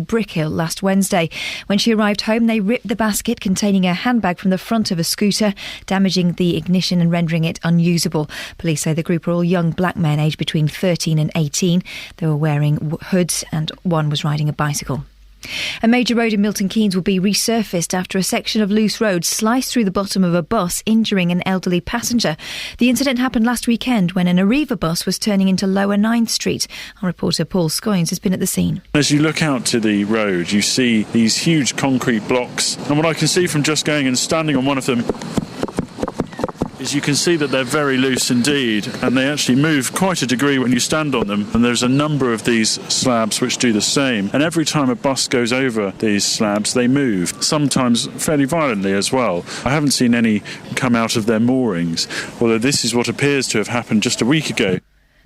Brickhill last Wednesday. When she arrived home, they ripped the basket containing a handbag from the front of a scooter, damaging the ignition and rendering it unusable. Police say the group are all young black men aged between 13 and 18. They were wearing hoods and one was riding a bicycle. A major road in Milton Keynes will be resurfaced after a section of loose road sliced through the bottom of a bus, injuring an elderly passenger. The incident happened last weekend when an Arriva bus was turning into Lower 9th Street. Our reporter Paul Scoynes has been at the scene. As you look out to the road, you see these huge concrete blocks, and what I can see from just going and standing on one of them is you can see that they're very loose indeed, and they actually move quite a degree when you stand on them. And there's a number of these slabs which do the same, and every time a bus goes over these slabs they move, sometimes fairly violently as well. I haven't seen any come out of their moorings, although this is what appears to have happened just a week ago.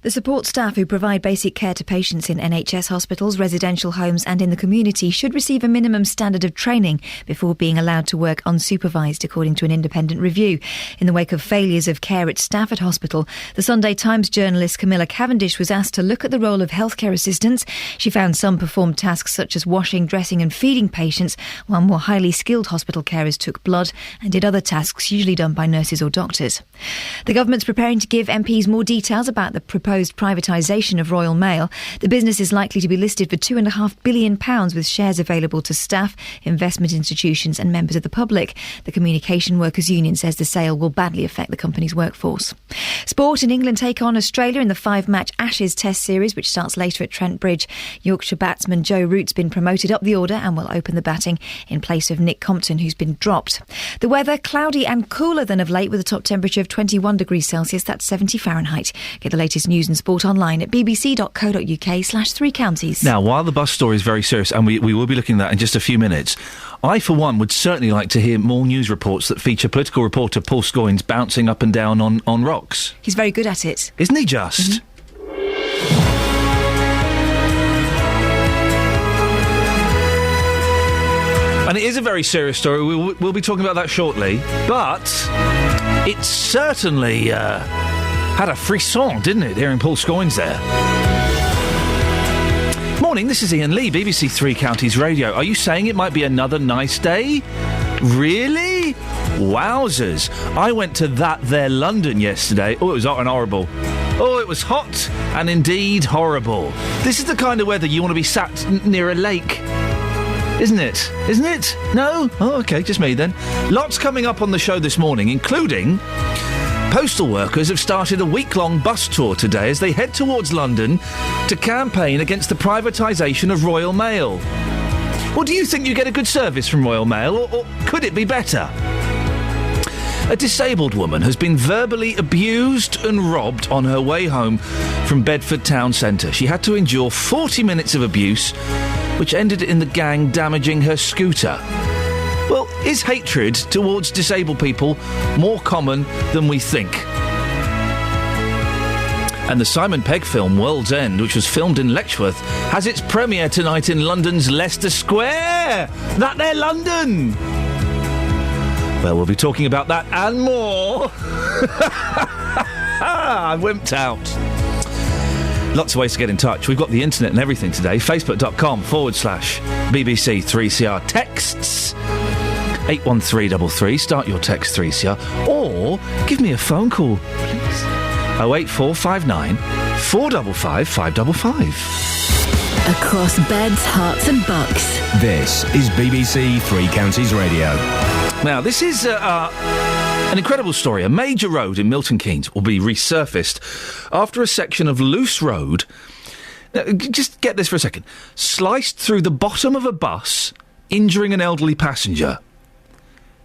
The support staff who provide basic care to patients in NHS hospitals, residential homes and in the community should receive a minimum standard of training before being allowed to work unsupervised, according to an independent review. In the wake of failures of care at Stafford Hospital, the Sunday Times journalist Camilla Cavendish was asked to look at the role of healthcare assistants. She found some performed tasks such as washing, dressing and feeding patients, while more highly skilled hospital carers took blood and did other tasks usually done by nurses or doctors. The government's preparing to give MPs more details about the proposed privatisation of Royal Mail. The business is likely to be listed for £2.5 billion with shares available to staff, investment institutions and members of the public. The Communication Workers Union says the sale will badly affect the company's workforce. Sport, in England take on Australia in the 5-match Ashes Test Series, which starts later at Trent Bridge. Yorkshire batsman Joe Root's been promoted up the order and will open the batting in place of Nick Compton, who's been dropped. The weather, cloudy and cooler than of late, with a top temperature of 21 degrees Celsius, that's 70 Fahrenheit. Get the latest news and sport online at bbc.co.uk/3 counties. Now, while the bus story is very serious, and we will be looking at that in just a few minutes, I, for one, would certainly like to hear more news reports that feature political reporter Paul Scoynes bouncing up and down on rocks. He's very good at it. Isn't he just? And it is a very serious story. We'll be talking about that shortly. But it certainly had a frisson, didn't it, hearing Paul Scoynes there? Morning, this is Iain Lee, BBC Three Counties Radio. Are you saying it might be another nice day? Really? Wowzers. I went to that there London yesterday. Oh, it was hot and horrible. Oh, it was hot and indeed horrible. This is the kind of weather you want to be sat near a lake. Isn't it? Isn't it? No? Oh, OK, just me then. Lots coming up on the show this morning, including postal workers have started a week-long bus tour today as they head towards London to campaign against the privatisation of Royal Mail. Well, do you think you get a good service from Royal Mail, or could it be better? A disabled woman has been verbally abused and robbed on her way home from Bedford town centre. She had to endure 40 minutes of abuse, which ended in the gang damaging her scooter. Well, is hatred towards disabled people more common than we think? And the Simon Pegg film World's End, which was filmed in Letchworth, has its premiere tonight in London's Leicester Square. That there, London! Well, we'll be talking about that and more. I wimped out. Lots of ways to get in touch. We've got the internet and everything today. Facebook.com/BBC3CR. Texts 81333. Start your text 3CR. Or give me a phone call, please. 08459 455 555. Across beds, hearts and bucks. This is BBC Three Counties Radio. Now, this is an incredible story. A major road in Milton Keynes will be resurfaced after a section of loose road, just get this for a second, sliced through the bottom of a bus, injuring an elderly passenger.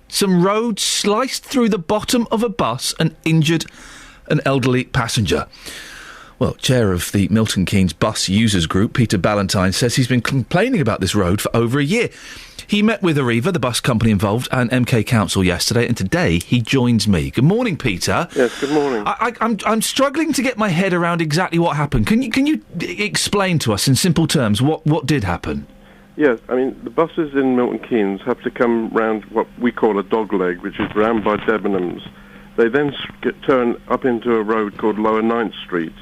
Some road sliced through the bottom of a bus and injured an elderly passenger. Well, chair of the Milton Keynes Bus Users Group, Peter Ballantyne, says he's been complaining about this road for over a year. He met with Arriva, the bus company involved, and MK Council yesterday, and today he joins me. Good morning, Peter. Yes, good morning. I'm struggling to get my head around exactly what happened. Can you explain to us in simple terms what did happen? Yes, I mean, the buses in Milton Keynes have to come round what we call a dogleg, which is round by Debenhams. They then turn up into a road called Lower 9th Street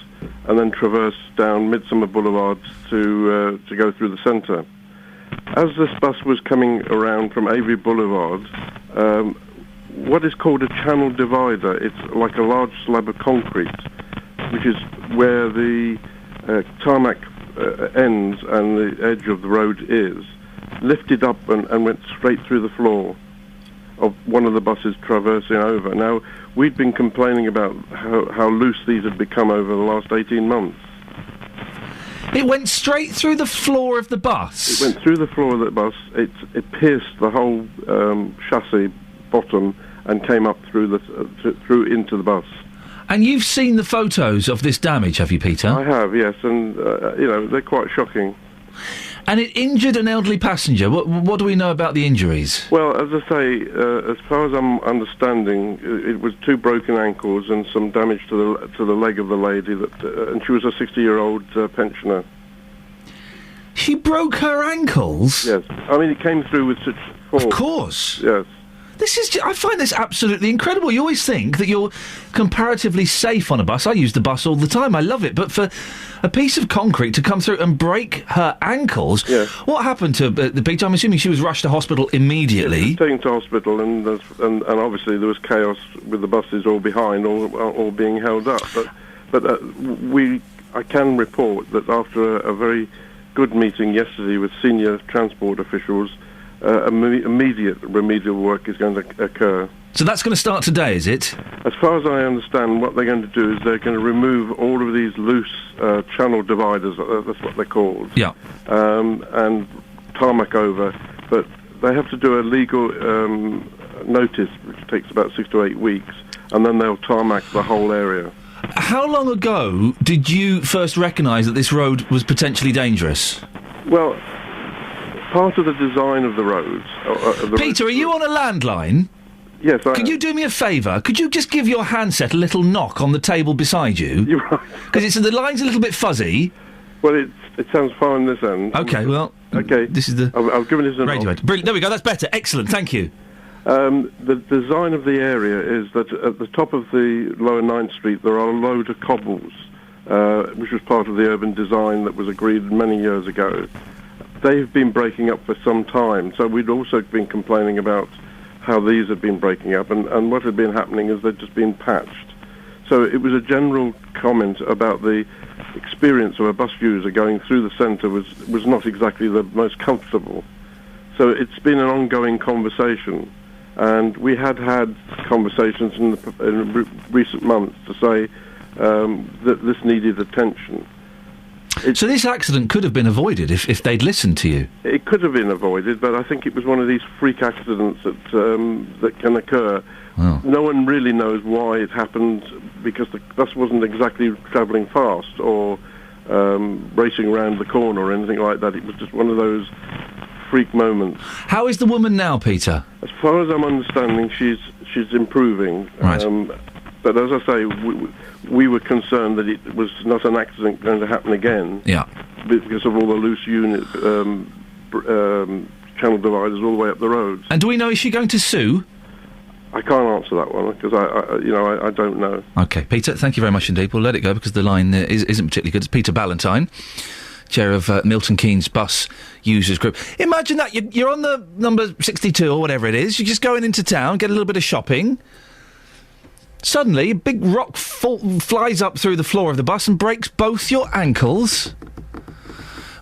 and then traverse down Midsummer Boulevard to go through the centre. as this bus was coming around from Avery Boulevard, what is called a channel divider, it's like a large slab of concrete, which is where the tarmac ends and the edge of the road is, lifted up and went straight through the floor of one of the buses traversing over. Now, we'd been complaining about how loose these had become over the last 18 months. It went straight through the floor of the bus? It went through the floor of the bus. It pierced the whole chassis bottom and came up through into the bus. And you've seen the photos of this damage, have you, Peter? I have, yes, and, they're quite shocking. And it injured an elderly passenger. What do we know about the injuries? Well, as I say, as far as I'm understanding, it was 2 broken ankles and some damage to the leg of the lady, and she was a 60-year-old pensioner. She broke her ankles? Yes. I mean, it came through with such force. Of course. Yes. I find this absolutely incredible. You always think that you're comparatively safe on a bus. I use the bus all the time. I love it. But for a piece of concrete to come through and break her ankles, yes. What happened to the Peter? I'm assuming she was rushed to hospital immediately. She was taken to hospital, and obviously there was chaos with the buses all behind, all being held up. But I can report that after a very good meeting yesterday with senior transport officials, immediate remedial work is going to occur. So that's going to start today, is it? As far as I understand, what they're going to do is they're going to remove all of these loose channel dividers, that's what they're called, yeah, and tarmac over. But they have to do a legal notice, which takes about 6 to 8 weeks, and then they'll tarmac the whole area. How long ago did you first recognise that this road was potentially dangerous? Well, part of the design of the roads... Peter, are you on a landline? Yes, I am. Could you do me a favour? Could you just give your handset a little knock on the table beside you? You're right. Because the line's a little bit fuzzy. Well, it sounds fine this end. OK, well... OK. This is the... I've given it a radio edit. Brilliant. There we go, that's better. Excellent, thank you. The design of the area is that at the top of the Lower 9th Street there are a load of cobbles, which was part of the urban design that was agreed many years ago. They've been breaking up for some time, so we'd also been complaining about how these had been breaking up, and what had been happening is they'd just been patched. So it was a general comment about the experience of a bus user going through the centre was not exactly the most comfortable. So it's been an ongoing conversation, and we had conversations in recent months to say that this needed attention. So this accident could have been avoided if they'd listened to you? It could have been avoided, but I think it was one of these freak accidents that can occur. Oh. No one really knows why it happened, because the bus wasn't exactly travelling fast or racing around the corner or anything like that. It was just one of those freak moments. How is the woman now, Peter? As far as I'm understanding, she's improving. Right. But as I say, we were concerned that it was not an accident going to happen again. Yeah. Because of all the loose unit channel dividers all the way up the roads. And do we know, is she going to sue? I can't answer that one because I don't know. OK, Peter, thank you very much indeed. We'll let it go because the line isn't particularly good. It's Peter Ballantyne, chair of Milton Keynes Bus Users Group. Imagine that you're on the number 62 or whatever it is. You're just going into town, get a little bit of shopping. Suddenly, a big rock flies up through the floor of the bus and breaks both your ankles.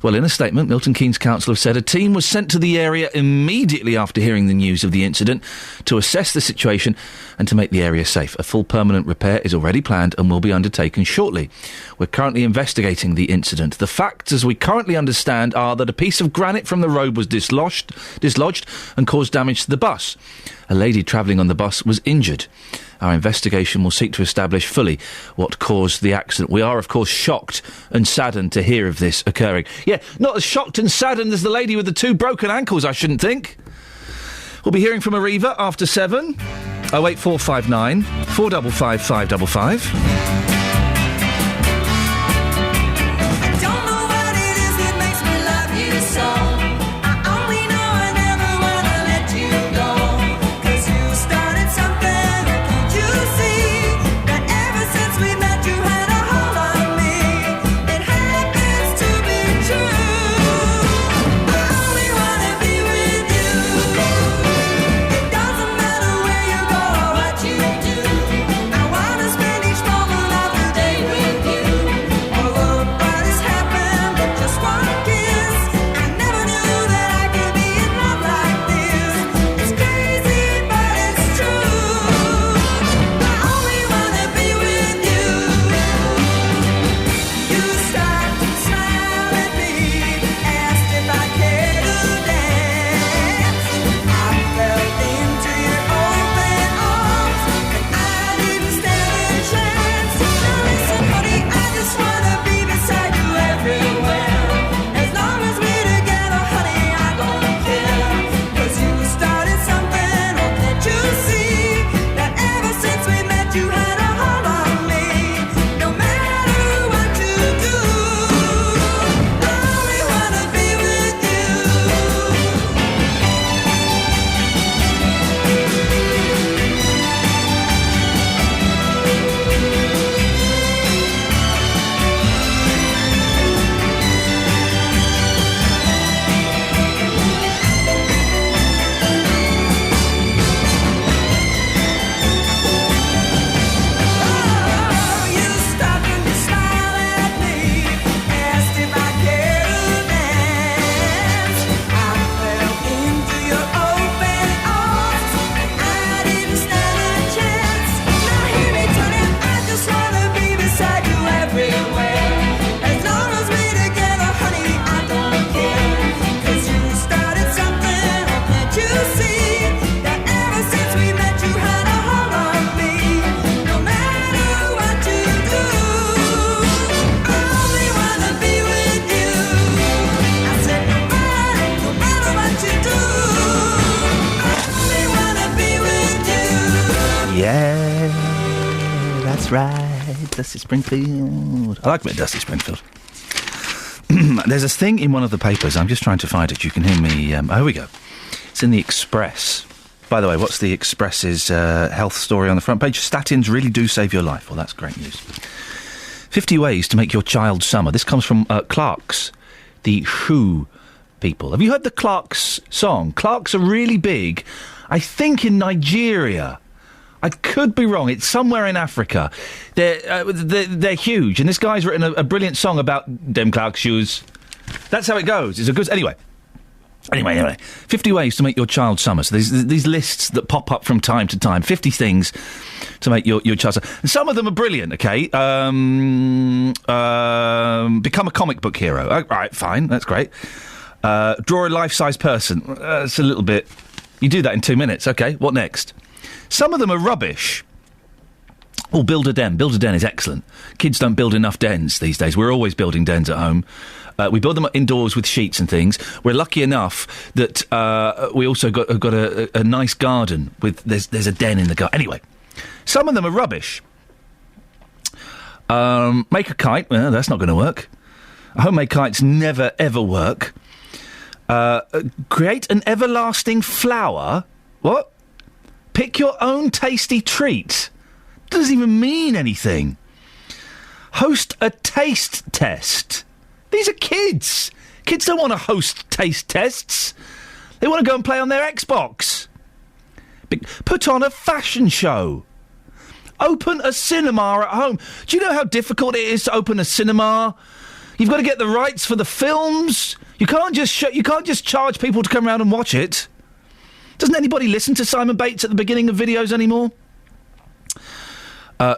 Well, in a statement, Milton Keynes Council have said a team was sent to the area immediately after hearing the news of the incident to assess the situation and to make the area safe. A full permanent repair is already planned and will be undertaken shortly. We're currently investigating the incident. The facts, as we currently understand, are that a piece of granite from the road was dislodged and caused damage to the bus. A lady travelling on the bus was injured. Our investigation will seek to establish fully what caused the accident. We are, of course, shocked and saddened to hear of this occurring. Yeah, not as shocked and saddened as the lady with the 2 broken ankles, I shouldn't think. We'll be hearing from Arriva after 7. 08459 455 555. Yeah, that's right. Dusty Springfield. I like a bit of Dusty Springfield. There's a thing in one of the papers. I'm just trying to find it. You can hear me. Here we go. It's in the Express. By the way, what's the Express's health story on the front page? Statins really do save your life. Well, that's great news. 50 ways to make your child's summer. This comes from Clarks, the Who people. Have you heard the Clarks song? Clarks are really big, I think, in Nigeria. I could be wrong. It's somewhere in Africa. They're huge, and this guy's written a brilliant song about them Clark shoes. That's how it goes. It's a good... Anyway. 50 ways to make your child's summer. So there's these lists that pop up from time to time. 50 things to make your child's summer. And some of them are brilliant, okay? Become a comic book hero. All right, fine. That's great. Draw a life-size person. It's a little bit... You do that in 2 minutes. Okay, what next? Some of them are rubbish. Oh, build a den. Build a den is excellent. Kids don't build enough dens these days. We're always building dens at home. We build them indoors with sheets and things. We're lucky enough that we also got a nice garden with there's a den in the garden. Anyway, some of them are rubbish. Make a kite. Well, that's not going to work. Homemade kites never ever work. Create an everlasting flower. What? Pick your own tasty treat. Doesn't even mean anything. Host a taste test. These are kids. Kids don't want to host taste tests. They want to go and play on their Xbox. Put on a fashion show. Open a cinema at home. Do you know how difficult it is to open a cinema? You've got to get the rights for the films. You can't just charge people to come around and watch it. Doesn't anybody listen to Simon Bates at the beginning of videos anymore?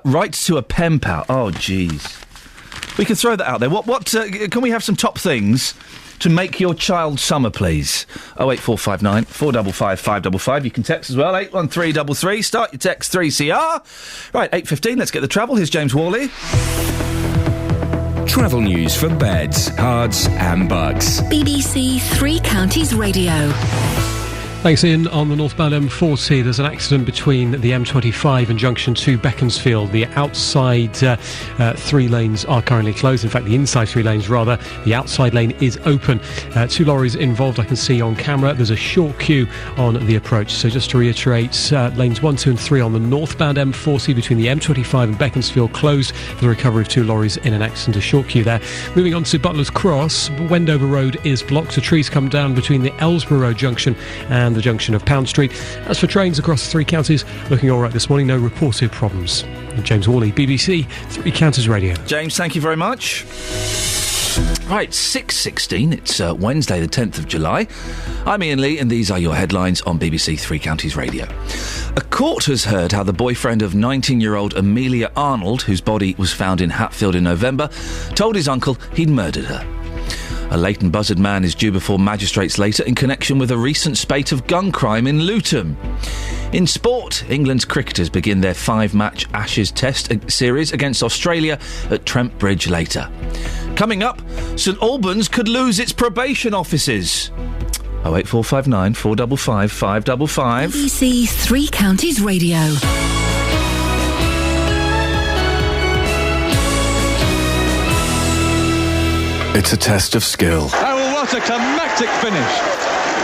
Rights to a pen pal. Oh, jeez. We can throw that out there. What? Can we have some top things to make your child's summer, please? 08459 455 555. You can text as well. 81333. Start your text 3CR. Right, 8:15. Let's get the travel. Here's James Worley. Travel news for beds, cards and bugs. BBC Three Counties Radio. Thanks, Iain. On the northbound M40, there's an accident between the M25 and junction 2 Beaconsfield. The outside 3 lanes are currently closed. In fact, the inside 3 lanes, rather. The outside lane is open. 2 lorries involved, I can see on camera. There's a short queue on the approach. So just to reiterate, lanes 1, 2 and 3 on the northbound M40 between the M25 and Beaconsfield closed for the recovery of 2 lorries in an accident. A short queue there. Moving on to Butler's Cross, Wendover Road is blocked. The trees come down between the Ellsborough Road junction and the junction of Pound Street. As for trains across 3 counties, looking all right this morning, no reported problems. James Worley, BBC 3 Counties Radio. James, thank you very much. Right, 6:16, it's Wednesday the 10th of July. I'm Iain Lee and these are your headlines on BBC 3 Counties Radio. A court has heard how the boyfriend of 19-year-old Amelia Arnold, whose body was found in Hatfield in November, told his uncle he'd murdered her. A Leighton Buzzard man is due before magistrates later in connection with a recent spate of gun crime in Luton. In sport, England's cricketers begin their 5-match Ashes Test series against Australia at Trent Bridge later. Coming up, St Albans could lose its probation offices. 08459 455 555. BBC Three Counties Radio. It's a test of skill. Oh, well, what a climactic finish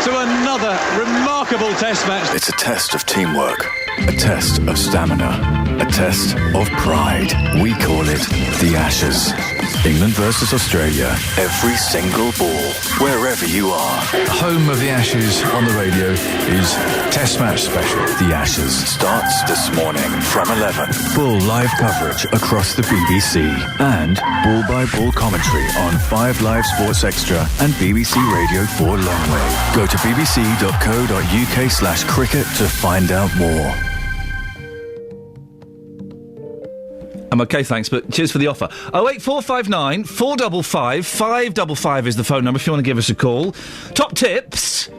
to another remarkable test match. It's a test of teamwork, a test of stamina, a test of pride. We call it the Ashes. England versus Australia. Every single ball, wherever you are. Home of the Ashes on the radio is Test Match Special. The Ashes starts this morning from 11. Full live coverage across the BBC and ball-by-ball commentary on 5 Live Sports Extra and BBC Radio 4 Longway. Go to bbc.co.uk/cricket to find out more. I'm OK, thanks, but cheers for the offer. 08459 455 555 is the phone number if you want to give us a call. Top tips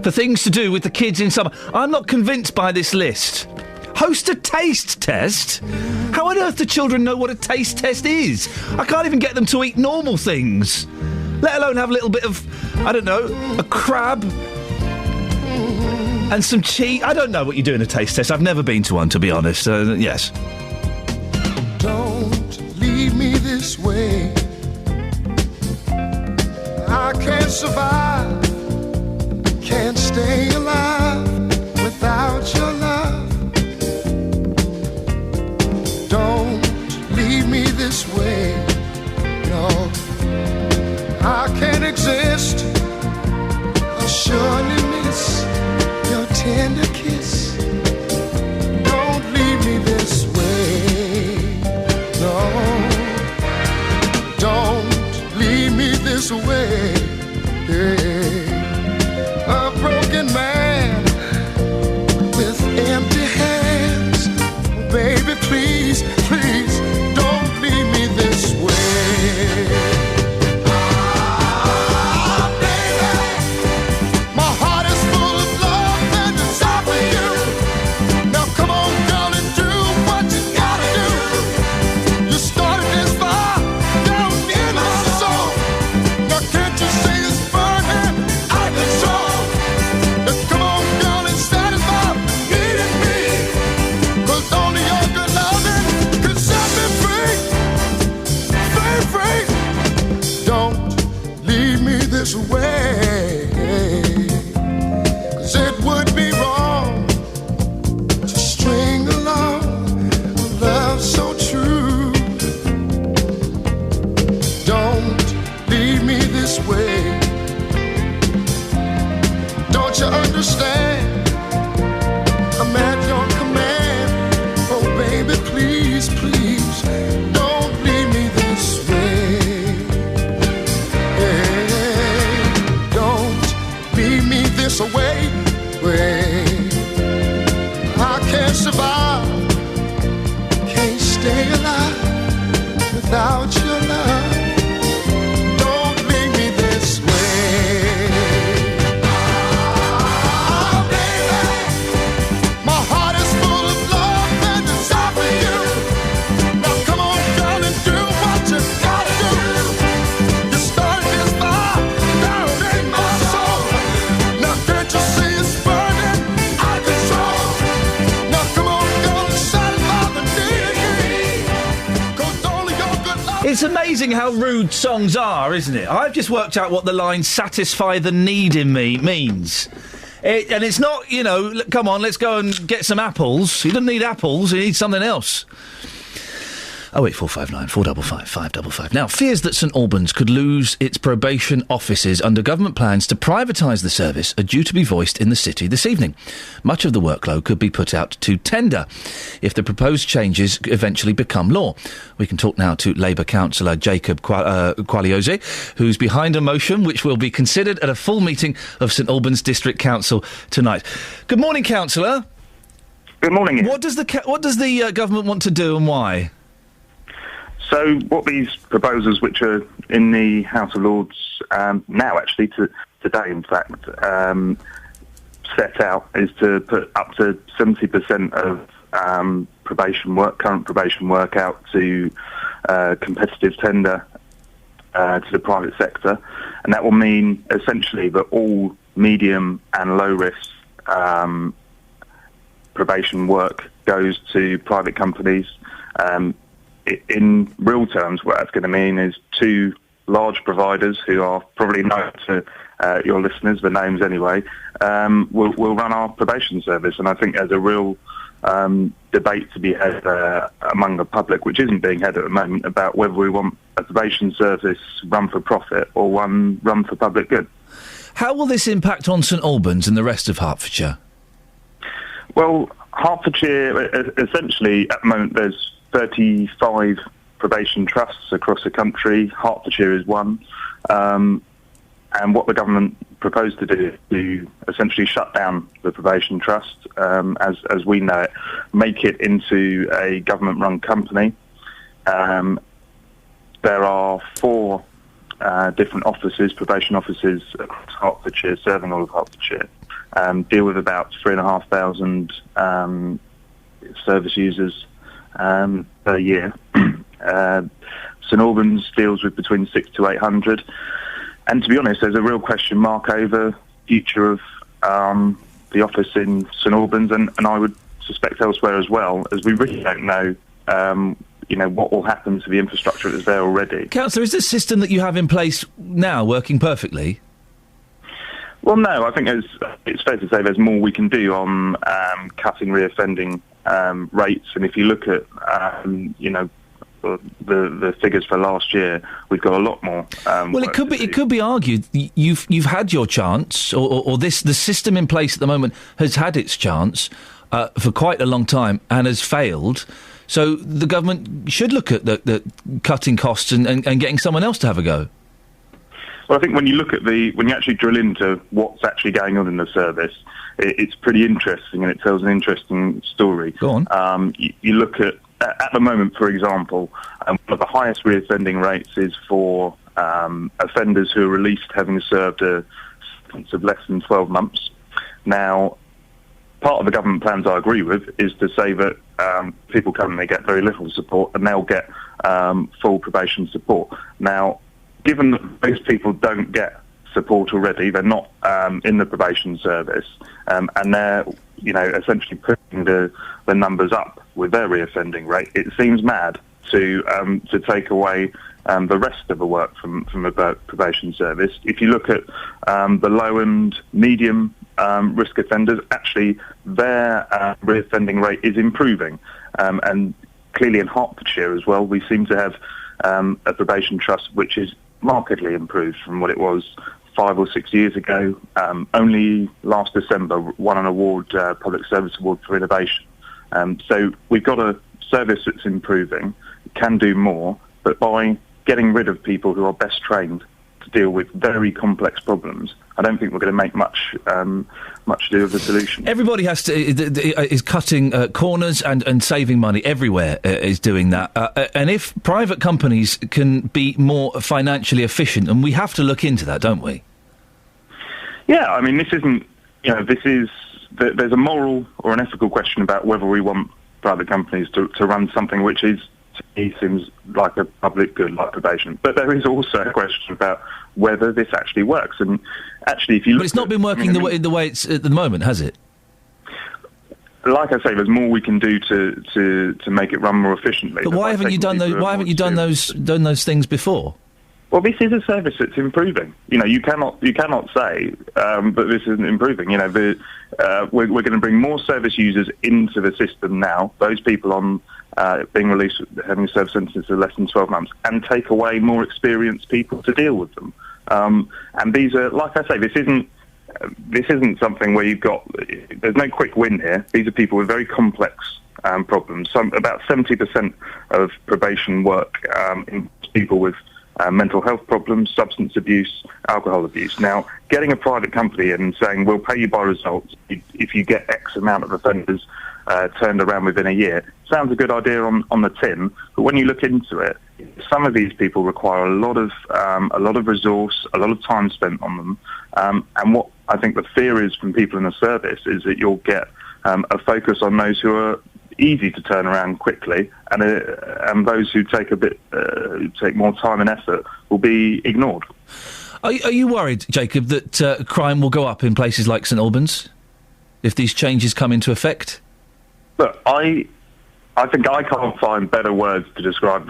for things to do with the kids in summer. I'm not convinced by this list. Host a taste test? How on earth do children know what a taste test is? I can't even get them to eat normal things, let alone have a little bit of, I don't know, a crab And some cheese. I don't know what you do in a taste test. I've never been to one, to be honest. Yes. Don't leave me this way. I can't survive, can't stay alive without your love. Don't leave me this way, no. I can't exist, I'll surely miss your tender kiss. Don't leave me this way, no. Don't leave me this way. A broken man with empty hands. Baby, please, please, don't leave me this way. Ah, baby, my heart is full of love and desire for you. Now come on, girl, and do what you gotta do. You started this fire down in my soul. Now can't you see it's burning out of control? Now come on, girl, and satisfy needing me. 'Cause only your good loving can set me free. Free, free. Don't leave me this way. 'Cause it would be wrong to string along a love so true. Don't leave me this way. Don't you understand? I'm at your command. Oh, baby, please, please, don't leave me this way. Hey, don't leave me this way. I can't survive, can't stay alive without your love. Don't leave me this way. Ah, baby, my heart is full of love and desire for you. Now come on, girl, and do what you gotta do. You started this fire down in my soul. Now can't you see it's burning out of control? Now come on, girl, and satisfy the need. 'Cause only your good love. It's amazing how rude songs are, isn't it? I've just worked out what the line "satisfy the need in me" means. And it's not, come on, let's go and get some apples. He doesn't need apples, he needs something else. 08459 455 555. Now, fears that St Albans could lose its probation offices under government plans to privatise the service are due to be voiced in the city this evening. Much of the workload could be put out to tender if the proposed changes eventually become law. We can talk now to Labour councillor Jacob Quagliosi, who's behind a motion which will be considered at a full meeting of St Albans District Council tonight. Good morning, councillor. Good morning. What does the government want to do and why? So what these proposals, which are in the House of Lords now, actually, today, in fact, set out, is to put up to 70% of current probation work out to competitive tender to the private sector. And that will mean, essentially, that all medium and low-risk probation work goes to private companies. In real terms, what that's going to mean is two large providers who are probably known to your listeners, the names anyway, will run our probation service. And I think there's a real debate to be had among the public, which isn't being had at the moment, about whether we want a probation service run for profit or one run for public good. How will this impact on St Albans and the rest of Hertfordshire? Well, Hertfordshire, essentially, at the moment, there's 35 probation trusts across the country. Hertfordshire is one. And what the government proposed to do is to essentially shut down the probation trust, as we know it, make it into a government-run company. There are 4 different offices, probation offices across Hertfordshire, serving all of Hertfordshire, deal with about 3,500 service users per year. St Albans deals with between 600 to 800, and to be honest, there's a real question mark over future of the office in St Albans, and I would suspect elsewhere as well, as we really don't know what will happen to the infrastructure that's there already. Councillor, is the system that you have in place now working perfectly? Well, no, I think it's fair to say there's more we can do on cutting reoffending rates, and if you look at the figures for last year, we've got a lot more. Well, it could be argued you've had your chance, or the system in place at the moment has had its chance for quite a long time and has failed. So the government should look at the cutting costs and getting someone else to have a go. Well, I think when you actually drill into what's actually going on in the service, it's pretty interesting, and it tells an interesting story. Go on. You look at the moment, for example, one of the highest reoffending rates is for offenders who are released having served a sentence of less than 12 months. Now, part of the government plans I agree with is to say that people come and they get very little support, and they'll get full probation support. Now, given that most people don't get support already, they're not in the probation service, and they're essentially putting the numbers up with their reoffending rate, it seems mad to take away the rest of the work from the probation service. If you look at the low and medium risk offenders, actually their reoffending rate is improving, and clearly in Hertfordshire as well, we seem to have a probation trust which is markedly improved from what it was 5 or 6 years ago. Only last December won an award, Public Service Award for Innovation. So we've got a service that's improving, can do more, but by getting rid of people who are best trained to deal with very complex problems, I don't think we're going to make much to do with the solution. Everybody is cutting corners and saving money. Everywhere is doing that. And if private companies can be more financially efficient, and we have to look into that, don't we? Yeah, I mean, this isn't, there's a moral or an ethical question about whether we want private companies to run something which is, to me, seems like a public good, like probation. But there is also a question about whether this actually works. And actually, if you look, but it's not been working the way it's at the moment, has it? Like I say, there's more we can do to make it run more efficiently. But why haven't you done those? Why haven't you done those things before? Well, this is a service that's improving. You cannot say that this isn't improving. We're going to bring more service users into the system now. Those people on being released having served sentences of less than 12 months, and take away more experienced people to deal with them. And these are, like I say, this isn't something where there's no quick win here. These are people with very complex problems. About 70% of probation work in people with mental health problems, substance abuse, alcohol abuse. Now, getting a private company in and saying, we'll pay you by results if you get X amount of offenders turned around within a year, sounds a good idea on the tin, but when you look into it, some of these people require a lot of resource, a lot of time spent on them, and what I think the fear is from people in the service is that you'll get a focus on those who are easy to turn around quickly, and those who take take more time and effort will be ignored. Are you worried, Jacob, that crime will go up in places like St Albans if these changes come into effect? Look, I think I can't find better words to describe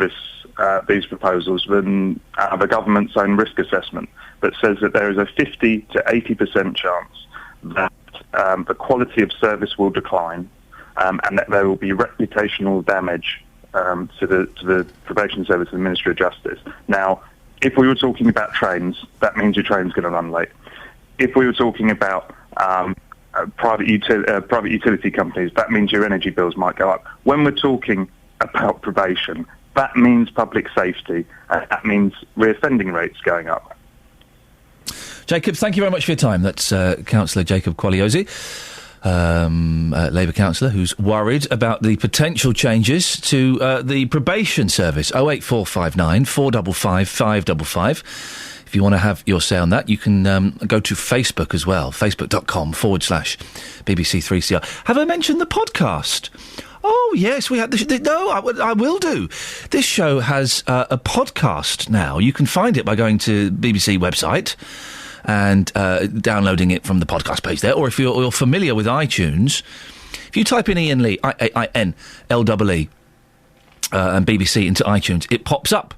these proposals than the government's own risk assessment that says that there is a 50 to 80% chance that the quality of service will decline, and that there will be reputational damage to the Probation Service and the Ministry of Justice. Now, if we were talking about trains, that means your train's going to run late. If we were talking about private utility companies, that means your energy bills might go up. When we're talking about probation, that means public safety, that means reoffending rates going up. Jacob, thank you very much for your time. That's Councillor Jacob Quagliosi, Labour councillor, who's worried about the potential changes to the probation service. 08459 455 555. If you want to have your say on that, you can go to Facebook as well, facebook.com/BBC3CR. Have I mentioned the podcast? Oh, yes, we had no, I will do. This show has a podcast now. You can find it by going to BBC website and downloading it from the podcast page there. Or if you're familiar with iTunes, if you type in Iain Lee, IAINLEE, and BBC into iTunes, it pops up.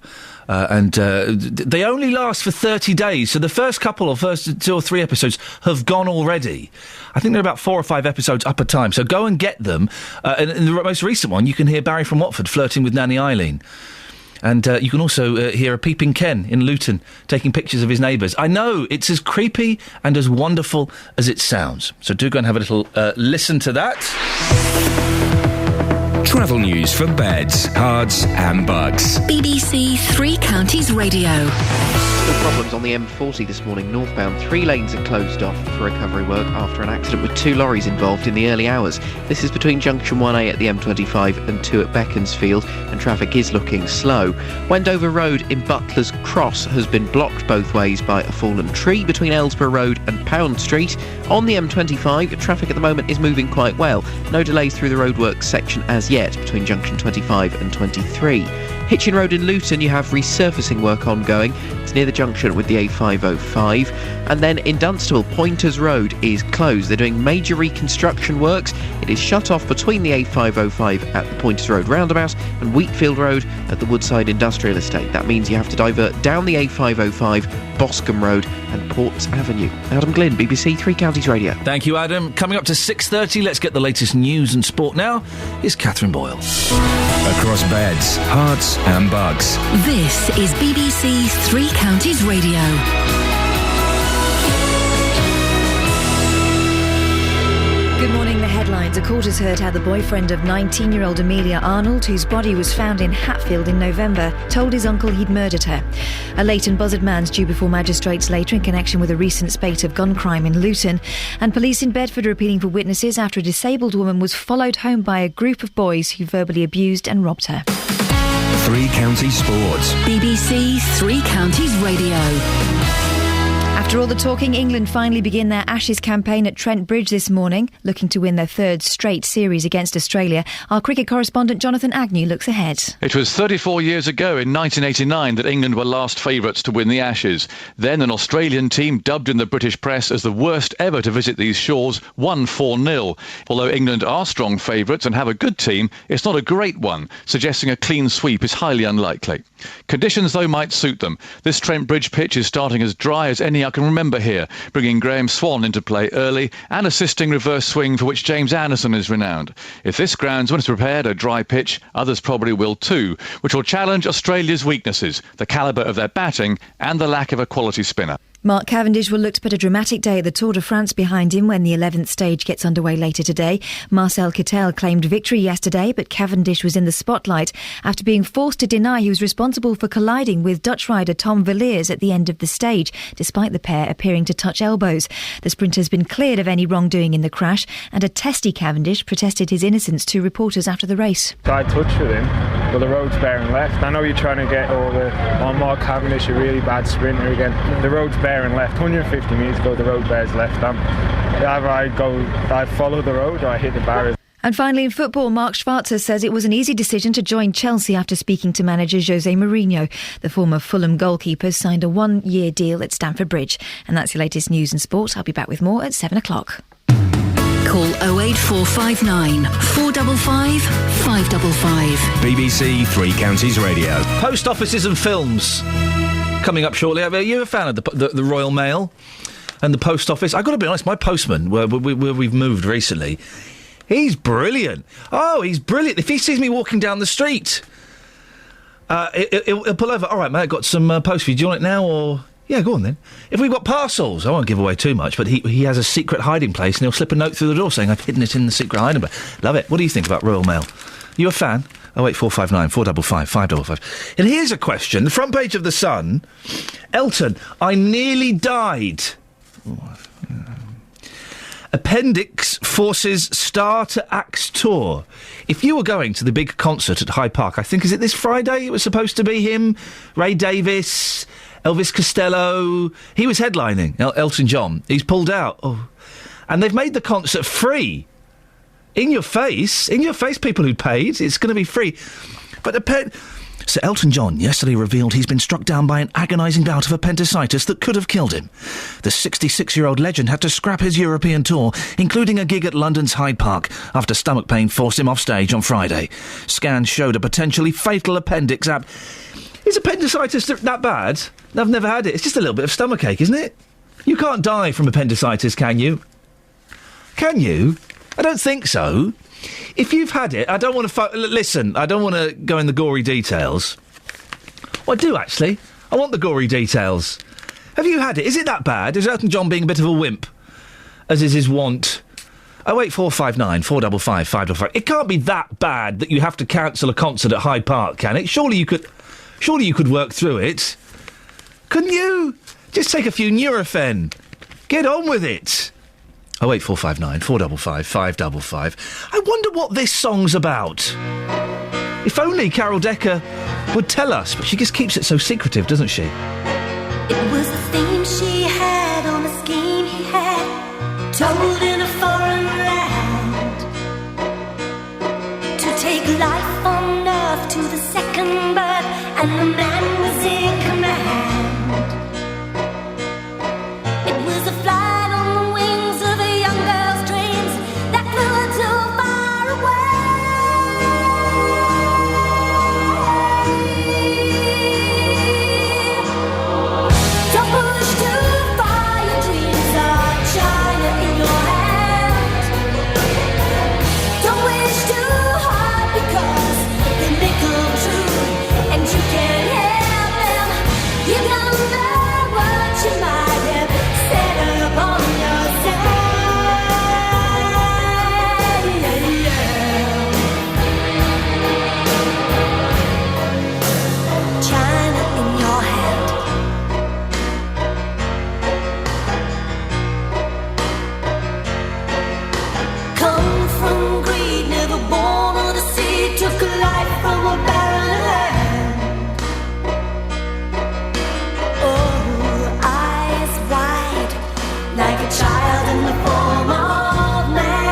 And they only last for 30 days, so the first 2 or 3 episodes have gone already. I think they're about 4 or 5 episodes up a time, so go and get them. And in the most recent one, you can hear Barry from Watford flirting with Nanny Eileen. And you can also hear a peeping Ken in Luton taking pictures of his neighbours. I know, it's as creepy and as wonderful as it sounds. So do go and have a little listen to that. Travel news for beds, cards and bugs. BBC Three Counties Radio. Still problems on the M40 this morning. Northbound, 3 lanes are closed off for recovery work after an accident with 2 lorries involved in the early hours. This is between junction 1A at the M25 and 2 at Beaconsfield, and traffic is looking slow. Wendover Road in Butler's Cross has been blocked both ways by a fallen tree between Ellsborough Road and Pound Street. On the M25, traffic at the moment is moving quite well. No delays through the roadworks section as yet between junction 25 and 23. Hitchin Road in Luton, you have resurfacing work ongoing. It's near the junction with the A505. And then in Dunstable, Pointers Road is closed. They're doing major reconstruction works. It is shut off between the A505 at the Pointers Road roundabout and Wheatfield Road at the Woodside Industrial Estate. That means you have to divert down the A505, Boscombe Road and Ports Avenue. Adam Glynn, BBC Three Counties Radio. Thank you, Adam. Coming up to 6:30, let's get the latest news and sport now. Here's Catherine Boyle. Across beds, hearts and bugs. This is BBC Three Counties Radio. Good morning. The headlines. A court has heard how the boyfriend of 19-year-old Amelia Arnold, whose body was found in Hatfield in November, told his uncle he'd murdered her. A Leighton Buzzard man's due before magistrates later in connection with a recent spate of gun crime in Luton. And police in Bedford are appealing for witnesses after a disabled woman was followed home by a group of boys who verbally abused and robbed her. Three Counties Sports. BBC Three Counties Radio. After all the talking, England finally begin their Ashes campaign at Trent Bridge this morning, looking to win their 3rd straight series against Australia. Our cricket correspondent Jonathan Agnew looks ahead. It was 34 years ago in 1989 that England were last favourites to win the Ashes. Then an Australian team dubbed in the British press as the worst ever to visit these shores won 4-0. Although England are strong favourites and have a good team, it's not a great one, suggesting a clean sweep is highly unlikely. Conditions, though, might suit them. This Trent Bridge pitch is starting as dry as any I can remember here, bringing Graham Swan into play early and assisting reverse swing for which James Anderson is renowned. If this groundsman has prepared a dry pitch, others probably will too, which will challenge Australia's weaknesses, the calibre of their batting and the lack of a quality spinner. Mark Cavendish will look to put a dramatic day at the Tour de France behind him when the 11th stage gets underway later today. Marcel Kittel claimed victory yesterday, but Cavendish was in the spotlight after being forced to deny he was responsible for colliding with Dutch rider Tom Villiers at the end of the stage, despite the pair appearing to touch elbows. The sprinter's been cleared of any wrongdoing in the crash, and a testy Cavendish protested his innocence to reporters after the race. I touched with him, but the road's bearing left. I know you're trying to get on Mark Cavendish, a really bad sprinter again. The road's bearing left. 150 metres ago, the road bears left. Either I follow the road or I hit the barriers. And finally in football, Mark Schwarzer says it was an easy decision to join Chelsea after speaking to manager Jose Mourinho. The former Fulham goalkeeper signed a 1-year deal at Stamford Bridge. And that's your latest news and sport. I'll be back with more at 7 o'clock. Call 08459 455 555. BBC Three Counties Radio. Post offices and films. Coming up shortly. Are you a fan of the Royal Mail and the post office? I've got to be honest, my postman, where we've moved recently, he's brilliant. Oh, he's brilliant. If he sees me walking down the street, he'll pull over. All right, mate, I've got some post for you. Do you want it now or... Yeah, go on then. If we've got parcels, I won't give away too much, but he has a secret hiding place and he'll slip a note through the door saying I've hidden it in the secret hiding place. Love it. What do you think about Royal Mail? You a fan? 08459 455 555. And here's a question. The front page of The Sun. Elton, I nearly died. Appendix forces star to axe tour. If you were going to the big concert at Hyde Park, I think, is it this Friday? It was supposed to be him, Ray Davies, Elvis Costello. He was headlining, Elton John. He's pulled out. Oh. And they've made the concert free. In your face, people who paid, it's going to be free. But So Elton John yesterday revealed he's been struck down by an agonising bout of appendicitis that could have killed him. The 66-year-old legend had to scrap his European tour, including a gig at London's Hyde Park, after stomach pain forced him off stage on Friday. Scans showed a potentially fatal appendix Is appendicitis that bad? I've never had it. It's just a little bit of stomachache, isn't it? You can't die from appendicitis, can you? Can you? I don't think so. If you've had it, I don't want to... listen, I don't want to go in the gory details. Well, I do, actually. I want the gory details. Have you had it? Is it that bad? Is Elton John being a bit of a wimp, as is his wont? 08459 455 555. It can't be that bad that you have to cancel a concert at Hyde Park, can it? Surely you could work through it. Couldn't you? Just take a few Nurofen. Get on with it. 08459 455 555. I wonder what this song's about. If only Carol Decker would tell us, but she just keeps it so secretive, doesn't she? It was a theme she had on a scheme he had, told in a foreign land, to take life on earth to the second birth, and the man was in command. It was a flight on the wings of a young girl's dreams that flew her too far away. Don't push too far, your dreams are China in your hand. Don't wish too hard because they may come true, and you can't help them. You don't know what you might have set upon yourself. China in your hand. Come from greed, never born of the sea, took life from a barren land. Oh, eyes wide, like a child in the form of man.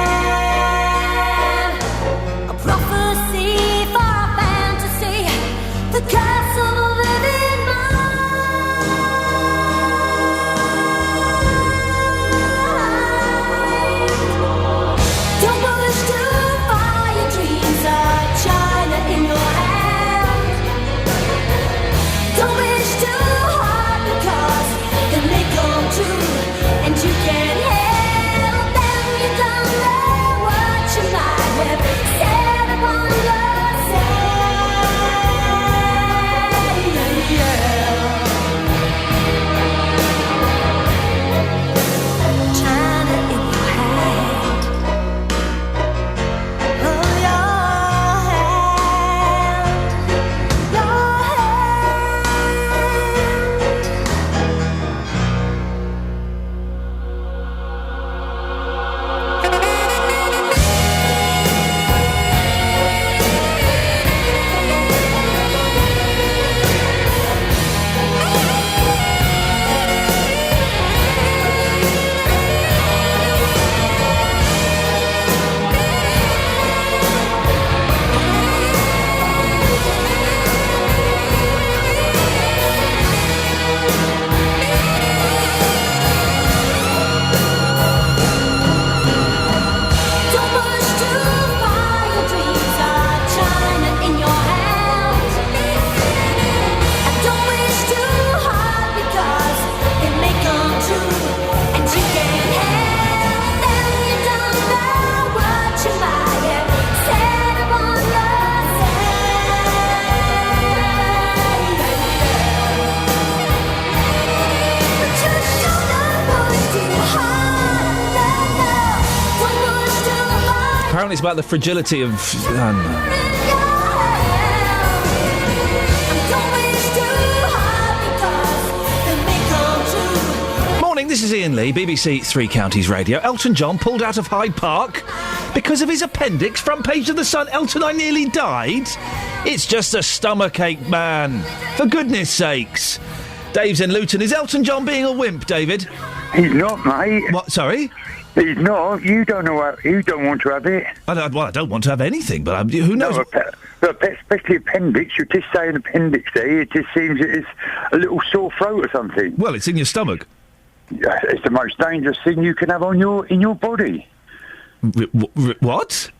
A prophecy for a fantasy, the curse of a living mind. Don't push too far, your dreams are China in your hand. Don't wish too hard because they may come true, and you can't help them. You don't know what you might have set upon yourself. China in your hand. Oh, your hand. Your Don't push too far, your dreams are China in your hand. And don't wish too hard because it may come true, and you can't help them. You don't know what you might have set upon yourself. But you shouldn't push too hard. Don't push too hard. Apparently it's about the fragility of... Don't wish too hard because they may come true. Morning, this is Iain Lee, BBC Three Counties Radio. Elton John pulled out of Hyde Park because of his appendix. Front page of The Sun, Elton, I nearly died. It's just a stomachache, man. For goodness sakes. Dave's in Luton. Is Elton John being a wimp, David? He's not, mate. What, sorry? He's not. You don't know. You don't want to have it. I don't want to have anything, but who knows? No, especially appendix. You just say an appendix there. It just seems it's a little sore throat or something. Well, it's in your stomach. Yeah, it's the most dangerous thing you can have in your body. What?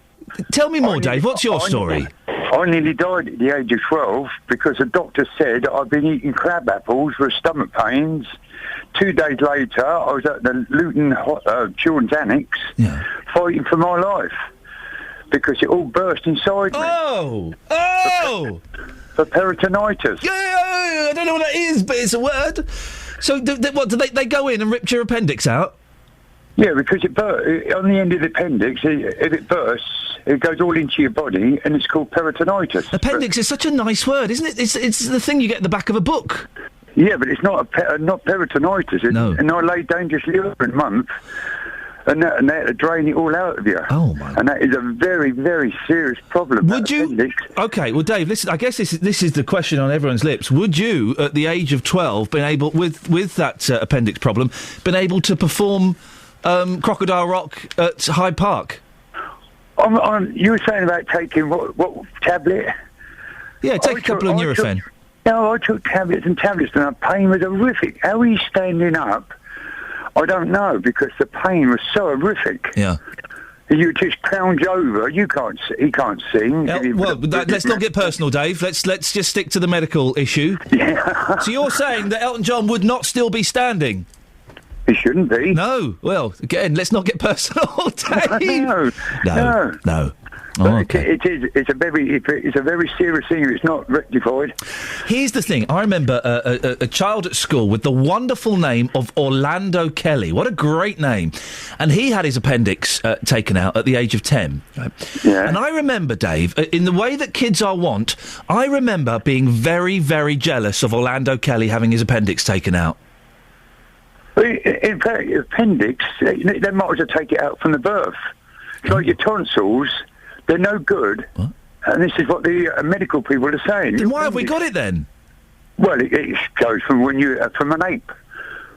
Tell me more, Dave. What's your story? I nearly died at the age of 12 because the doctor said I'd been eating crab apples for stomach pains. 2 days later, I was at the Luton Children's Annex fighting for my life because it all burst inside me. Oh! For peritonitis. Yeah, I don't know what that is, but it's a word. So, what, do they go in and rip your appendix out? Yeah, because it on the end of the appendix, if it bursts, it goes all into your body, and it's called peritonitis. Appendix is such a nice word, isn't it? It's the thing you get at the back of a book. Yeah, but it's not not peritonitis. No. And I lay dangerously ill for a month, and they had to drain it all out of you. Oh, my. And that is a very, very serious problem. Would you... Appendix. OK, well, Dave, listen, I guess this is the question on everyone's lips. Would you, at the age of 12, been able, with that appendix problem, been able to perform Crocodile Rock at Hyde Park? You were saying about taking what tablet? Yeah, take a couple of Nurofen. No, I took tablets, and the pain was horrific. How he's standing up, I don't know, because the pain was so horrific. Yeah. You just crouch over. He can't sing. Let's not get personal, Dave. Let's just stick to the medical issue. Yeah. So you're saying that Elton John would not still be standing? He shouldn't be. No. Well, again, let's not get personal, Dave. No. Oh, okay. It's a very serious thing if it's not rectified. Here's the thing. I remember a child at school with the wonderful name of Orlando Kelly. What a great name. And he had his appendix taken out at the age of 10. Right? Yeah. And I remember, Dave, in the way that kids are wont, I remember being very, very jealous of Orlando Kelly having his appendix taken out. In fact, appendix, they might as well take it out from the birth. It's like your tonsils. They're no good, and this is what the medical people are saying. Then why have we got it then? Well, it goes from from an ape,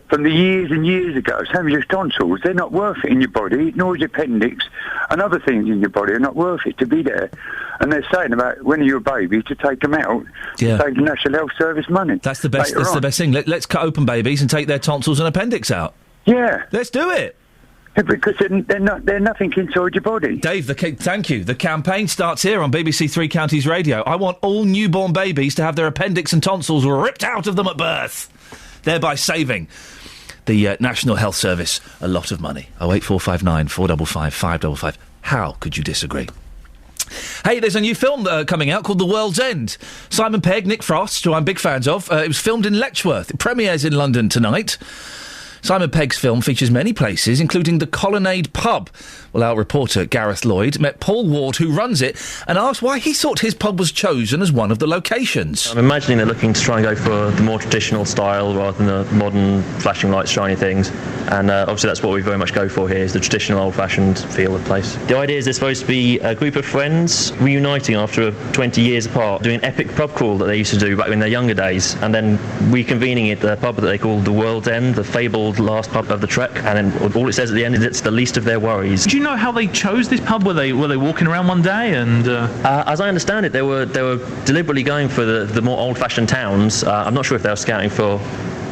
from the years and years ago. Same as your tonsils, they're not worth it in your body, nor is your appendix, and other things in your body are not worth it to be there. And they're saying about when you're a baby to take them out, save the National Health Service money. That's the best. That's the best thing. Let's cut open babies and take their tonsils and appendix out. Yeah, let's do it. Because they're nothing inside your body. Dave, thank you. The campaign starts here on BBC Three Counties Radio. I want all newborn babies to have their appendix and tonsils ripped out of them at birth, thereby saving the National Health Service a lot of money. 08459 455 555. How could you disagree? Hey, there's a new film coming out called The World's End. Simon Pegg, Nick Frost, who I'm big fans of. It was filmed in Letchworth. It premieres in London tonight. Simon Pegg's film features many places, including the Colonnade pub. Well, our reporter, Gareth Lloyd, met Paul Ward, who runs it, and asked why he thought his pub was chosen as one of the locations. I'm imagining they're looking to try and go for the more traditional style rather than the modern flashing lights, shiny things. And obviously that's what we very much go for here, is the traditional old-fashioned feel of the place. The idea is they're supposed to be a group of friends reuniting after 20 years apart, doing an epic pub crawl that they used to do back in their younger days, and then reconvening at the pub that they call The World's End, the fabled last pub of the trek, and then all it says at the end is it's the least of their worries. Do you know how they chose this pub? Were they walking around one day and... as I understand it, they were deliberately going for the more old-fashioned towns. I'm not sure if they were scouting for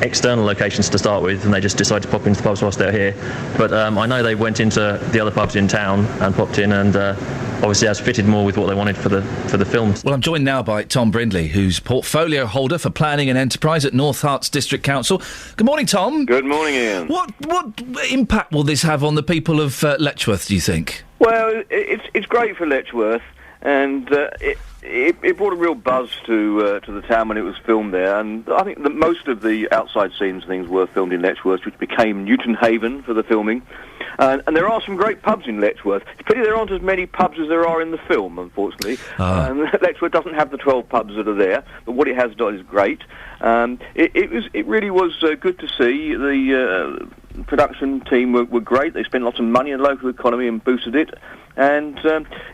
external locations to start with, and they just decided to pop into the pubs whilst they're here. But I know they went into the other pubs in town and popped in, and obviously has fitted more with what they wanted for the films. Well, I'm joined now by Tom Brindley, who's portfolio holder for planning and enterprise at North Herts District Council. Good morning, Tom. Good morning, Ian. What impact will this have on the people of Letchworth, do you think? Well, it's great for Letchworth, and it brought a real buzz to the town when it was filmed there, and I think that most of the outside scenes things were filmed in Letchworth, which became Newton Haven for the filming. And there are some great pubs in Letchworth. It's pity there aren't as many pubs as there are in the film, unfortunately. Letchworth doesn't have the 12 pubs that are there, but what it has done is great. It really was good to see production team were great. They spent lots of money in the local economy and boosted it. And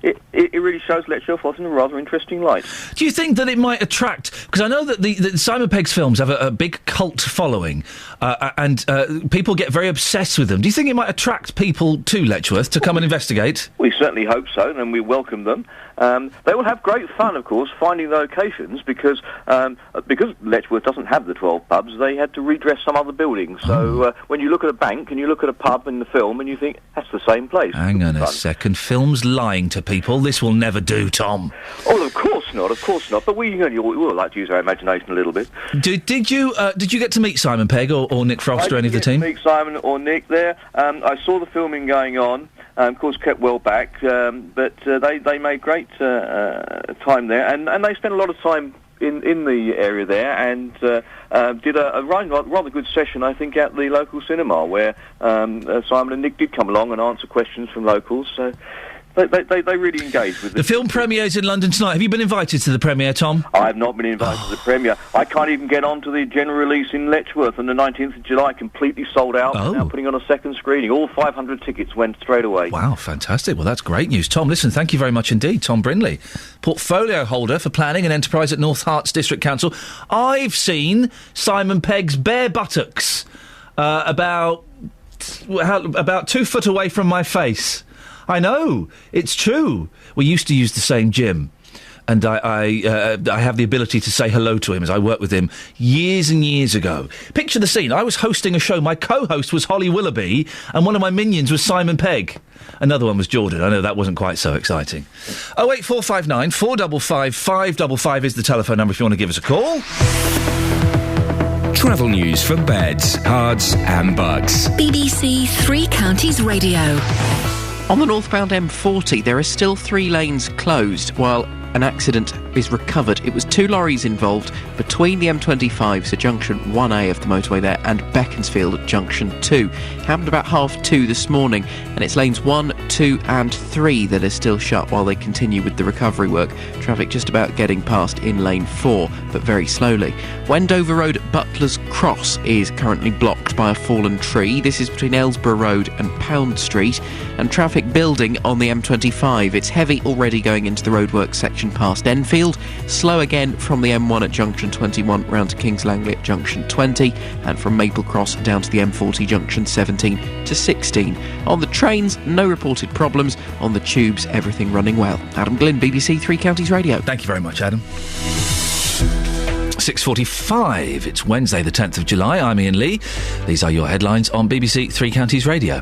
it really shows Letchworth was in a rather interesting light. Do you think that it might attract... Because I know that the Simon Pegg's films have a big cult following, and people get very obsessed with them. Do you think it might attract people to Letchworth to come and investigate? We certainly hope so, and we welcome them. They will have great fun, of course, finding locations, because Letchworth doesn't have the 12 pubs, they had to redress some other buildings. So when you look at a bank and you look at a pub in the film and you think, that's the same place. Hang on a second. Film's lying to people. This will never do, Tom. Oh, of course not. But we will like to use our imagination a little bit. Did you get to meet Simon Pegg or Nick Frost or any of the team? I didn't get to meet Simon or Nick there. I saw the filming going on. Of course, kept well back, but they made great time there, and they spent a lot of time in the area there, and did a rather good session, I think, at the local cinema, where Simon and Nick did come along and answer questions from locals. So they really engaged with it. The film premieres in London tonight. Have you been invited to the premiere, Tom? I have not been invited to the premiere. I can't even get on to the general release in Letchworth on the 19th of July, completely sold out. Oh. Now putting on a second screening. All 500 tickets went straight away. Wow, fantastic. Well, that's great news. Tom, listen, thank you very much indeed. Tom Brindley, portfolio holder for planning and enterprise at North Herts District Council. I've seen Simon Pegg's bare buttocks about 2 foot away from my face. I know, it's true. We used to use the same gym, and I have the ability to say hello to him as I worked with him years and years ago. Picture the scene. I was hosting a show. My co-host was Holly Willoughby, and one of my minions was Simon Pegg. Another one was Jordan. I know that wasn't quite so exciting. 08459 455 555 is the telephone number if you want to give us a call. Travel news for beds, cards and bugs. BBC Three Counties Radio. On the northbound M40, there are still 3 lanes closed while an accident is recovered. It was 2 lorries involved between the M25, so junction 1A of the motorway there, and Beaconsfield at junction 2. Happened about 2:30 this morning, and it's lanes 1, 2 and 3 that are still shut while they continue with the recovery work. Traffic just about getting past in lane 4, but very slowly. Wendover Road at Butler's Cross is currently blocked by a fallen tree. This is between Aylesborough Road and Pound Street, and traffic building on the M25. It's heavy already going into the roadworks section past Enfield, slow again from the M1 at junction 21 round to Kings Langley at junction 20, and from Maple Cross down to the M40 junction 17 to 16. On the trains, no reported problems. On the tubes, everything running well. Adam Glynn, BBC Three Counties Radio. Thank you very much, Adam. 6:45. It's Wednesday, the 10th of July. I'm Iain Lee. These are your headlines on BBC Three Counties Radio.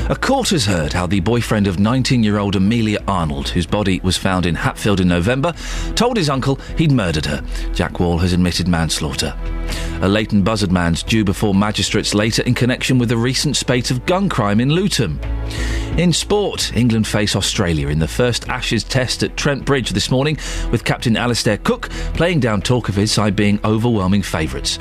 A court has heard how the boyfriend of 19-year-old Amelia Arnold, whose body was found in Hatfield in November, told his uncle he'd murdered her. Jack Wall has admitted manslaughter. A Leighton Buzzard man's due before magistrates later in connection with the recent spate of gun crime in Luton. In sport, England face Australia in the first Ashes test at Trent Bridge this morning, with captain Alistair Cook playing down talk of his side being overwhelming favourites.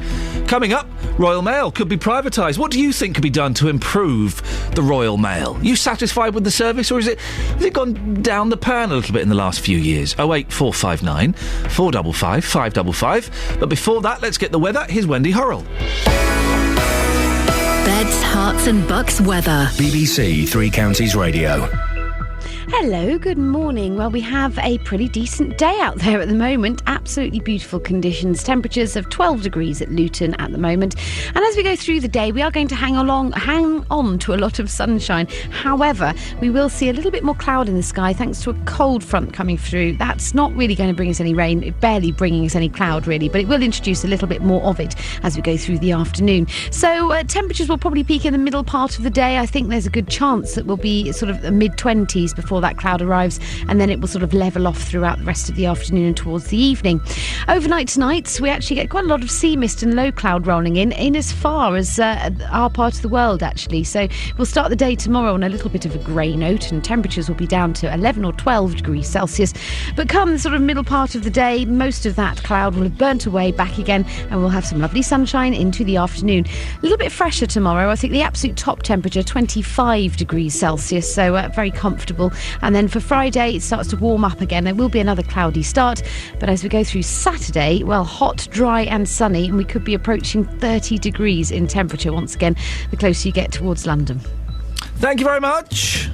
Coming up, Royal Mail could be privatised. What do you think could be done to improve the Royal Mail? You satisfied with the service, or has it gone down the pan a little bit in the last few years? 08459 455 555. But before that, let's get the weather. Here's Wendy Horrell. Beds, Herts and Bucks weather. BBC Three Counties Radio. Hello, good morning. Well, we have a pretty decent day out there at the moment. Absolutely beautiful conditions. Temperatures of 12 degrees at Luton at the moment. And as we go through the day, we are going to hang on to a lot of sunshine. However, we will see a little bit more cloud in the sky thanks to a cold front coming through. That's not really going to bring us any rain, barely bringing us any cloud really, but it will introduce a little bit more of it as we go through the afternoon. So temperatures will probably peak in the middle part of the day. I think there's a good chance that we'll be sort of the mid-20s before that cloud arrives, and then it will sort of level off throughout the rest of the afternoon and towards the evening. Overnight tonight, we actually get quite a lot of sea mist and low cloud rolling in as far as our part of the world, actually. So we'll start the day tomorrow on a little bit of a grey note, and temperatures will be down to 11 or 12 degrees Celsius. But come the sort of middle part of the day, most of that cloud will have burnt away back again, and we'll have some lovely sunshine into the afternoon. A little bit fresher tomorrow. I think the absolute top temperature, 25 degrees Celsius, so very comfortable. And then for Friday, it starts to warm up again. There will be another cloudy start, but as we go through Saturday, well, hot, dry and sunny, and we could be approaching 30 degrees in temperature once again, the closer you get towards London. Thank you very much.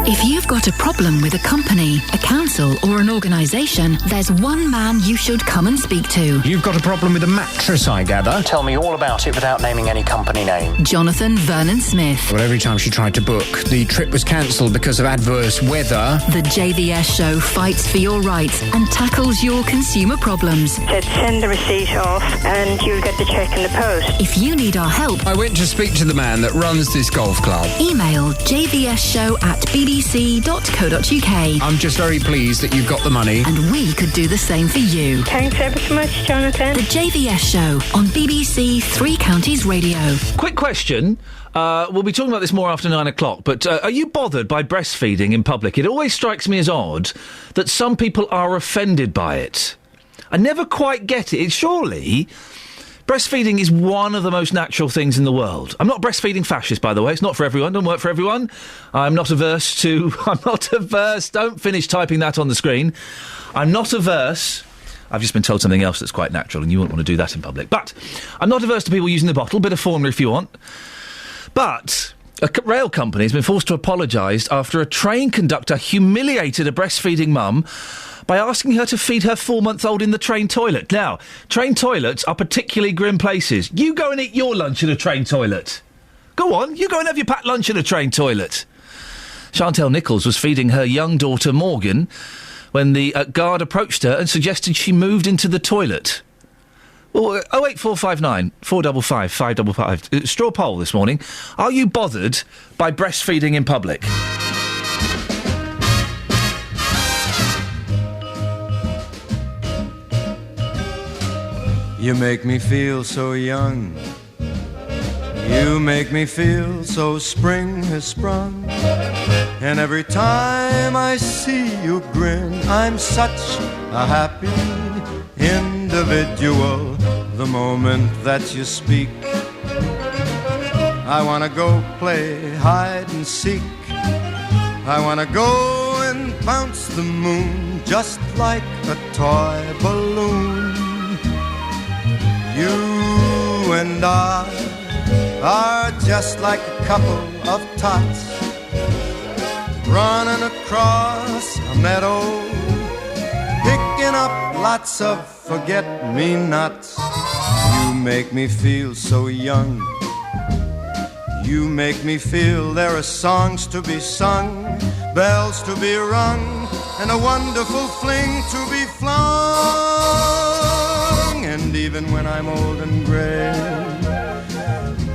If you've got a problem with a company, a council or an organisation, there's one man you should come and speak to. You've got a problem with a mattress, I gather. Tell me all about it without naming any company name. Jonathan Vernon Smith. Well, every time she tried to book, the trip was cancelled because of adverse weather. The JVS show fights for your rights and tackles your consumer problems. Said send the receipt off and you'll get the cheque in the post. If you need our help, I went to speak to the man that runs this golf club. Email jvsshow@bbc.co.uk. I'm just very pleased that you've got the money. And we could do the same for you. Thanks ever so much, Jonathan. The JVS show on BBC Three Counties Radio. Quick question. We'll be talking about this more after 9 o'clock, but are you bothered by breastfeeding in public? It always strikes me as odd that some people are offended by it. I never quite get it. Surely breastfeeding is one of the most natural things in the world. I'm not a breastfeeding fascist, by the way. It's not for everyone. Don't work for everyone. I'm not averse. Don't finish typing that on the screen. I'm not averse. I've just been told something else that's quite natural, and you wouldn't want to do that in public. But I'm not averse to people using the bottle. Bit of formula if you want. But a rail company has been forced to apologise after a train conductor humiliated a breastfeeding mum by asking her to feed her 4-month-old in the train toilet. Now, train toilets are particularly grim places. You go and eat your lunch in a train toilet. Go on, you go and have your packed lunch in a train toilet. Chantel Nichols was feeding her young daughter Morgan when the guard approached her and suggested she moved into the toilet. Well, 08459 455 555. Straw poll this morning. Are you bothered by breastfeeding in public? You make me feel so young. You make me feel so spring has sprung. And every time I see you grin, I'm such a happy individual. The moment that you speak, I wanna go play hide and seek. I wanna go and bounce the moon just like a toy balloon. You and I are just like a couple of tots running across a meadow, picking up lots of forget-me-nots. You make me feel so young. You make me feel there are songs to be sung, bells to be rung, and a wonderful fling to be flung. And even when I'm old and gray,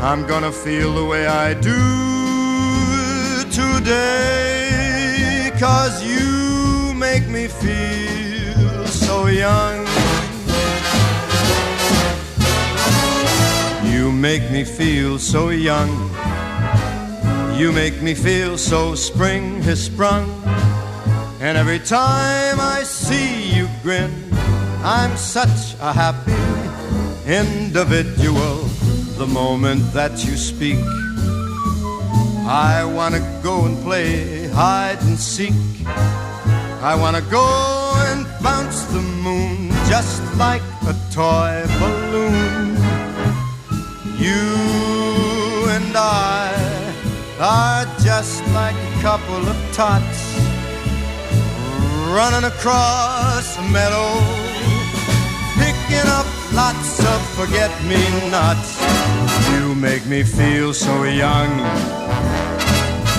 I'm gonna feel the way I do today, 'cause you make me feel so young. You make me feel so young. You make me feel so spring has sprung. And every time I see you grin, I'm such a happy individual. The moment that you speak, I wanna go and play hide and seek. I wanna go and bounce the moon just like a toy balloon. You and I are just like a couple of tots running across a meadow, picking up lots of forget-me-nots. You make me feel so young.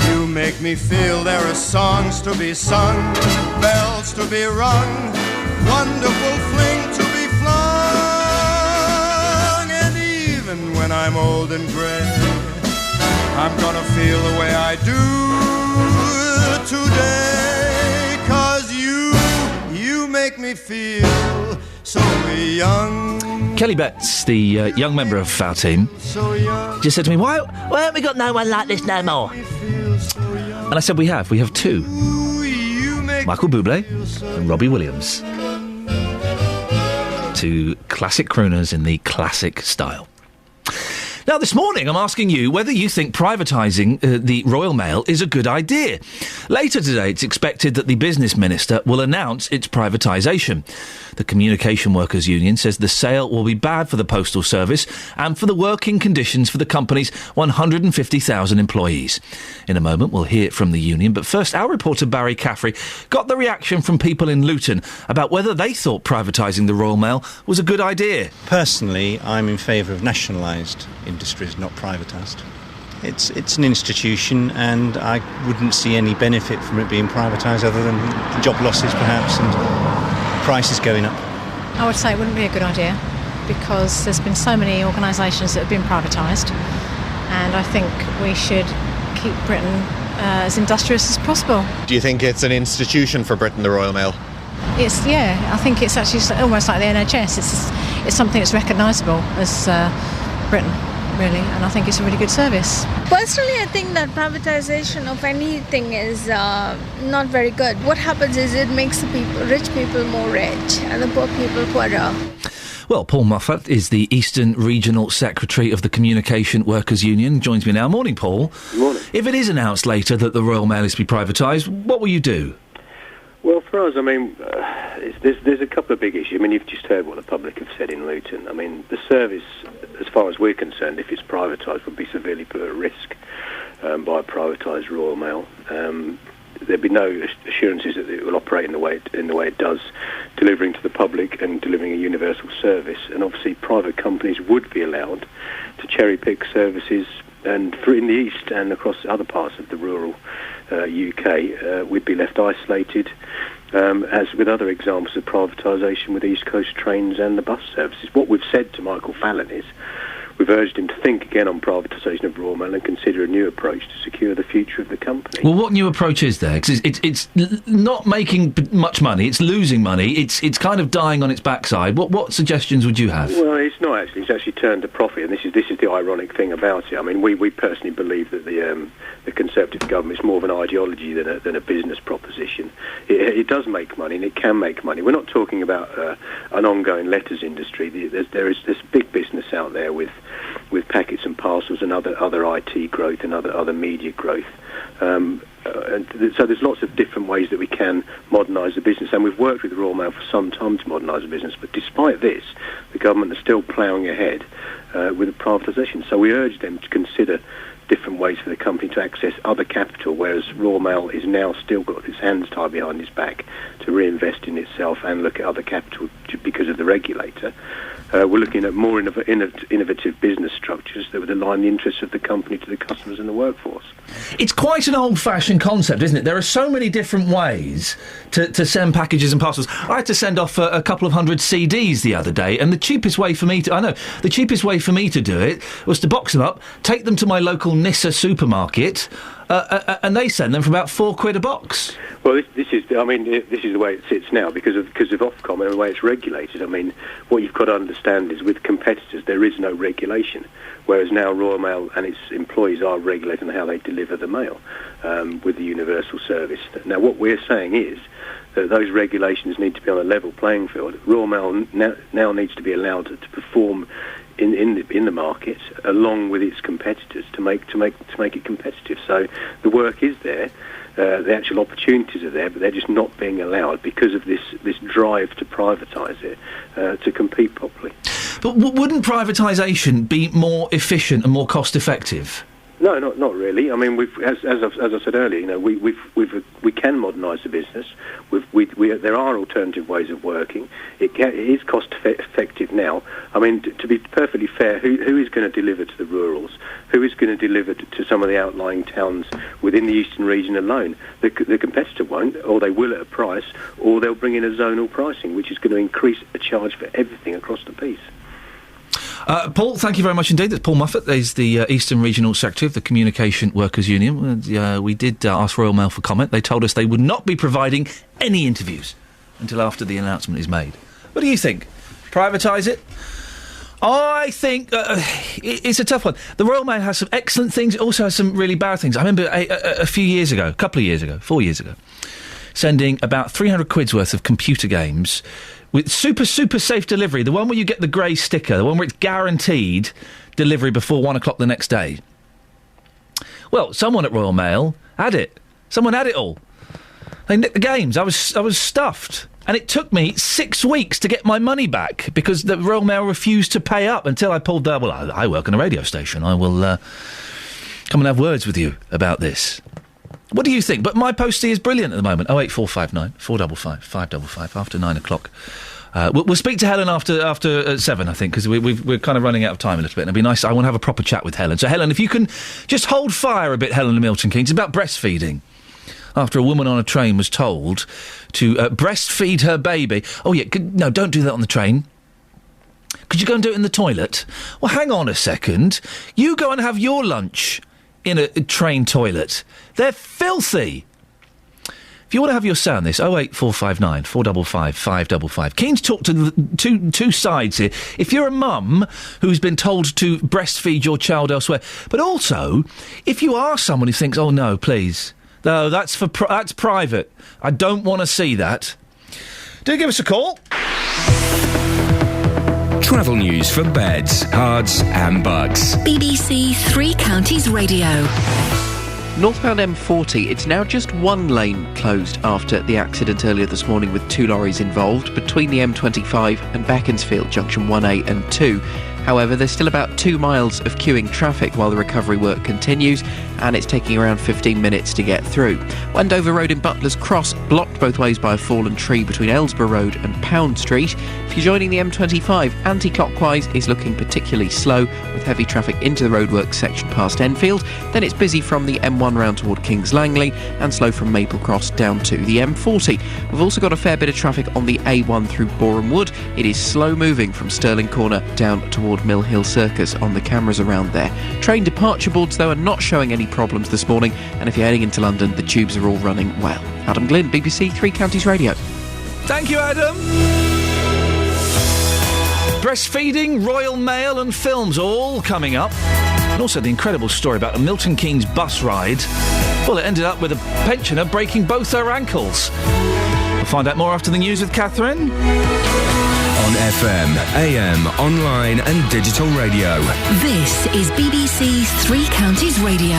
You make me feel there are songs to be sung, bells to be rung, wonderful fling to be flung. And even when I'm old and gray, I'm gonna feel the way I do today, 'cause you make me feel so young. Kelly Betts, the young member of our team, just said to me, why haven't we got no one like this no more? And I said, we have two. Michael Bublé and Robbie Williams. Two classic crooners in the classic style. Now, this morning, I'm asking you whether you think privatising the Royal Mail is a good idea. Later today, it's expected that the Business Minister will announce its privatisation. The Communication Workers Union says the sale will be bad for the Postal Service and for the working conditions for the company's 150,000 employees. In a moment, we'll hear from the union, but first, our reporter Barry Caffrey got the reaction from people in Luton about whether they thought privatising the Royal Mail was a good idea. Personally, I'm in favour of nationalised industries, not privatised. It's an institution, and I wouldn't see any benefit from it being privatised other than job losses perhaps and prices going up. I would say it wouldn't be a good idea because there's been so many organisations that have been privatised, and I think we should keep Britain as industrious as possible. Do you think it's an institution for Britain, the Royal Mail? I think it's actually almost like the NHS. It's something that's recognisable as Britain, really, and I think it's a really good service. Personally, I think that privatisation of anything is not very good. What happens is it makes the rich people more rich and the poor people poorer. Well, Paul Moffat is the Eastern Regional Secretary of the Communication Workers Union. Joins me now. Morning, Paul. Good morning. If it is announced later that the Royal Mail is to be privatised, what will you do? Well, for us, I mean, there's a couple of big issues. I mean, you've just heard what the public have said in Luton. I mean, the service, as far as we're concerned, if it's privatised, would be severely put at risk by a privatised Royal Mail. There'd be no assurances that it will operate in the way it does, delivering to the public and delivering a universal service. And obviously, private companies would be allowed to cherry-pick services, and for in the east and across other parts of the rural UK, we'd be left isolated, as with other examples of privatisation with East Coast trains and the bus services. What we've said to Michael Fallon is we've urged him to think again on privatisation of Royal Mail and consider a new approach to secure the future of the company. Well, what new approach is there? 'Cause it's not making much money, it's losing money, it's kind of dying on its backside. What suggestions would you have? Well, it's not actually. It's actually turned a profit, and this is the ironic thing about it. I mean, we personally believe that the Conservative government is more of an ideology than a business proposition. It does make money, and it can make money. We're not talking about an ongoing letters industry. There's big business out there with packets and parcels and other IT growth and other media growth. So there's lots of different ways that we can modernise the business, and we've worked with Royal Mail for some time to modernise the business, but despite this, the government is still ploughing ahead with the privatisation. So we urge them to consider different ways for the company to access other capital, whereas Royal Mail is now still got its hands tied behind its back to reinvest in itself and look at other capital because of the regulator. We're looking at more innovative business structures that would align the interests of the company to the customers and the workforce. It's quite an old-fashioned concept, isn't it? There are so many different ways to send packages and parcels. I had to send off a couple of hundred CDs the other day, and the cheapest way for me to do it was to box them up, take them to my local Nissa supermarket, and they send them for about £4 a box. Well, this is the way it sits now because of Ofcom and the way it's regulated. I mean, what you've got to understand is with competitors there is no regulation, whereas now Royal Mail and its employees are regulating how they deliver the mail with the universal service. Now, what we're saying is that those regulations need to be on a level playing field. Royal Mail now needs to be allowed to perform in the market along with its competitors to make it competitive. So the work is there. The actual opportunities are there, but they're just not being allowed because of this drive to privatise it, to compete properly. But wouldn't privatisation be more efficient and more cost-effective? No, not really. I mean, as I said earlier, you know, we can modernise the business. There are alternative ways of working. It is cost effective now. I mean, to be perfectly fair, who is going to deliver to the rurals? Who is going to deliver to some of the outlying towns within the eastern region alone? The competitor won't, or they will at a price, or they'll bring in a zonal pricing, which is going to increase the charge for everything across the piece. Paul, thank you very much indeed. That's Paul Moffat. He's the Eastern Regional Secretary of the Communication Workers Union. We did ask Royal Mail for comment. They told us they would not be providing any interviews until after the announcement is made. What do you think? Privatise it? I think it's a tough one. The Royal Mail has some excellent things. It also has some really bad things. I remember a few years ago, 4 years ago, sending about 300 quid's worth of computer games with super safe delivery, the one where you get the grey sticker, the one where it's guaranteed delivery before 1 o'clock the next day. Well, someone at Royal Mail had it. Someone had it all. They nicked the games. I was stuffed. And it took me 6 weeks to get my money back because the Royal Mail refused to pay up until I pulled the... Well, I work on a radio station. I will come and have words with you about this. What do you think? But my postie is brilliant at the moment. 08459 455 555 after 9 o'clock. We'll speak to Helen after 7, I think, because we're kind of running out of time a little bit. And it'd be nice. I want to have a proper chat with Helen. So, Helen, if you can just hold fire a bit, Helen and Milton Keynes. It's about breastfeeding. After a woman on a train was told to breastfeed her baby. Oh, yeah, no, don't do that on the train. Could you go and do it in the toilet? Well, hang on a second. You go and have your lunch in a train toilet. They're filthy. If you want to have your say on this, 08459 455 555. Keen to talk to the two sides here. If you're a mum who's been told to breastfeed your child elsewhere, but also, if you are someone who thinks, oh, no, please... No, that's that's private. I don't want to see that. Do give us a call. Travel news for beds, cards and bugs. BBC Three Counties Radio. Northbound M40, it's now just one lane closed after the accident earlier this morning with 2 lorries involved between the M25 and Beaconsfield, junction 1A and 2. However, there's still about 2 miles of queuing traffic while the recovery work continues, and it's taking around 15 minutes to get through. Wendover Road in Butler's Cross, blocked both ways by a fallen tree between Aylesborough Road and Pound Street. If you're joining the M25, anti-clockwise is looking particularly slow, with heavy traffic into the roadworks section past Enfield. Then it's busy from the M1 round toward Kings Langley, and slow from Maple Cross down to the M40. We've also got a fair bit of traffic on the A1 through Boreham Wood. It is slow moving from Stirling Corner down toward Mill Hill Circus on the cameras around there. Train departure boards, though, are not showing any problems this morning, and if you're heading into London, the tubes are all running well. Adam Glynn, BBC Three Counties Radio. Thank you, Adam. Breastfeeding, Royal Mail and films all coming up. And also the incredible story about a Milton Keynes bus ride. Well, it ended up with a pensioner breaking both her ankles. We'll find out more after the news with Catherine. On FM, AM, online and digital radio. This is BBC Three Counties Radio.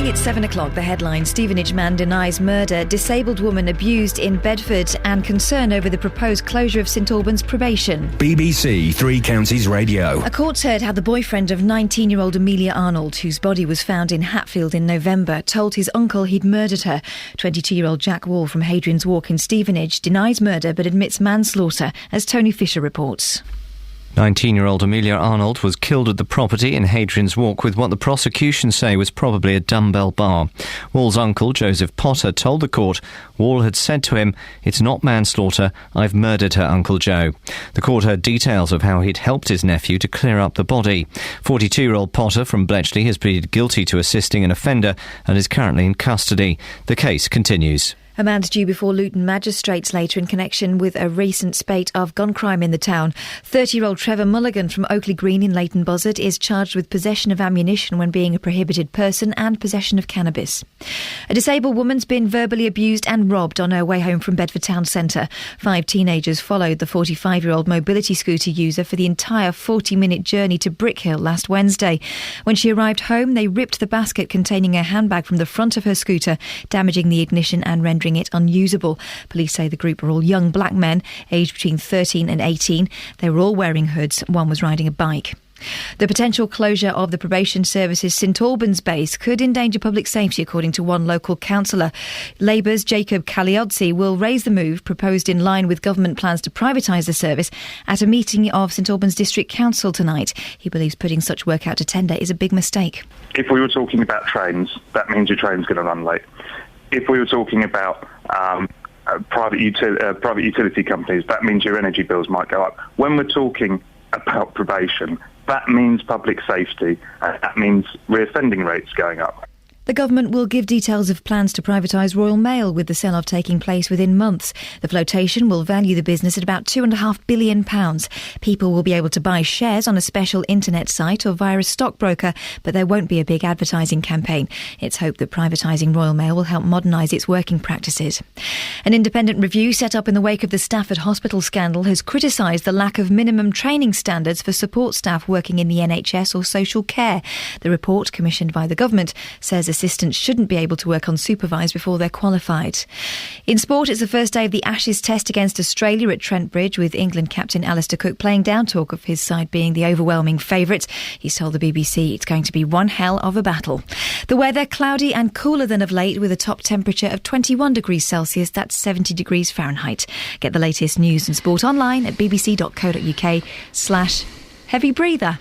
It's 7 o'clock. The headline: Stevenage man denies murder, disabled woman abused in Bedford, and concern over the proposed closure of St Albans probation. BBC Three Counties Radio. A court's heard how the boyfriend of 19-year-old Amelia Arnold, whose body was found in Hatfield in November, told his uncle he'd murdered her. 22-year-old Jack Wall from Hadrian's Walk in Stevenage denies murder but admits manslaughter, as Tony Fisher reports. 19-year-old Amelia Arnold was killed at the property in Hadrian's Walk with what the prosecution say was probably a dumbbell bar. Wall's uncle, Joseph Potter, told the court Wall had said to him, "It's not manslaughter, I've murdered her, Uncle Joe." The court heard details of how he'd helped his nephew to clear up the body. 42-year-old Potter from Bletchley has pleaded guilty to assisting an offender and is currently in custody. The case continues. A man's due before Luton magistrates later in connection with a recent spate of gun crime in the town. 30-year-old Trevor Mulligan from Oakley Green in Leighton Buzzard is charged with possession of ammunition when being a prohibited person and possession of cannabis. A disabled woman's been verbally abused and robbed on her way home from Bedford Town Centre. 5 teenagers followed the 45-year-old mobility scooter user for the entire 40-minute journey to Brickhill last Wednesday. When she arrived home, they ripped the basket containing her handbag from the front of her scooter, damaging the ignition and rendering it unusable. Police say the group were all young black men, aged between 13 and 18. They were all wearing hoods. One was riding a bike. The potential closure of the probation service's St Albans base could endanger public safety, according to one local councillor. Labour's Jacob Cagliozzi will raise the move, proposed in line with government plans to privatise the service, at a meeting of St Albans District Council tonight. He believes putting such work out to tender is a big mistake. If we were talking about trains, that means your train's going to run late. If we were talking about private utility companies, that means your energy bills might go up. When we're talking about probation, that means public safety, and that means reoffending rates going up. The government will give details of plans to privatise Royal Mail, with the sell-off taking place within months. The flotation will value the business at about £2.5 billion. People will be able to buy shares on a special internet site or via a stockbroker, but there won't be a big advertising campaign. It's hoped that privatising Royal Mail will help modernise its working practices. An independent review set up in the wake of the Stafford Hospital scandal has criticised the lack of minimum training standards for support staff working in the NHS or social care. The report, commissioned by the government, says assistants shouldn't be able to work unsupervised before they're qualified. In sport, it's the first day of the Ashes test against Australia at Trent Bridge, with England captain Alistair Cook playing down talk of his side being the overwhelming favourite. He's told the BBC it's going to be one hell of a battle. The weather, cloudy and cooler than of late, with a top temperature of 21 degrees Celsius, that's 70 degrees Fahrenheit. Get the latest news and sport online at bbc.co.uk/heavy breather.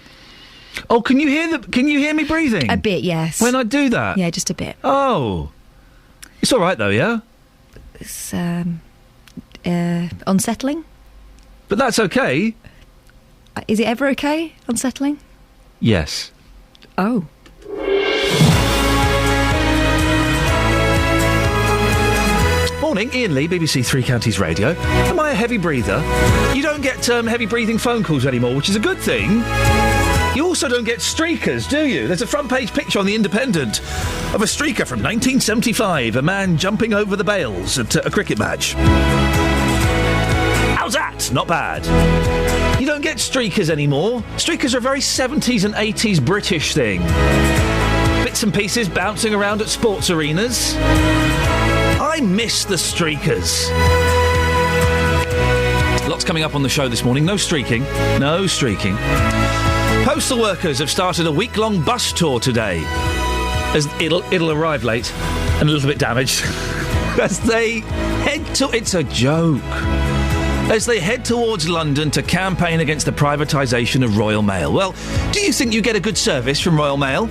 Oh, can you hear me breathing? A bit, yes. When I do that? Yeah, just a bit. Oh. It's all right, though, yeah? It's unsettling. But that's okay. Is it ever okay? Unsettling? Yes. Oh. Morning, Iain Lee, BBC Three Counties Radio. Am I a heavy breather? You don't get heavy breathing phone calls anymore, which is a good thing. You also don't get streakers, do you? There's a front page picture on The Independent of a streaker from 1975, a man jumping over the bails at a cricket match. How's that? Not bad. You don't get streakers anymore. Streakers are a very 70s and 80s British thing. Bits and pieces bouncing around at sports arenas. I miss the streakers. Lots coming up on the show this morning. No streaking. No streaking. Postal workers have started a week-long bus tour today. As it'll arrive late and a little bit damaged. As they head to... It's a joke. As they head towards London to campaign against the privatisation of Royal Mail. Well, do you think you get a good service from Royal Mail?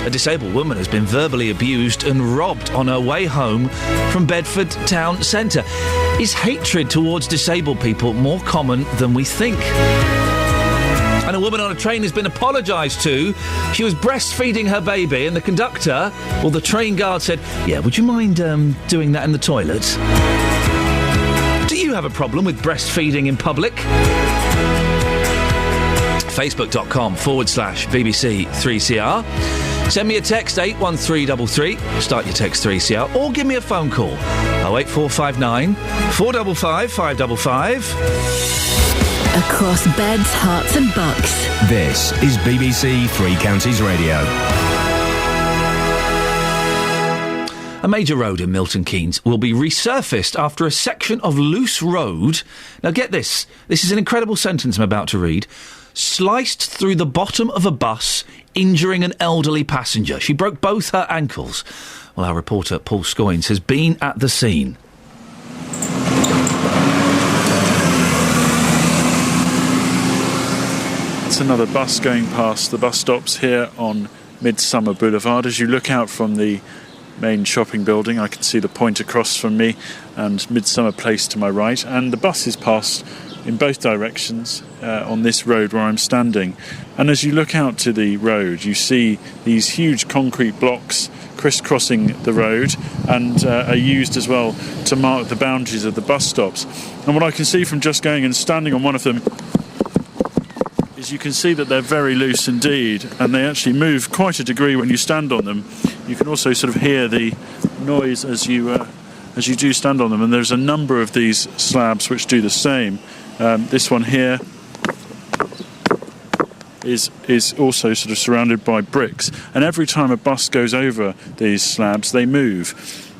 A disabled woman has been verbally abused and robbed on her way home from Bedford town centre. Is hatred towards disabled people more common than we think? And a woman on a train has been apologised to. She was breastfeeding her baby, and the conductor, or the train guard, said, "Yeah, would you mind doing that in the toilet?" Do you have a problem with breastfeeding in public? Facebook.com/BBC3CR. Send me a text 81333, start your text 3CR, or give me a phone call 08459 455 555. Across beds, hearts and bucks. This is BBC Three Counties Radio. A major road in Milton Keynes will be resurfaced after a section of loose road... Now get this. This is an incredible sentence I'm about to read. Sliced through the bottom of a bus, injuring an elderly passenger. She broke both her ankles. Well, our reporter, Paul Scoynes, has been at the scene. It's another bus going past the bus stops here on Midsummer Boulevard. As you look out from the main shopping building, I can see the point across from me and Midsummer Place to my right, and the buses pass in both directions on this road where I'm standing. And as you look out to the road, you see these huge concrete blocks crisscrossing the road and are used as well to mark the boundaries of the bus stops. And what I can see from just going and standing on one of them is you can see that they're very loose indeed, and they actually move quite a degree when you stand on them. You can also sort of hear the noise as you do stand on them, and there's a number of these slabs which do the same. This one here is also sort of surrounded by bricks, and every time a bus goes over these slabs they move,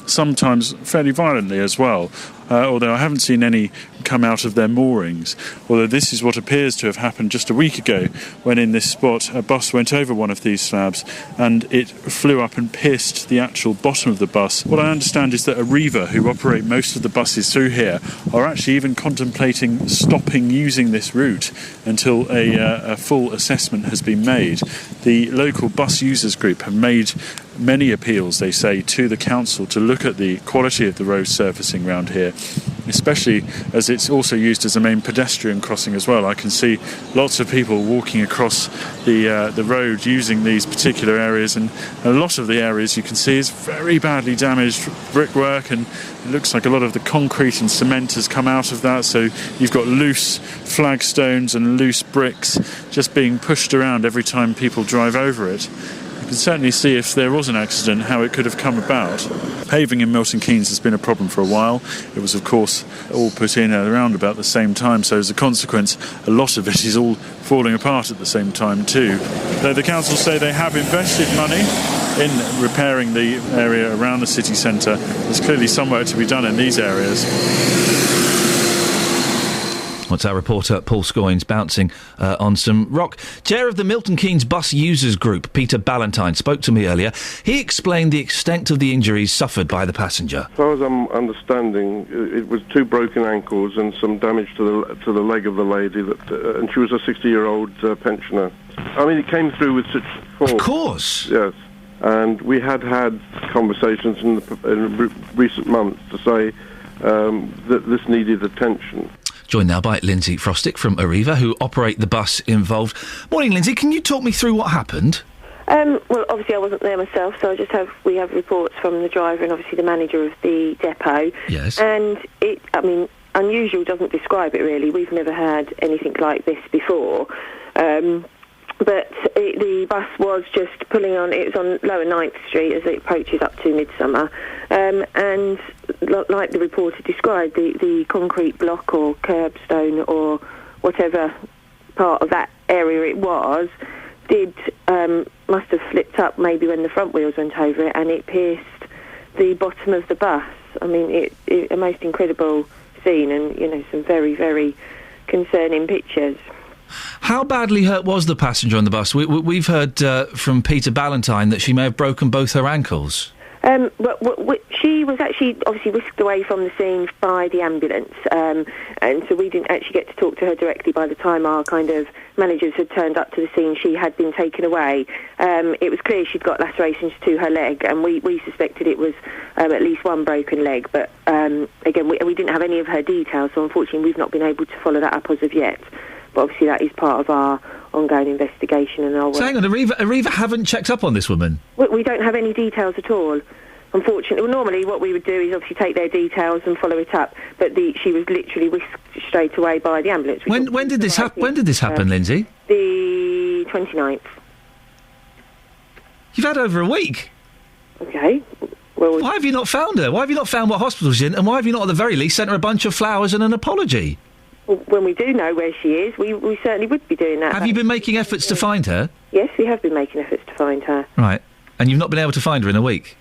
sometimes fairly violently as well, although I haven't seen any come out of their moorings, although this is what appears to have happened just a week ago, when in this spot a bus went over one of these slabs and it flew up and pierced the actual bottom of the bus. What I understand is that Arriva, who operate most of the buses through here, are actually even contemplating stopping using this route until a full assessment has been made. The local bus users group have made many appeals, they say, to the council to look at the quality of the road surfacing around here. especially as it's also used as a main pedestrian crossing as well. I can see lots of people walking across the road using these particular areas, and a lot of the areas you can see is very badly damaged brickwork, and it looks like a lot of the concrete and cement has come out of that, so you've got loose flagstones and loose bricks just being pushed around every time people drive over it. You can certainly see if there was an accident how it could have come about. Paving in Milton Keynes has been a problem for a while. It was, of course, all put in around about the same time, so as a consequence, a lot of it is all falling apart at the same time too. Though the council say they have invested money in repairing the area around the city centre, there's clearly some work to be done in these areas. What's our reporter Paul Scoynes bouncing on some rock. Chair of the Milton Keynes Bus Users Group, Peter Ballantyne, spoke to me earlier. He explained the extent of the injuries suffered by the passenger. As far as I'm understanding, it was 2 broken ankles and some damage to the leg of the lady, and she was a 60-year-old pensioner. I mean, it came through with such force. Of course. Yes. And we had conversations in recent months to say that this needed attention. Joined now by Lindsay Frostick from Arriva, who operate the bus involved. Morning, Lindsay. Can you talk me through what happened? Well, obviously I wasn't there myself, so we have reports from the driver and obviously the manager of the depot. Yes. And unusual doesn't describe it really. We've never had anything like this before. But the bus was just pulling on, it was on Lower 9th Street as it approaches up to Midsummer. And like the reporter described, the concrete block or curbstone or whatever part of that area it was must have flipped up maybe when the front wheels went over it, and it pierced the bottom of the bus. I mean, it a most incredible scene, and some very, very concerning pictures. How badly hurt was the passenger on the bus? We've heard from Peter Ballantyne that she may have broken both her ankles. She was actually obviously whisked away from the scene by the ambulance, and so we didn't actually get to talk to her directly. By the time our kind of managers had turned up to the scene, she had been taken away. It was clear she'd got lacerations to her leg, and we suspected it was at least one broken leg. But again, we didn't have any of her details, so unfortunately we've not been able to follow that up as of yet. But obviously that is part of our ongoing investigation and our work. So hang on, Arriva haven't checked up on this woman? We don't have any details at all. Unfortunately, normally what we would do is obviously take their details and follow it up, but she was literally whisked straight away by the ambulance. When did this happen? When did this happen, Lindsay? The 29th. You've had over a week. Okay. Well, why have you not found her? Why have you not found what hospital she's in? And why have you not, at the very least, sent her a bunch of flowers and an apology? Well, when we do know where she is, we certainly would be doing that. Have you been making efforts to find her? Yes, we have been making efforts to find her. Right. And you've not been able to find her in a week?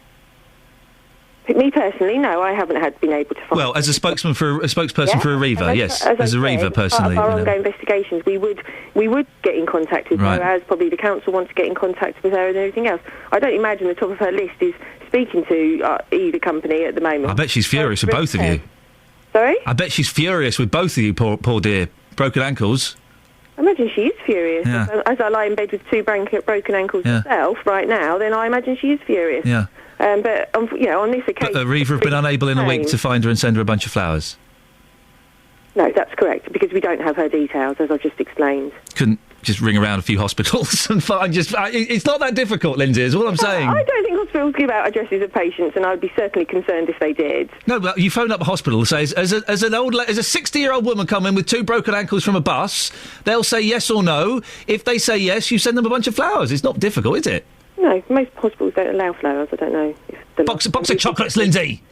Me personally, no, I haven't been able to find her. Well, as a spokesperson for Arriva, yes. As Arriva, personally. As part of our ongoing investigations, we would get in contact with her, as probably the council wants to get in contact with her and everything else. I don't imagine the top of her list is speaking to either company at the moment. I bet she's furious with both of you. Sorry? I bet she's furious with both of you, poor dear. Broken ankles. I imagine she is furious. Yeah. As I lie in bed with 2 broken ankles myself right now, then I imagine she is furious. Yeah. But on this occasion... But Arriva have been unable in a week to find her and send her a bunch of flowers? No, that's correct, because we don't have her details, as I've just explained. Couldn't just ring around a few hospitals and find it's not that difficult, Lindsay, is all I'm saying. I don't think hospitals give out addresses of patients, and I'd be certainly concerned if they did. No, but you phone up a hospital and say, as a 60-year-old woman come in with 2 broken ankles from a bus, they'll say yes or no. If they say yes, you send them a bunch of flowers. It's not difficult, is it? No, most hospitals don't allow flowers. I don't know. Box of chocolates, Lindsay!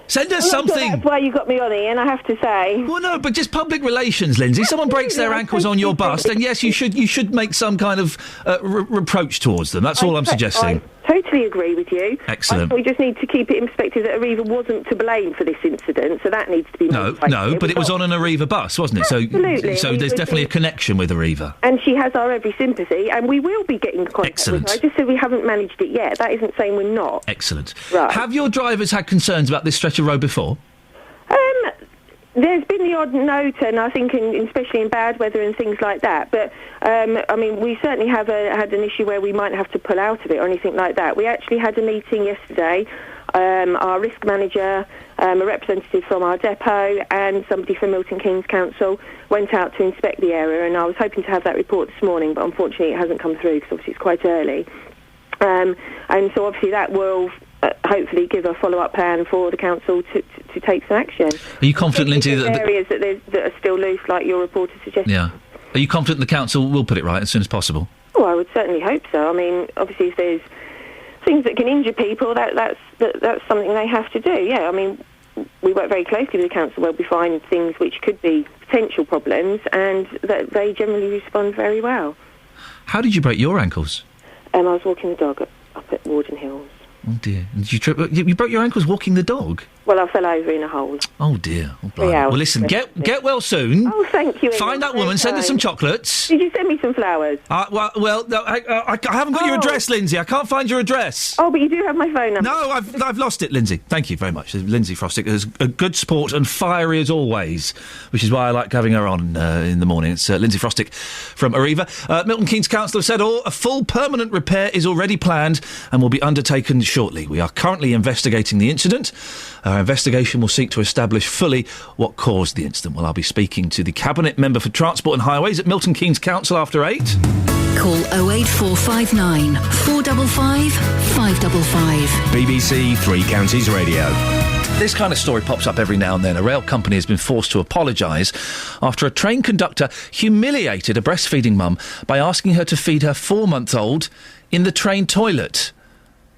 Send us something. Sure that's why you got me on, Ian, I have to say. Well, no, but just public relations, Lindsay. Someone breaks their ankles on your bus, then yes, you should make some kind of reproach towards them. That's all I'm suggesting. I totally agree with you. Excellent. We just need to keep it in perspective that Arriva wasn't to blame for this incident, so that needs to be No, but it was on an Arriva bus, wasn't it? Absolutely. So there's definitely a connection with Arriva. And she has our every sympathy, and we will be getting contact with her. I just said we haven't managed it yet. That isn't saying we're not. Excellent. Right. Have your drivers had concerns about this stretch of road before? There's been the odd note, and I think especially in bad weather and things like that. But, I mean, we certainly have had an issue where we might have to pull out of it or anything like that. We actually had a meeting yesterday Our risk manager, a representative from our depot, and somebody from Milton Keynes Council went out to inspect the area, and I was hoping to have that report this morning, but unfortunately it hasn't come through because obviously it's quite early. And so obviously that will hopefully give a follow-up plan for the council to take some action. Are you confident, Lindsay, that areas that are still loose, like your reporter suggested? Yeah. Are you confident the council will put it right as soon as possible? Well, I would certainly hope so. I mean, obviously, if there's things that can injure people, that's something they have to do. Yeah, I mean, we work very closely with the council where we find things which could be potential problems, and that they generally respond very well. How did you break your ankles? I was walking the dog up at Warden Hills. Oh dear! Did you trip? You broke your ankles walking the dog? Well, I fell over in a hole. Oh dear! Oh, well, listen, get well soon. Oh, thank you. Find that woman. Send her some chocolates. Did you send me some flowers? Well, no, I haven't got your address, Lindsay. I can't find your address. Oh, but you do have my phone number. No, I've lost it, Lindsay. Thank you very much. Lindsay Frostick is a good sport and fiery as always, which is why I like having her on in the morning. It's Lindsay Frostick from Arriva. Milton Keynes Council have said a full permanent repair is already planned and will be undertaken shortly. We are currently investigating the incident. Our investigation will seek to establish fully what caused the incident. Well, I'll be speaking to the Cabinet Member for Transport and Highways at Milton Keynes Council after 8. Call 08459 455 555. BBC Three Counties Radio. This kind of story pops up every now and then. A rail company has been forced to apologise after a train conductor humiliated a breastfeeding mum by asking her to feed her 4-month-old in the train toilet.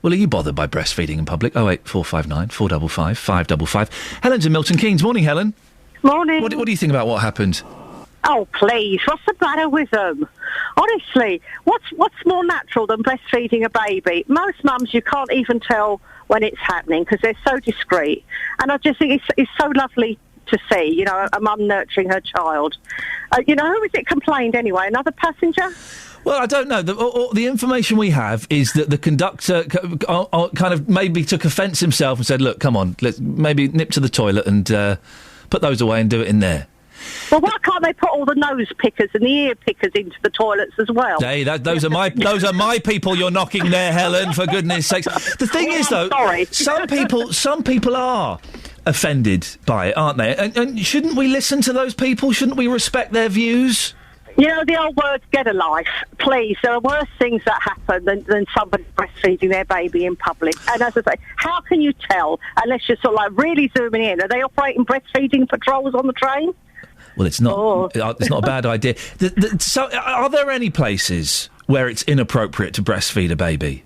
Well, are you bothered by breastfeeding in public? 08459 455 555. Helen's in Milton Keynes. Morning, Helen. Morning. What do you think about what happened? Oh, please, what's the matter with them? Honestly, what's more natural than breastfeeding a baby? Most mums, you can't even tell when it's happening because they're so discreet. And I just think it's so lovely to see, a mum nurturing her child. Who was it complained anyway? Another passenger? Well, I don't know. The information we have is that the conductor kind of maybe took offence himself and said, look, come on, let's maybe nip to the toilet and put those away and do it in there. Well, why can't they put all the nose pickers and the ear pickers into the toilets as well? Hey, those are my people you're knocking there, Helen, for goodness sakes. The thing is, though, some people are offended by it, aren't they? And shouldn't we listen to those people? Shouldn't we respect their views? The old words, get a life. Please, there are worse things that happen than somebody breastfeeding their baby in public. And as I say, how can you tell unless you're sort of like really zooming in? Are they operating breastfeeding patrols on the train? Well, it's not. It's not a bad idea. So, are there any places where it's inappropriate to breastfeed a baby?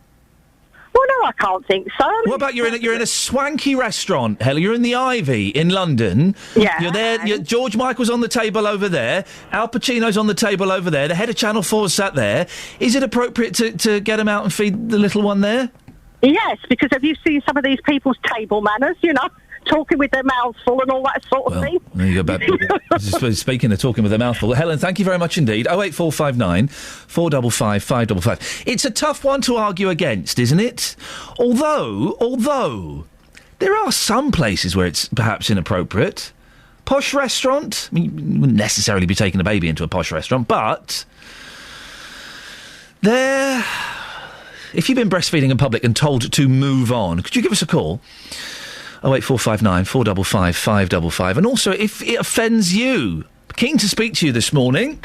Well, no, I can't think so. What about you're in a swanky restaurant, Helen? You're in the Ivy in London. Yeah. You're there. George Michael's on the table over there. Al Pacino's on the table over there. The head of Channel 4's sat there. Is it appropriate to get him out and feed the little one there? Yes, because have you seen some of these people's table manners, talking with their mouths full and all that sort of thing? There you go. Speaking of talking with their mouth full, Helen, thank you very much indeed. 08459 455 555. It's a tough one to argue against, isn't it? Although there are some places where it's perhaps inappropriate. Posh restaurant. I mean, you wouldn't necessarily be taking a baby into a posh restaurant, but there. If you've been breastfeeding in public and told to move on, could you give us a call? 08459 455 555. And also, if it offends you, keen to speak to you this morning.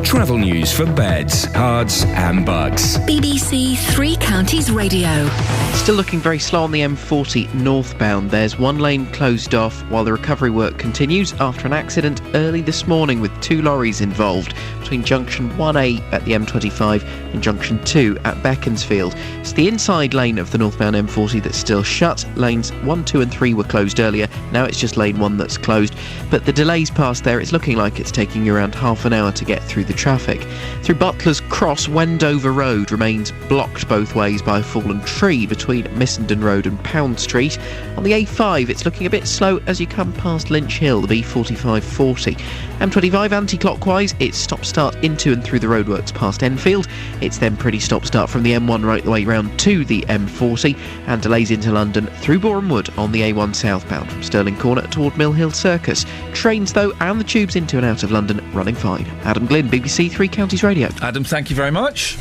Travel news for beds, cards and bugs. BBC Three Counties Radio. Still looking very slow on the M40 northbound. There's one lane closed off while the recovery work continues after an accident early this morning with 2 lorries involved between junction 1A at the M25 and junction 2 at Beaconsfield. It's the inside lane of the northbound M40 that's still shut. Lanes 1, 2 and 3 were closed earlier. Now it's just lane 1 that's closed. But the delays past there, it's looking like it's taking you around half an hour to get through the traffic. Through Butler's Cross, Wendover Road remains blocked both ways by a fallen tree between Missenden Road and Pound Street. On the A5, it's looking a bit slow as you come past Lynch Hill, the B4540. M25 anti-clockwise, it's stop-start into and through the roadworks past Enfield. It's then pretty stop-start from the M1 right the way round to the M40, and delays into London through Boreham Wood on the A1 southbound from Stirling Corner toward Mill Hill Circus. Trains, though, and the tubes into and out of London running fine. Adam Glynn, BBC Three Counties Radio. Adam, thank you very much.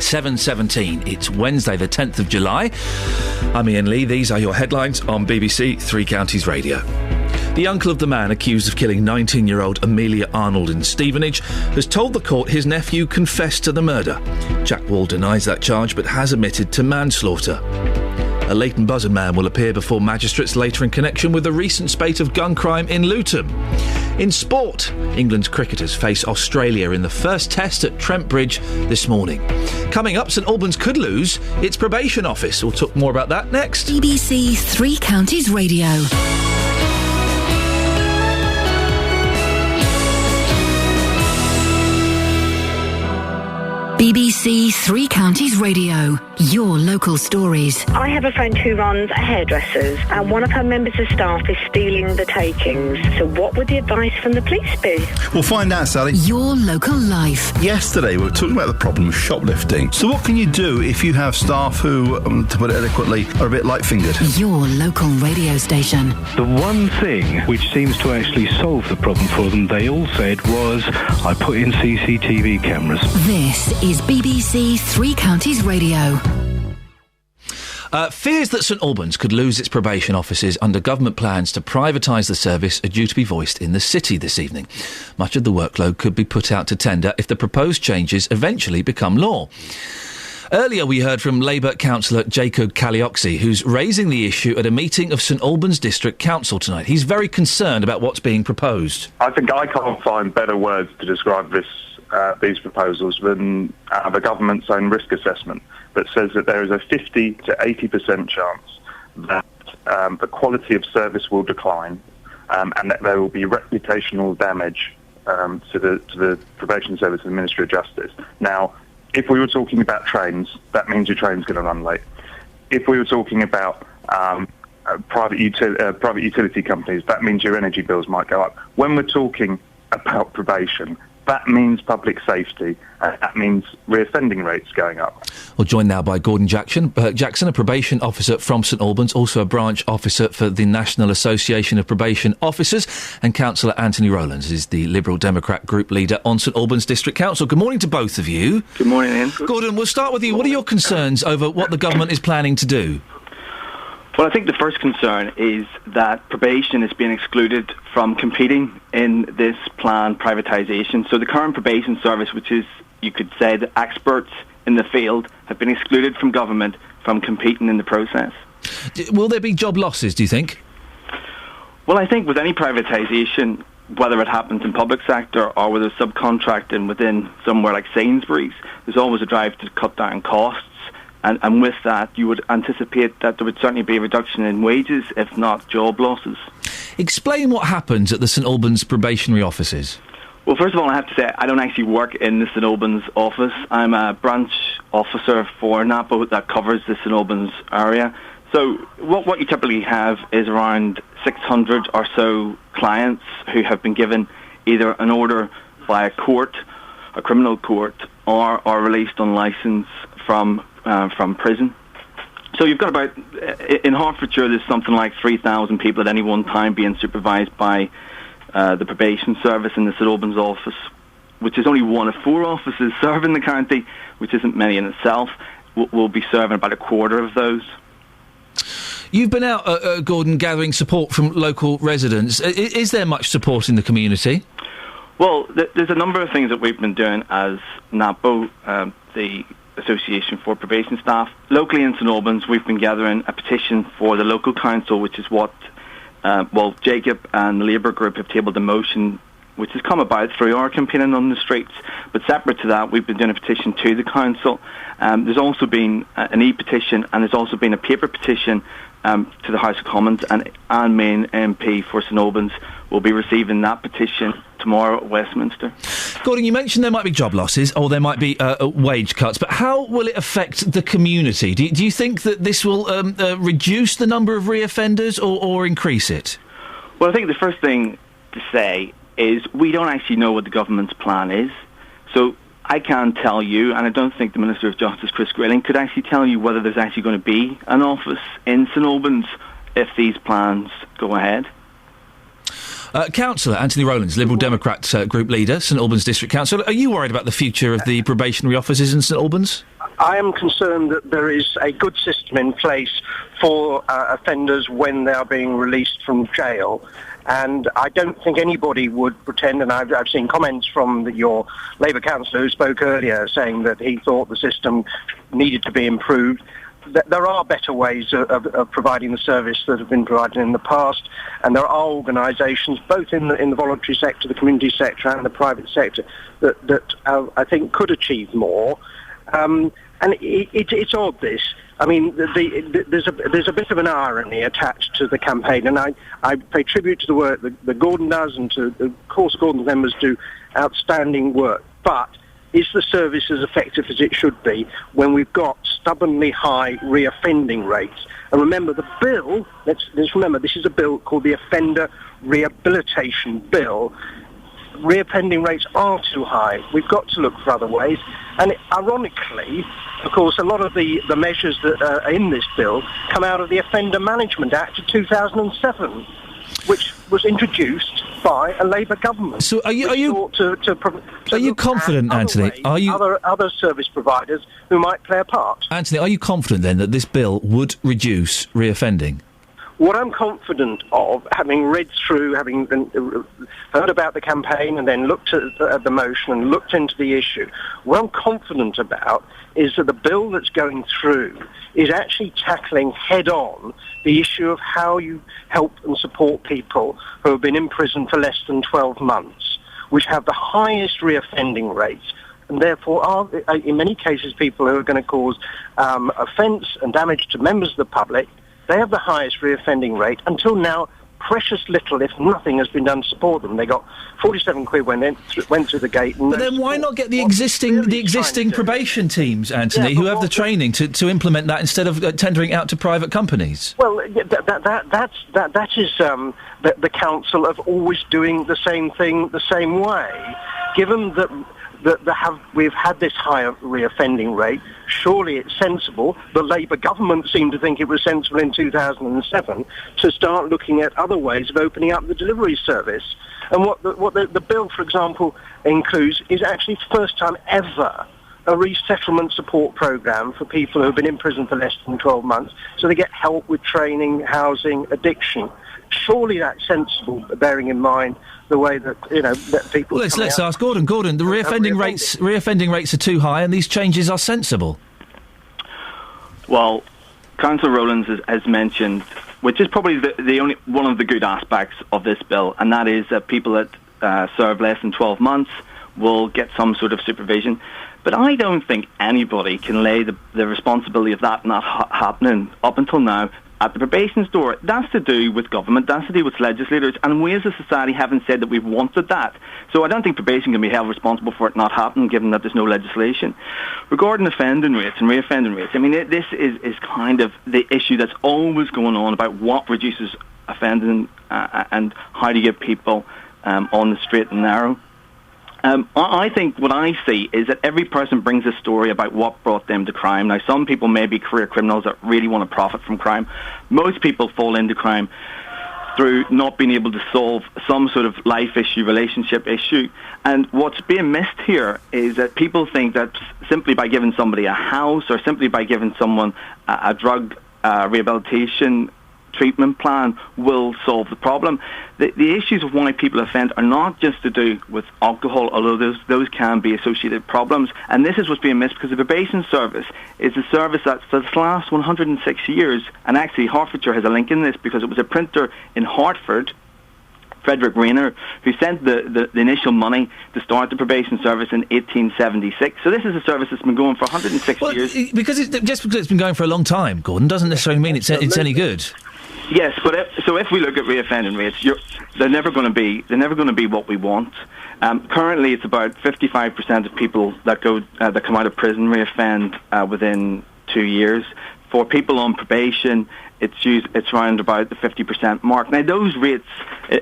7:17. It's Wednesday, the 10th of July. I'm Iain Lee. These are your headlines on BBC Three Counties Radio. The uncle of the man accused of killing 19-year-old Amelia Arnold in Stevenage has told the court his nephew confessed to the murder. Jack Wall denies that charge but has admitted to manslaughter. A Leighton Buzzard man will appear before magistrates later in connection with the recent spate of gun crime in Luton. In sport, England's cricketers face Australia in the first test at Trent Bridge this morning. Coming up, St Albans could lose its probation office. We'll talk more about that next. BBC Three Counties Radio. BBC Three Counties Radio. Your local stories. I have a friend who runs a hairdresser's and one of her members of staff is stealing the takings. So what would the advice from the police be? We'll find out, Sally. Your local life. Yesterday we were talking about the problem of shoplifting. So what can you do if you have staff who, to put it adequately, are a bit light-fingered? Your local radio station. The one thing which seems to actually solve the problem for them, they all said, was, I put in CCTV cameras. This is BBC Three Counties Radio. Fears that St Albans could lose its probation offices under government plans to privatise the service are due to be voiced in the city this evening. Much of the workload could be put out to tender if the proposed changes eventually become law. Earlier we heard from Labour councillor Jacob Kalioxi, who's raising the issue at a meeting of St Albans District Council tonight. He's very concerned about what's being proposed. I think I can't find better words to describe these proposals than the government's own risk assessment that says that there is a 50 to 80% chance that the quality of service will decline and that there will be reputational damage to the probation service and the Ministry of Justice. Now, if we were talking about trains, that means your train's going to run late. If we were talking about private utility companies, that means your energy bills might go up. When we're talking about probation, that means public safety, and that means reoffending rates going up. We're joined now by Gordon Jackson, a probation officer from St Albans, also a branch officer for the National Association of Probation Officers, and Councillor Anthony Rowlands is the Liberal Democrat group leader on St Albans District Council. Good morning to both of you. Good morning, Ian. Gordon, we'll start with you. What are your concerns over what the government is planning to do? Well, I think the first concern is that probation is being excluded from competing in this planned privatisation. So the current probation service, which is, you could say, the experts in the field, have been excluded from government from competing in the process. Will there be job losses, do you think? Well, I think with any privatisation, whether it happens in public sector or whether it's subcontracting within somewhere like Sainsbury's, there's always a drive to cut down costs. And with that, you would anticipate that there would certainly be a reduction in wages, if not job losses. Explain what happens at the St Albans probationary offices. Well, first of all, I have to say, I don't actually work in the St Albans office. I'm a branch officer for NAPO that covers the St Albans area. So what you typically have is around 600 or so clients who have been given either an order by a court, a criminal court, or are released on licence from prison. So you've got about, in Hertfordshire, there's something like 3,000 people at any one time being supervised by the probation service in the St Albans office, which is only one of 4 offices serving the county, which isn't many in itself. We'll be serving about a quarter of those. You've been out, Gordon, gathering support from local residents. Is there much support in the community? Well, there's a number of things that we've been doing as NAPO, the Association for Probation Staff. Locally in St Albans, we've been gathering a petition for the local council, which is what, Jacob and the Labour group have tabled a motion which has come about through our campaigning on the streets. But separate to that, we've been doing a petition to the council. There's also been an e-petition, and there's also been a paper petition to the House of Commons, and Anne Main MP for St Albans will be receiving that petition tomorrow at Westminster. Gordon, you mentioned there might be job losses or there might be wage cuts, but how will it affect the community? Do you think that this will reduce the number of reoffenders or increase it? Well, I think the first thing to say is we don't actually know what the government's plan is. So I can't tell you, and I don't think the Minister of Justice, Chris Grayling, could actually tell you whether there's actually going to be an office in St Albans if these plans go ahead. Councillor Anthony Rowlands, Liberal Democrat group leader, St Albans District Council. Are you worried about the future of the probationary offices in St Albans? I am concerned that there is a good system in place for offenders when they are being released from jail. And I don't think anybody would pretend, and I've seen comments from your Labour councillor who spoke earlier saying that he thought the system needed to be improved. There are better ways of providing the service that have been provided in the past, and there are organisations, both in the voluntary sector, the community sector and the private sector, that I think could achieve more. And it's odd, this. I mean, there's a bit of an irony attached to the campaign, and I pay tribute to the work that Gordon does, and to, of course, Gordon's members do outstanding work. But is the service as effective as it should be when we've got stubbornly high reoffending rates? And remember, the bill, let's remember, this is a bill called the Offender Rehabilitation Bill. Reoffending rates are too high. We've got to look for other ways. And ironically, of course, a lot of the measures that are in this bill come out of the Offender Management Act of 2007, which was introduced by a Labour government. So are you confident, Anthony? Are you other service providers who might play a part? Anthony, are you confident then that this bill would reduce reoffending? What I'm confident of, having read through, having heard about the campaign and then looked at the motion and looked into the issue, what I'm confident about is that the bill that's going through is actually tackling head-on the issue of how you help and support people who have been in prison for less than 12 months, which have the highest reoffending rates, and therefore are, in many cases, people who are going to cause offence and damage to members of the public. They have the highest reoffending rate. Until now, precious little, if nothing, has been done to support them. They got 47 quid when they went through the gate. But then why not get the existing probation teams, Anthony, who have the training to implement that instead of tendering out to private companies? Well, that is the council of always doing the same thing the same way. Given that we've had this higher reoffending rate, surely it's sensible. The Labour government seemed to think it was sensible in 2007 to start looking at other ways of opening up the delivery service. And what the bill, for example, includes is actually the first time ever a resettlement support programme for people who have been in prison for less than 12 months, so they get help with training, housing, addiction. Surely that's sensible, bearing in mind the way that that people. Well, let's ask Gordon. Gordon, the reoffending rates are too high, and these changes are sensible. Well, Councillor Rowlands has mentioned, which is probably the only one of the good aspects of this bill, and that is that people that serve less than 12 months will get some sort of supervision. But I don't think anybody can lay the responsibility of that not happening up until now at the probation store. That's to do with government, that's to do with legislators, and we as a society haven't said that we've wanted that. So I don't think probation can be held responsible for it not happening, given that there's no legislation. Regarding offending rates and reoffending rates, I mean, this is kind of the issue that's always going on about what reduces offending and how to get people on the straight and narrow. I think what I see is that every person brings a story about what brought them to crime. Now, some people may be career criminals that really want to profit from crime. Most people fall into crime through not being able to solve some sort of life issue, relationship issue. And what's being missed here is that people think that simply by giving somebody a house or simply by giving someone a drug rehabilitation treatment plan will solve the problem. The issues of why people offend are not just to do with alcohol, although those can be associated problems. And this is what's being missed, because the probation service is a service that for the last 106 years, and actually Hertfordshire has a link in this because it was a printer in Hartford, Frederick Rayner, who sent the initial money to start the probation service in 1876. So this is a service that's been going for 106 years. Just because it's been going for a long time, Gordon, doesn't necessarily mean it's any good. Yes, but if we look at reoffending rates, they're never going to be what we want. Currently, it's about 55% of people that come out of prison reoffend within 2 years. For people on probation, it's around about the 50% mark. Now, those rates,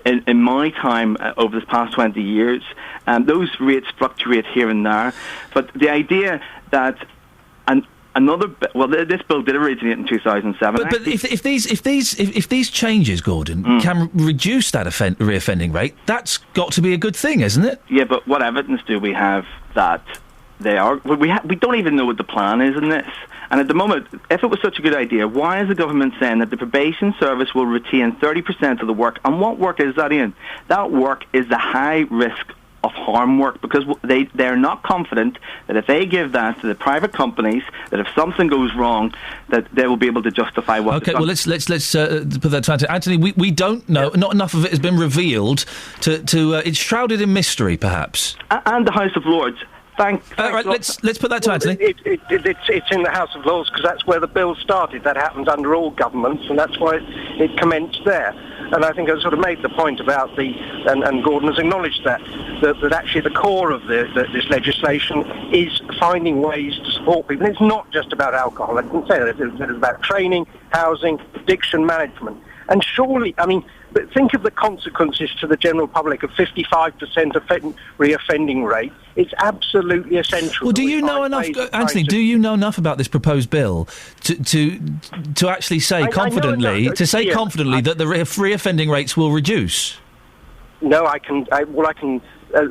in my time over the past 20 years, those rates fluctuate here and there. But the idea that this bill did originate in 2007. But if these changes, Gordon, can reduce that reoffending rate, that's got to be a good thing, isn't it? Yeah, but what evidence do we have that they are. We don't even know what the plan is in this. And at the moment, if it was such a good idea, why is the government saying that the probation service will retain 30% of the work? And what work is that, Iain? That work is the high risk of harm work, because they're not confident that if they give that to the private companies, that if something goes wrong, that they will be able to justify what. Okay, well let's put that to Anthony. Anthony, we don't know. Yeah. Not enough of it has been revealed to it's shrouded in mystery, perhaps. And the House of Lords. Right, let's put that to Anthony. It's in the House of Lords because that's where the bill started. That happens under all governments, and that's why it commenced there. And I think I sort of made the point about and Gordon has acknowledged that actually the core of this legislation is finding ways to support people. And it's not just about alcohol. I didn't say that. It's about training, housing, addiction management. And surely, I mean, but think of the consequences to the general public of 55% reoffending rate. It's absolutely essential. Well, do you know enough, Anthony? Do you know enough about this proposed bill to actually say confidently that the reoffending rates will reduce? No, all I can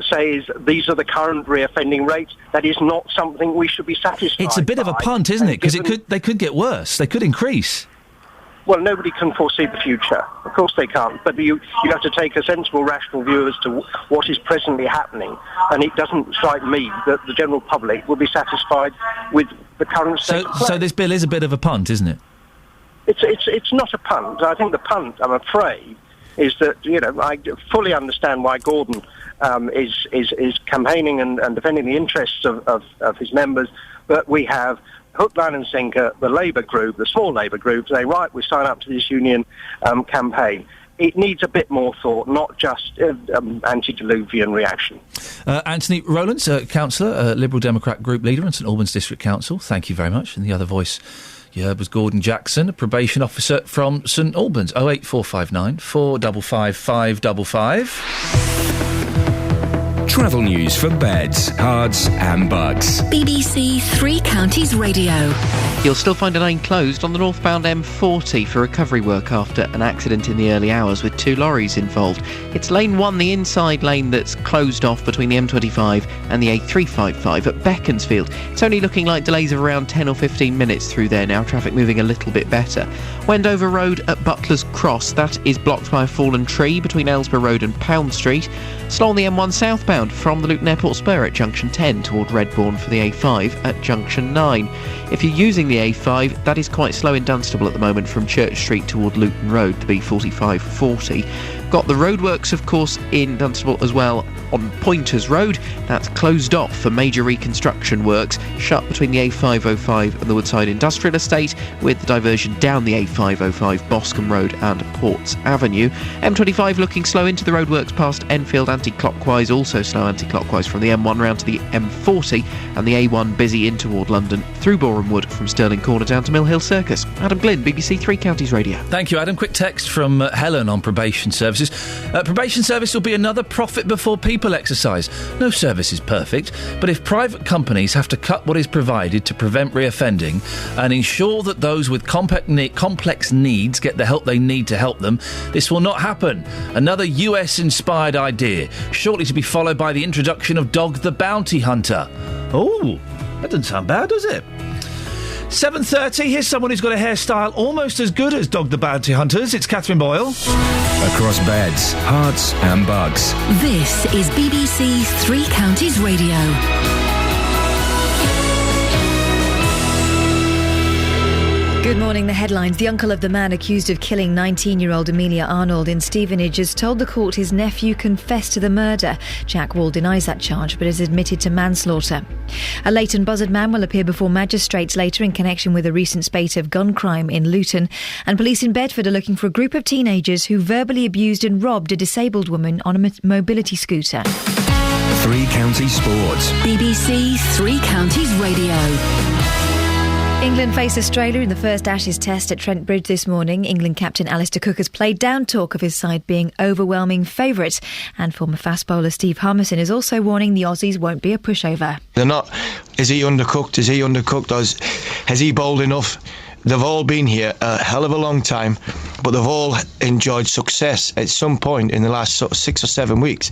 say is these are the current reoffending rates. That is not something we should be satisfied. It's a bit of a punt, isn't it? Because they could get worse. They could increase. Well, nobody can foresee the future. Of course they can't. But you have to take a sensible, rational view as to what is presently happening. And it doesn't strike me that the general public will be satisfied with the current state of play. So this bill is a bit of a punt, isn't it? It's not a punt. I think the punt, I'm afraid, is that, I fully understand why Gordon is campaigning and defending the interests of his members, but we have hook, line and sinker, the Labour group, the small Labour group, say, right, we sign up to this union campaign. It needs a bit more thought, not just antediluvian reaction. Anthony Rowlands, councillor, Liberal Democrat group leader and St Albans District Council, thank you very much. And the other voice you heard was Gordon Jackson, a probation officer from St Albans. 08459 455 555. Travel news for beds, cards and bugs. BBC Three Counties Radio. You'll still find a lane closed on the northbound M40 for recovery work after an accident in the early hours with 2 lorries involved. It's lane 1, the inside lane, that's closed off between the M25 and the A355 at Beaconsfield. It's only looking like delays of around 10 or 15 minutes through there now, traffic moving a little bit better. Wendover Road at Butler's Cross, that is blocked by a fallen tree between Aylesbury Road and Pound Street. Slow on the M1 southbound from the Luton Airport Spur at Junction 10 toward Redbourne for the A5 at Junction 9. If you're using the A5, that is quite slow in Dunstable at the moment from Church Street toward Luton Road, the B4540. Got the roadworks, of course, in Dunstable as well on Pointers Road. That's closed off for major reconstruction works, shut between the A505 and the Woodside Industrial Estate, with the diversion down the A505 Boscombe Road and Ports Avenue. M25 looking slow into the roadworks past Enfield anti-clockwise, also slow anti-clockwise from the M1 round to the M40, and the A1 busy in toward London through Boreham Wood from Stirling Corner down to Mill Hill Circus. Adam Glynn, BBC Three Counties Radio. Thank you, Adam. Quick text from Helen on probation services. Probation service will be another profit before people exercise. No service is perfect, but if private companies have to cut what is provided to prevent reoffending and ensure that those with complex needs get the help they need to help them, this will not happen. Another US-inspired idea, shortly to be followed by the introduction of Dog the Bounty Hunter. Oh, that doesn't sound bad, does it? 7:30, here's someone who's got a hairstyle almost as good as Dog the Bounty Hunters. It's Catherine Boyle. Across beds, hearts and bugs. This is BBC Three Counties Radio. Good morning. The headlines. The uncle of the man accused of killing 19-year-old Amelia Arnold in Stevenage has told the court his nephew confessed to the murder. Jack Wall denies that charge but has admitted to manslaughter. A Leighton Buzzard man will appear before magistrates later in connection with a recent spate of gun crime in Luton. And police in Bedford are looking for a group of teenagers who verbally abused and robbed a disabled woman on a mobility scooter. Three Counties Sports. BBC Three Counties Radio. England face Australia in the first Ashes test at Trent Bridge this morning. England captain Alistair Cook has played down talk of his side being overwhelming favourites. And former fast bowler Steve Harmison is also warning the Aussies won't be a pushover. They're not. Is he undercooked? Is he undercooked? Has he bowled enough? They've all been here a hell of a long time, but they've all enjoyed success at some point in the last sort of 6 or 7 weeks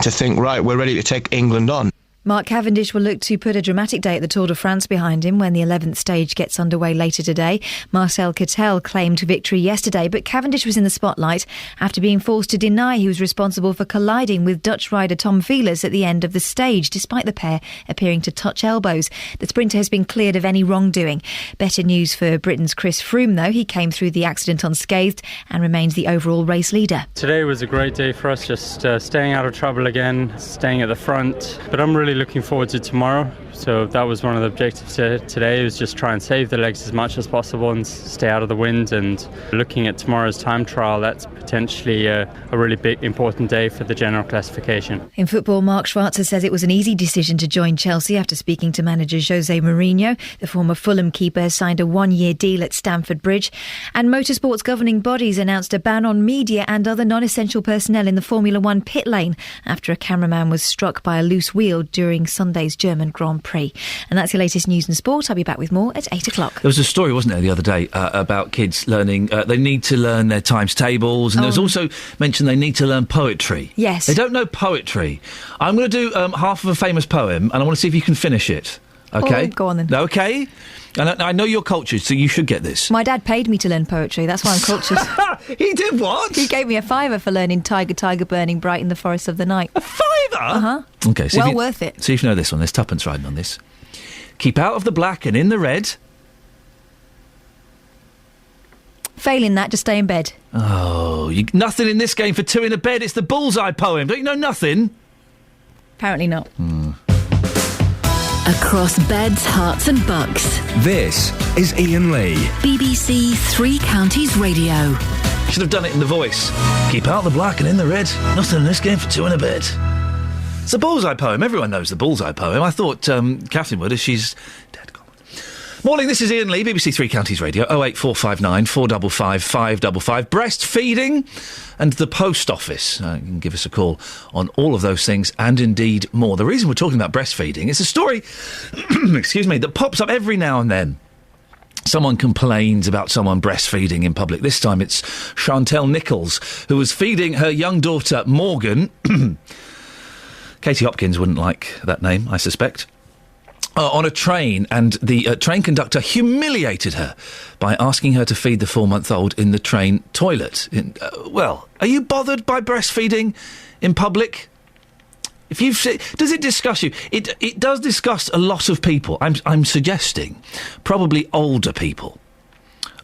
to think, right, we're ready to take England on. Mark Cavendish will look to put a dramatic day at the Tour de France behind him when the 11th stage gets underway later today. Marcel Kittel claimed victory yesterday, but Cavendish was in the spotlight after being forced to deny he was responsible for colliding with Dutch rider Tom Velers at the end of the stage, despite the pair appearing to touch elbows. The sprinter has been cleared of any wrongdoing. Better news for Britain's Chris Froome, though. He came through the accident unscathed and remains the overall race leader. Today was a great day for us, just staying out of trouble again, staying at the front. But I'm really looking forward to tomorrow. So that was one of the objectives today, was just try and save the legs as much as possible and stay out of the wind. And looking at tomorrow's time trial, that's potentially a really big, important day for the general classification. In football, Mark Schwarzer says it was an easy decision to join Chelsea after speaking to manager Jose Mourinho. The former Fulham keeper has signed a one-year deal at Stamford Bridge. And motorsport's governing bodies announced a ban on media and other non-essential personnel in the Formula One pit lane after a cameraman was struck by a loose wheel during Sunday's German Grand Prix. And that's your latest news and sport. I'll be back with more at 8 o'clock. There was a story, wasn't there, the other day about kids learning, they need to learn their times tables, and there was also mentioned they need to learn poetry. Yes. They don't know poetry. I'm going to do half of a famous poem, and I want to see if you can finish it. Okay? Oh, go on then. Okay? And I know you're cultured, so you should get this. My dad paid me to learn poetry. That's why I'm cultured. He did what? He gave me a £5 for learning Tiger, Tiger, burning bright in the forest of the night. A £5? Uh-huh. Okay. So well worth it. See if you know this one. There's tuppence riding on this. Keep out of the black and in the red. Failing that, just stay in bed. Oh, nothing in this game for two in a bed. It's the bullseye poem. Don't you know nothing? Apparently not. Across beds, hearts and bucks. This is Iain Lee. BBC Three Counties Radio. Should have done it in the voice. Keep out the black and in the red. Nothing in this game for two in a bed. It's a bullseye poem. Everyone knows the bullseye poem. I thought Catherine would, as she's dead. Morning, this is Iain Lee, BBC Three Counties Radio, 08459 455 555. Breastfeeding and the post office. You can give us a call on all of those things and indeed more. The reason we're talking about breastfeeding is a story, excuse me, that pops up every now and then. Someone complains about someone breastfeeding in public. This time it's Chantel Nichols, who was feeding her young daughter, Morgan. Katie Hopkins wouldn't like that name, I suspect. On a train, and the train conductor humiliated her by asking her to feed the 4-month-old in the train toilet. Well, are you bothered by breastfeeding in public? If you've does it disgust you? It does disgust a lot of people. I'm suggesting probably older people.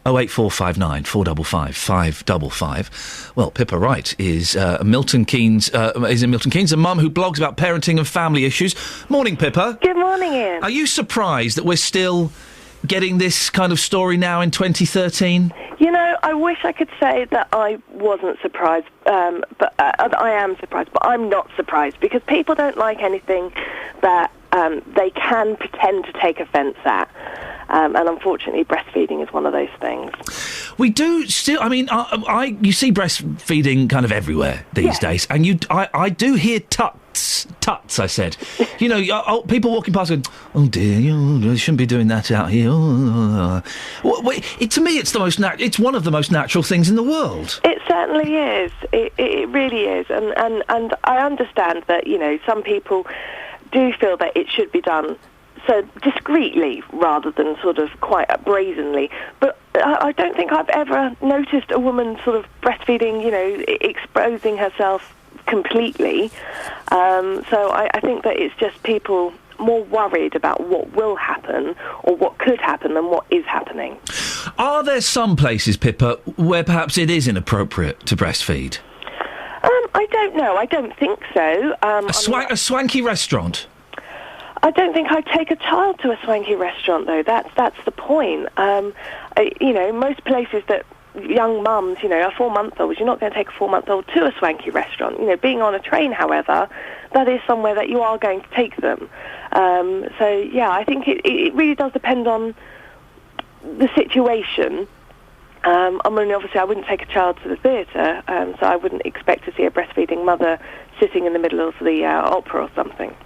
08459 455 555. Well, Pippa Wright is Milton Keynes. Is in Milton Keynes, a mum who blogs about parenting and family issues. Morning, Pippa. Good morning, Ian. Are you surprised that we're still getting this kind of story now in 2013? You know, I wish I could say that I wasn't surprised, but I am surprised. But I'm not surprised because people don't like anything that they can pretend to take offence at. And unfortunately, breastfeeding is one of those things. We do still. I mean, you see breastfeeding kind of everywhere these days, and I do hear tuts. I said, you know, people walking past going, "Oh dear, you shouldn't be doing that out here." To me, it's it's one of the most natural things in the world. It certainly is. It really is, and I understand that some people do feel that it should be done so discreetly rather than sort of quite brazenly. But I don't think I've ever noticed a woman sort of breastfeeding, exposing herself completely. So I think that it's just people more worried about what will happen or what could happen than what is happening. Are there some places, Pippa, where perhaps it is inappropriate to breastfeed? I don't know. I don't think so. A swanky restaurant? I don't think I'd take a child to a swanky restaurant, though. That's the point. Most places that young mums, a 4-month-old, you're not going to take a 4-month-old to a swanky restaurant. Being on a train, however, that is somewhere that you are going to take them. I think it really does depend on the situation. Obviously, I wouldn't take a child to the theatre, so I wouldn't expect to see a breastfeeding mother sitting in the middle of the opera or something.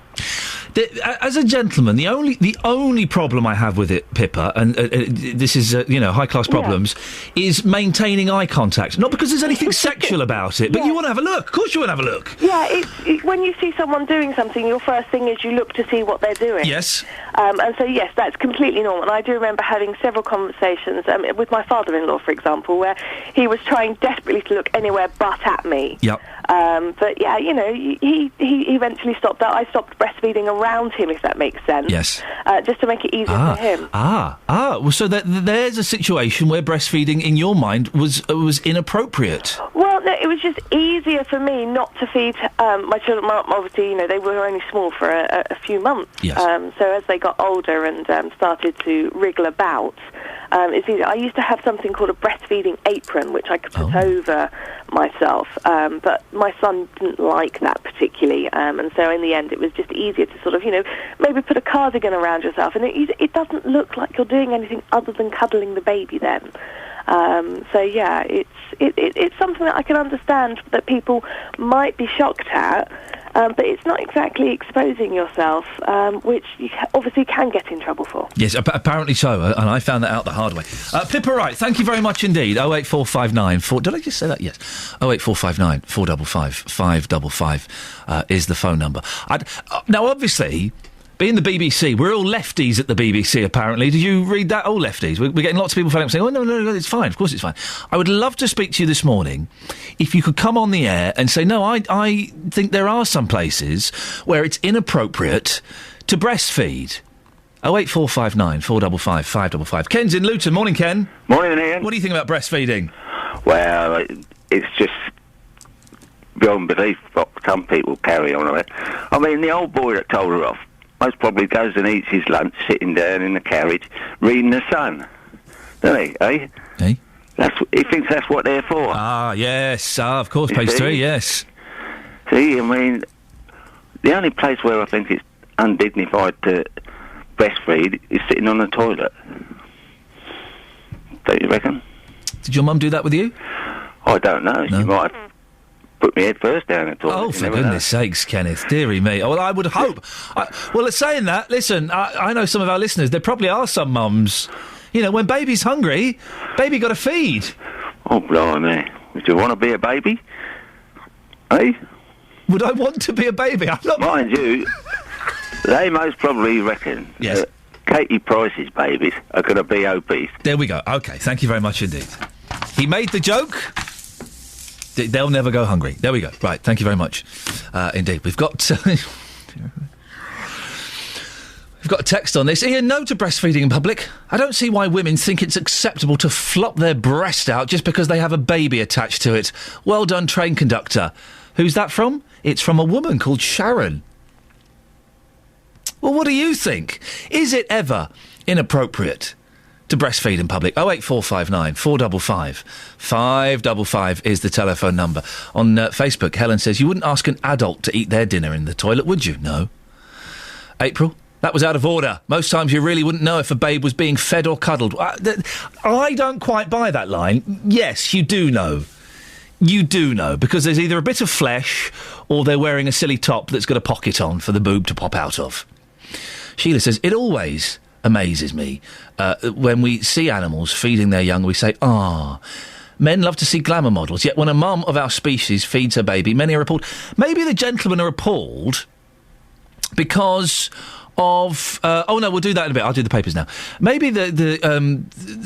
As a gentleman, the only problem I have with it, Pippa, and this is high class problems, is maintaining eye contact. Not because there's anything sexual about it, but you want to have a look. Of course, you want to have a look. Yeah, it's when you see someone doing something, your first thing is you look to see what they're doing. Yes. And so yes, that's completely normal. And I do remember having several conversations with my father-in-law, for example, where he was trying desperately to look anywhere but at me. Yep. But yeah, he eventually stopped that. I stopped breastfeeding around him, if that makes sense. Yes. Just to make it easier for him. Well, so there's a situation where breastfeeding, in your mind, was inappropriate. Well, no, it was just easier for me not to feed my children. Obviously, they were only small for a few months. Yes. So as they got older and started to wriggle about, it's easier. I used to have something called a breastfeeding apron, which I could put over myself, but my son didn't like that particularly, and so in the end it was just easier to sort of, maybe put a cardigan around yourself, and it doesn't look like you're doing anything other than cuddling the baby then. So yeah, it's something that I can understand that people might be shocked at, but it's not exactly exposing yourself, which you obviously can get in trouble for. Yes, apparently so, and I found that out the hard way. Pippa Wright, thank you very much indeed. 08459 did I just say that? Yes. 08459 455 555 is the phone number. Now, obviously, being the BBC, we're all lefties at the BBC, apparently. Did you read that? All lefties. We're getting lots of people phoning up saying, no, it's fine. Of course it's fine. I would love to speak to you this morning. If you could come on the air and say, no, I think there are some places where it's inappropriate to breastfeed. 08459 455 555. Ken's in Luton. Morning, Ken. Morning, Ian. What do you think about breastfeeding? Well, it's just beyond belief what some people carry on with it. I mean, the old boy that told her off most probably goes and eats his lunch sitting down in the carriage reading The Sun, doesn't he, eh? Eh? He thinks that's what they're for. Ah, yes. Of course, page 3, yes. See, I mean, the only place where I think it's undignified to breastfeed is sitting on the toilet. Don't you reckon? Did your mum do that with you? I don't know. No. She might have put my head first down the toilet. Oh, for goodness sakes, Kenneth. Dearie me. Well, I would hope. Well, saying that, listen, I know some of our listeners, there probably are some mums. When baby's hungry, baby got to feed. Oh, blimey. Would you want to be a baby? Eh? Would I want to be a baby? I'm not... Mind you, they most probably reckon that Katie Price's babies are going to be obese. There we go. OK, thank you very much indeed. He made the joke. They'll never go hungry. There we go. Right, thank you very much. Indeed. We've got... We've got a text on this. Iain, no to breastfeeding in public. I don't see why women think it's acceptable to flop their breast out just because they have a baby attached to it. Well done, train conductor. Who's that from? It's from a woman called Sharon. Well, what do you think? Is it ever inappropriate to breastfeed in public? 08459 455 555 is the telephone number. On Facebook, Helen says, you wouldn't ask an adult to eat their dinner in the toilet, would you? No. April? That was out of order. Most times you really wouldn't know if a babe was being fed or cuddled. I don't quite buy that line. Yes, you do know. You do know, because there's either a bit of flesh or they're wearing a silly top that's got a pocket on for the boob to pop out of. Sheila says, it always amazes me when we see animals feeding their young, we say, men love to see glamour models, yet when a mum of our species feeds her baby, many are appalled. Maybe the gentlemen are appalled because... no, we'll do that in a bit. I'll do the papers now. Maybe the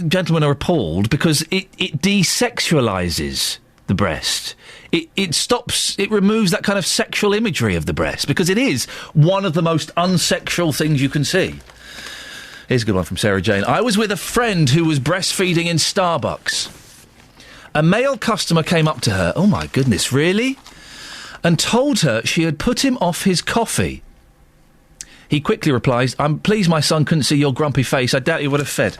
gentlemen are appalled because it desexualises the breast. It removes that kind of sexual imagery of the breast, because it is one of the most unsexual things you can see. Here's a good one from Sarah Jane. I was with a friend who was breastfeeding in Starbucks. A male customer came up to her, oh my goodness, really? And told her she had put him off his coffee. He quickly replies, I'm pleased my son couldn't see your grumpy face. I doubt he would have fed.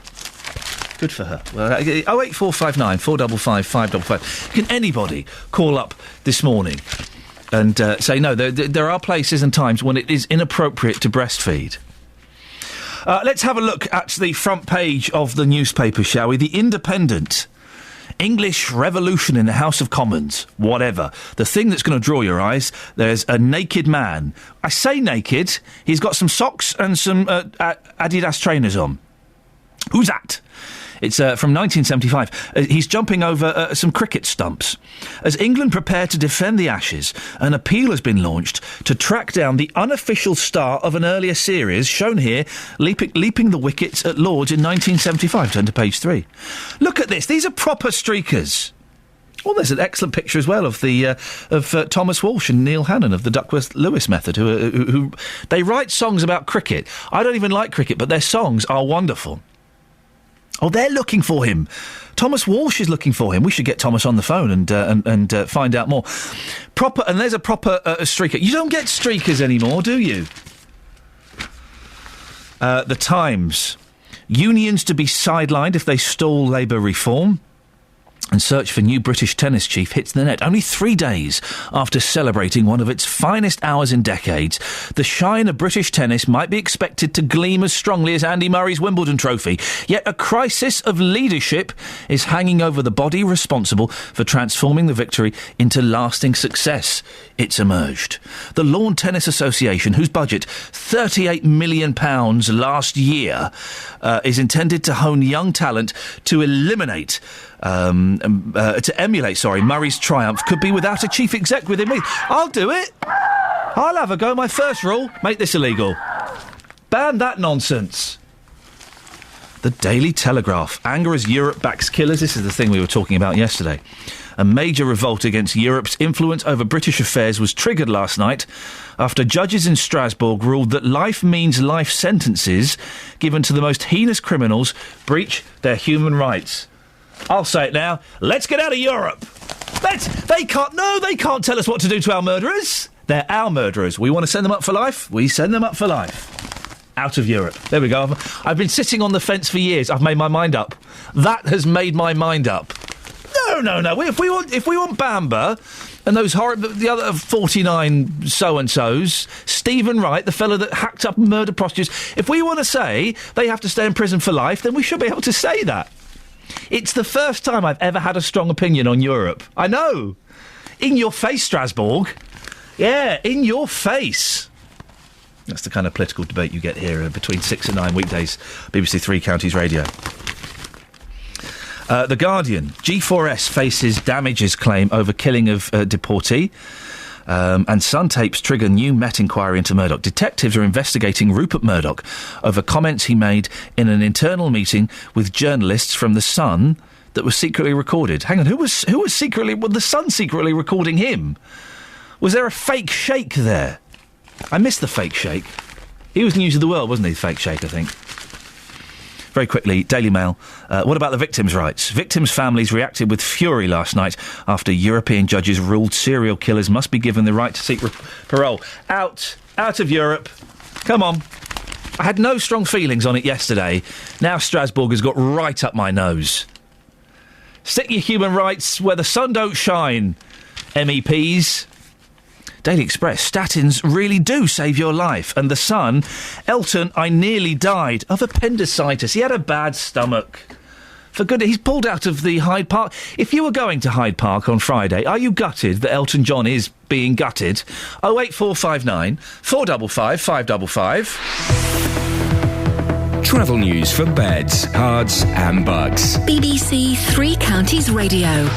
Good for her. Well, 08459 455 555. Can anybody call up this morning and say, no, there are places and times when it is inappropriate to breastfeed? Let's have a look at the front page of the newspaper, shall we? The Independent English Revolution in the House of Commons, whatever. The thing that's going to draw your eyes, there's a naked man. I say naked, he's got some socks and some Adidas trainers on. Who's that? It's from 1975. He's jumping over some cricket stumps. As England prepare to defend the Ashes, an appeal has been launched to track down the unofficial star of an earlier series, shown here, leaping the wickets at Lord's in 1975. Turn to page 3. Look at this. These are proper streakers. Well, there's an excellent picture as well of the Thomas Walsh and Neil Hannon of the Duckworth-Lewis method, who they write songs about cricket. I don't even like cricket, but their songs are wonderful. Oh, they're looking for him. Thomas Walsh is looking for him. We should get Thomas on the phone and find out more. And there's a proper streaker. You don't get streakers anymore, do you? The Times. Unions to be sidelined if they stall Labour reform. And search for new British tennis chief hits the net. Only 3 days after celebrating one of its finest hours in decades, the shine of British tennis might be expected to gleam as strongly as Andy Murray's Wimbledon trophy. Yet a crisis of leadership is hanging over the body responsible for transforming the victory into lasting success. It's emerged. The Lawn Tennis Association, whose budget, £38 million last year, is intended to hone young talent to emulate Murray's triumph, could be without a chief exec within weeks. I'll do it. I'll have a go. My first rule, make this illegal. Ban that nonsense. The Daily Telegraph. Anger as Europe backs killers. This is the thing we were talking about yesterday. A major revolt against Europe's influence over British affairs was triggered last night after judges in Strasbourg ruled that life means life sentences given to the most heinous criminals breach their human rights. I'll say it now. Let's get out of Europe. They can't tell us what to do to our murderers. They're our murderers. We want to send them up for life. We send them up for life. Out of Europe. There we go. I've been sitting on the fence for years. I've made my mind up. That has made my mind up. No. If we want Bamba and those the other 49 so-and-sos, Stephen Wright, the fellow that hacked up and murdered prostitutes, if we want to say they have to stay in prison for life, then we should be able to say that. It's the first time I've ever had a strong opinion on Europe. I know. In your face, Strasbourg. Yeah, in your face. That's the kind of political debate you get here between 6 and 9 weekdays. BBC Three Counties Radio. The Guardian. G4S faces damages claim over killing of deportee. And Sun tapes trigger new Met inquiry into Murdoch. Detectives are investigating Rupert Murdoch over comments he made in an internal meeting with journalists from The Sun that was secretly recorded. Hang on, who was secretly... Was The Sun secretly recording him? Was there a fake shake there? I missed the fake shake. He was News of the World, wasn't he, the fake shake, I think. Very quickly, Daily Mail. What about the victims' rights? Victims' families reacted with fury last night after European judges ruled serial killers must be given the right to seek parole. Out of Europe. Come on. I had no strong feelings on it yesterday. Now Strasbourg has got right up my nose. Stick your human rights where the sun don't shine, MEPs. Daily Express, statins really do save your life. And The Sun, Elton, I nearly died of appendicitis. He had a bad stomach. For goodness, he's pulled out of the Hyde Park. If you were going to Hyde Park on Friday, are you gutted that Elton John is being gutted? 08459 455 555. Travel news for beds, cards and bugs. BBC Three Counties Radio.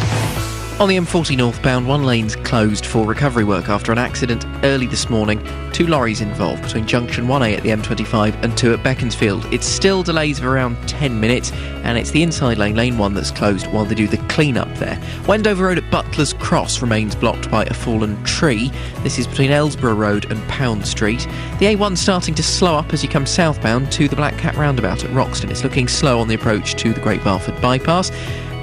On the M40 northbound, one lane's closed for recovery work after an accident early this morning. 2 lorries involved between junction 1A at the M25 and 2 at Beaconsfield. It's still delays of around 10 minutes, and it's the inside lane, lane 1, that's closed while they do the clean-up there. Wendover Road at Butler's Cross remains blocked by a fallen tree. This is between Ellsborough Road and Pound Street. The A1 starting to slow up as you come southbound to the Black Cat roundabout at Roxton. It's looking slow on the approach to the Great Barford bypass.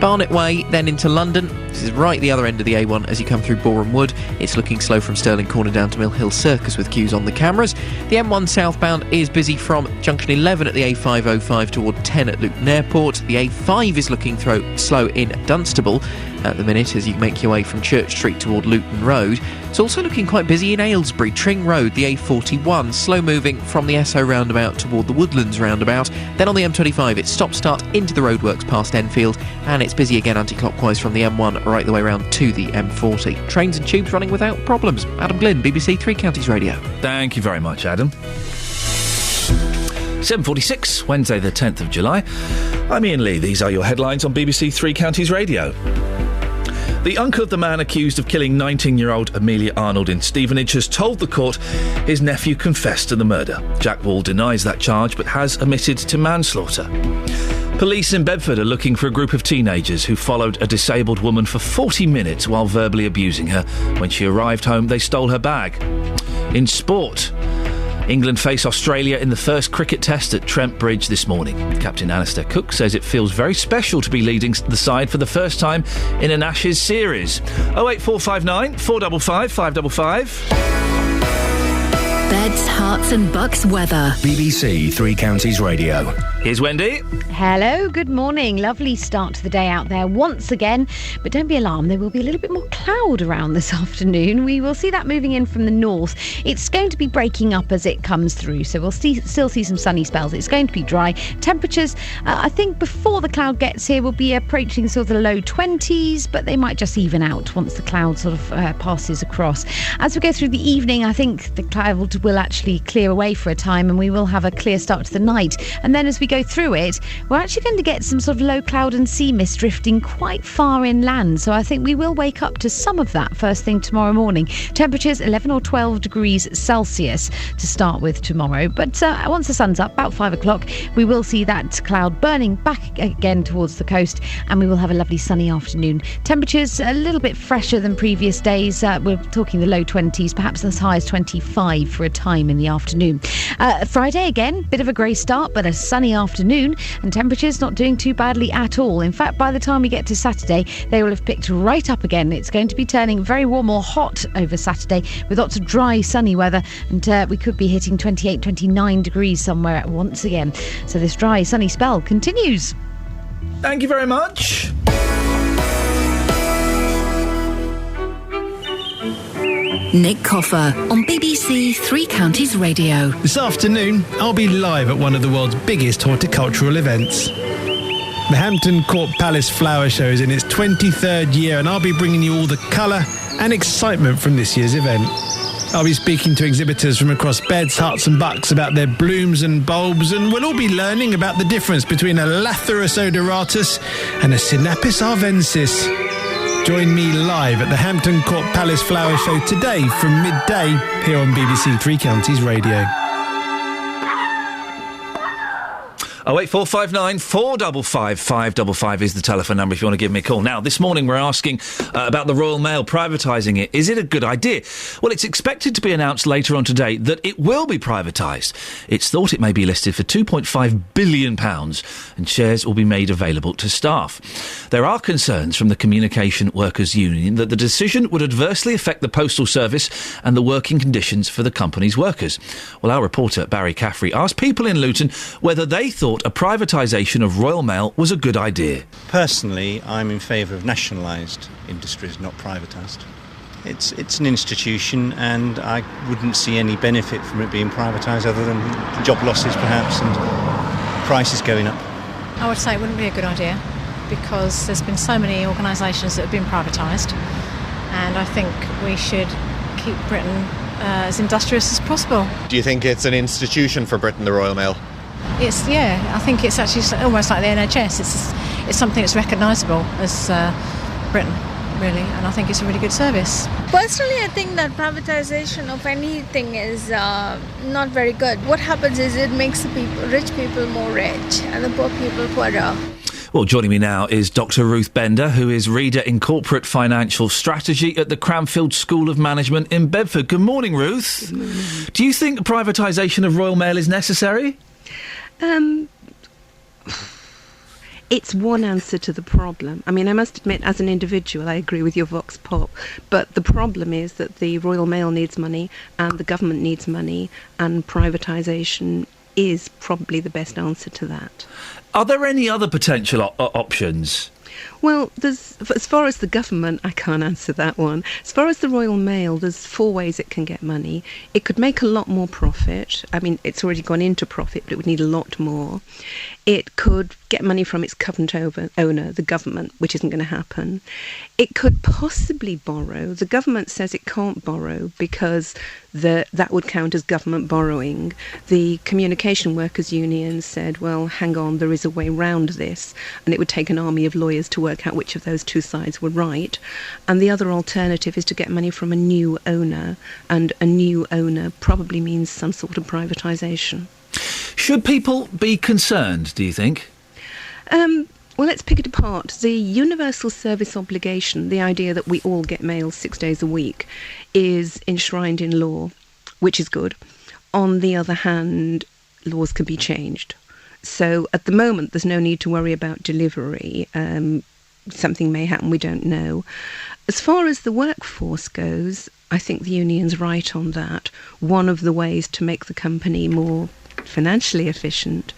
Barnet Way, then into London. This is right the other end of the A1 as you come through Boreham Wood. It's looking slow from Stirling Corner down to Mill Hill Circus with queues on the cameras. The M1 southbound is busy from junction 11 at the A505 toward 10 at Luton Airport. The A5 is looking slow in Dunstable. at the minute as you make your way from Church Street toward Luton Road. It's also looking quite busy in Aylesbury, Tring Road, the A41, slow moving from the Esso roundabout toward the Woodlands roundabout. Then on the M25, it's stop-start into the roadworks past Enfield, and it's busy again anti-clockwise from the M1 right the way round to the M40. Trains and tubes running without problems. Adam Glynn, BBC Three Counties Radio. Thank you very much, Adam. 7:46, Wednesday the 10th of July. I'm Iain Lee. These are your headlines on BBC Three Counties Radio. The uncle of the man accused of killing 19-year-old Amelia Arnold in Stevenage has told the court his nephew confessed to the murder. Jack Wall denies that charge but has admitted to manslaughter. Police in Bedford are looking for a group of teenagers who followed a disabled woman for 40 minutes while verbally abusing her. When she arrived home, they stole her bag. In sport, England face Australia in the first cricket test at Trent Bridge this morning. Captain Alistair Cook says it feels very special to be leading the side for the first time in an Ashes series. 08459 455 555. Beds, Herts and Bucks weather. BBC Three Counties Radio. Here's Wendy. Hello, good morning. Lovely start to the day out there once again. But don't be alarmed, there will be a little bit more cloud around this afternoon. We will see that moving in from the north. It's going to be breaking up as it comes through, so we'll still see some sunny spells. It's going to be dry. Temperatures, I think before the cloud gets here, will be approaching sort of the low 20s, but they might just even out once the cloud sort of passes across. As we go through the evening, I think the cloud will actually clear away for a time and we will have a clear start to the night. And then as we go through it, we're actually going to get some sort of low cloud and sea mist drifting quite far inland. So I think we will wake up to some of that first thing tomorrow morning. Temperatures 11 or 12 degrees Celsius to start with tomorrow. But once the sun's up, about 5 o'clock, we will see that cloud burning back again towards the coast and we will have a lovely sunny afternoon. Temperatures a little bit fresher than previous days. We're talking the low 20s, perhaps as high as 25 for a time in the afternoon. Friday again, bit of a grey start, but a sunny afternoon, and temperatures not doing too badly at all. In fact, by the time we get to Saturday, they will have picked right up again. It's going to be turning very warm or hot over Saturday with lots of dry, sunny weather, and we could be hitting 28, 29 degrees somewhere once again. So this dry, sunny spell continues. Thank you very much. Nick Coffer on BBC Three Counties Radio. This afternoon, I'll be live at one of the world's biggest horticultural events. The Hampton Court Palace Flower Show is in its 23rd year, and I'll be bringing you all the colour and excitement from this year's event. I'll be speaking to exhibitors from across Beds, Herts and Bucks about their blooms and bulbs, and we'll all be learning about the difference between a Lathyrus odoratus and a Sinapis arvensis. Join me live at the Hampton Court Palace Flower Show today from midday here on BBC Three Counties Radio. 08459 455 555 is the telephone number if you want to give me a call. Now, this morning we're asking about the Royal Mail privatising it. Is it a good idea? Well, it's expected to be announced later on today that it will be privatised. It's thought it may be listed for £2.5 billion and shares will be made available to staff. There are concerns from the Communication Workers Union that the decision would adversely affect the postal service and the working conditions for the company's workers. Well, our reporter Barry Caffrey asked people in Luton whether they thought a privatisation of Royal Mail was a good idea. Personally, I'm in favour of nationalised industries, not privatised. It's an institution and I wouldn't see any benefit from it being privatised other than job losses perhaps and prices going up. I would say it wouldn't be a good idea because there's been so many organisations that have been privatised and I think we should keep Britain as industrious as possible. Do you think it's an institution for Britain, the Royal Mail? I think it's actually almost like the NHS. It's something that's recognisable as Britain, really, and I think it's a really good service. Personally, I think that privatisation of anything is not very good. What happens is it makes the rich people more rich and the poor people poorer. Well, joining me now is Dr. Ruth Bender, who is Reader in Corporate Financial Strategy at the Cranfield School of Management in Bedford. Good morning, Ruth. Good morning. Do you think privatisation of Royal Mail is necessary? It's one answer to the problem. I mean, I must admit, as an individual, I agree with your vox pop, but the problem is that the Royal Mail needs money and the government needs money, and privatisation is probably the best answer to that. Are there any other potential options? Well, as far as the government, I can't answer that one. As far as the Royal Mail, there's 4 ways it can get money. It could make a lot more profit. I mean, it's already gone into profit, but it would need a lot more. It could get money from its current owner, the government, which isn't going to happen. It could possibly borrow. The government says it can't borrow because that would count as government borrowing. The Communication Workers Union said, well, hang on, there is a way round this, and it would take an army of lawyers to work out which of those two sides were right. And the other alternative is to get money from a new owner, and a new owner probably means some sort of privatisation. Should people be concerned, do you think? Well, let's pick it apart. The universal service obligation, the idea that we all get mail 6 days a week, is enshrined in law, which is good. On the other hand, laws can be changed. So at the moment, there's no need to worry about delivery. Something may happen, we don't know. As far as the workforce goes, I think the union's right on that. One of the ways to make the company more financially efficient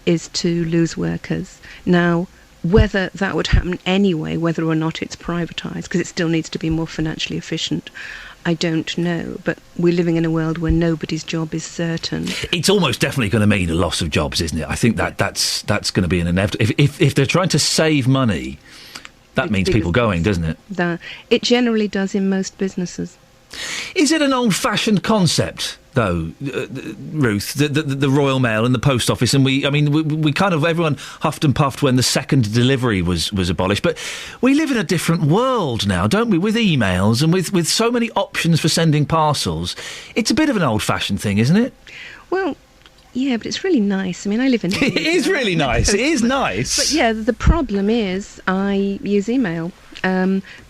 is to lose workers. Now, whether that would happen anyway, whether or not it's privatised, because it still needs to be more financially efficient, I don't know. But we're living in a world where nobody's job is certain. It's almost definitely going to mean a loss of jobs, isn't it? I think that's going to be an inevitable. If they're trying to save money, that means people going, doesn't it? It generally does in most businesses. Is it an old-fashioned concept, though, Ruth, the Royal Mail and the Post Office? And we kind of, everyone huffed and puffed when the second delivery was abolished. But we live in a different world now, don't we, with emails and with so many options for sending parcels. It's a bit of an old-fashioned thing, isn't it? Well, yeah, but it's really nice. I mean, I live in... It is really nice. It is nice. But yeah, the problem is I use email.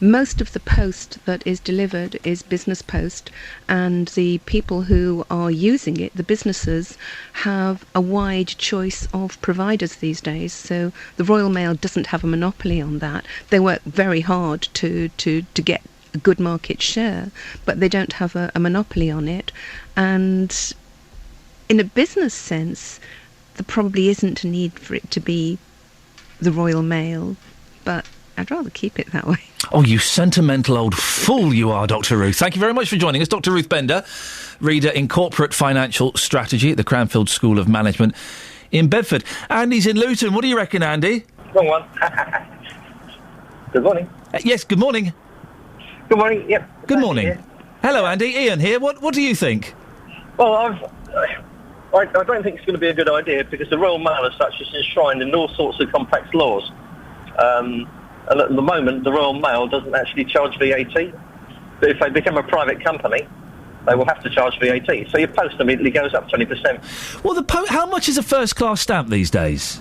Most of the post that is delivered is business post, and the people who are using it, the businesses, have a wide choice of providers these days. So the Royal Mail doesn't have a monopoly on that. They work very hard to get a good market share, but they don't have a monopoly on it. And in a business sense, there probably isn't a need for it to be the Royal Mail, but I'd rather keep it that way. Oh, you sentimental old fool you are, Dr. Ruth. Thank you very much for joining us. Dr. Ruth Bender, reader in Corporate Financial Strategy at the Cranfield School of Management in Bedford. Andy's in Luton. What do you reckon, Andy? Wrong one. Good morning. Yes, good morning. Good morning, yep. Good morning. Hello, Andy. Ian here. What do you think? Well, I don't think it's going to be a good idea because the Royal Mail as such is enshrined in all sorts of complex laws. And at the moment, the Royal Mail doesn't actually charge VAT. But if they become a private company, they will have to charge VAT. So your post immediately goes up 20%. Well, how much is a first-class stamp these days?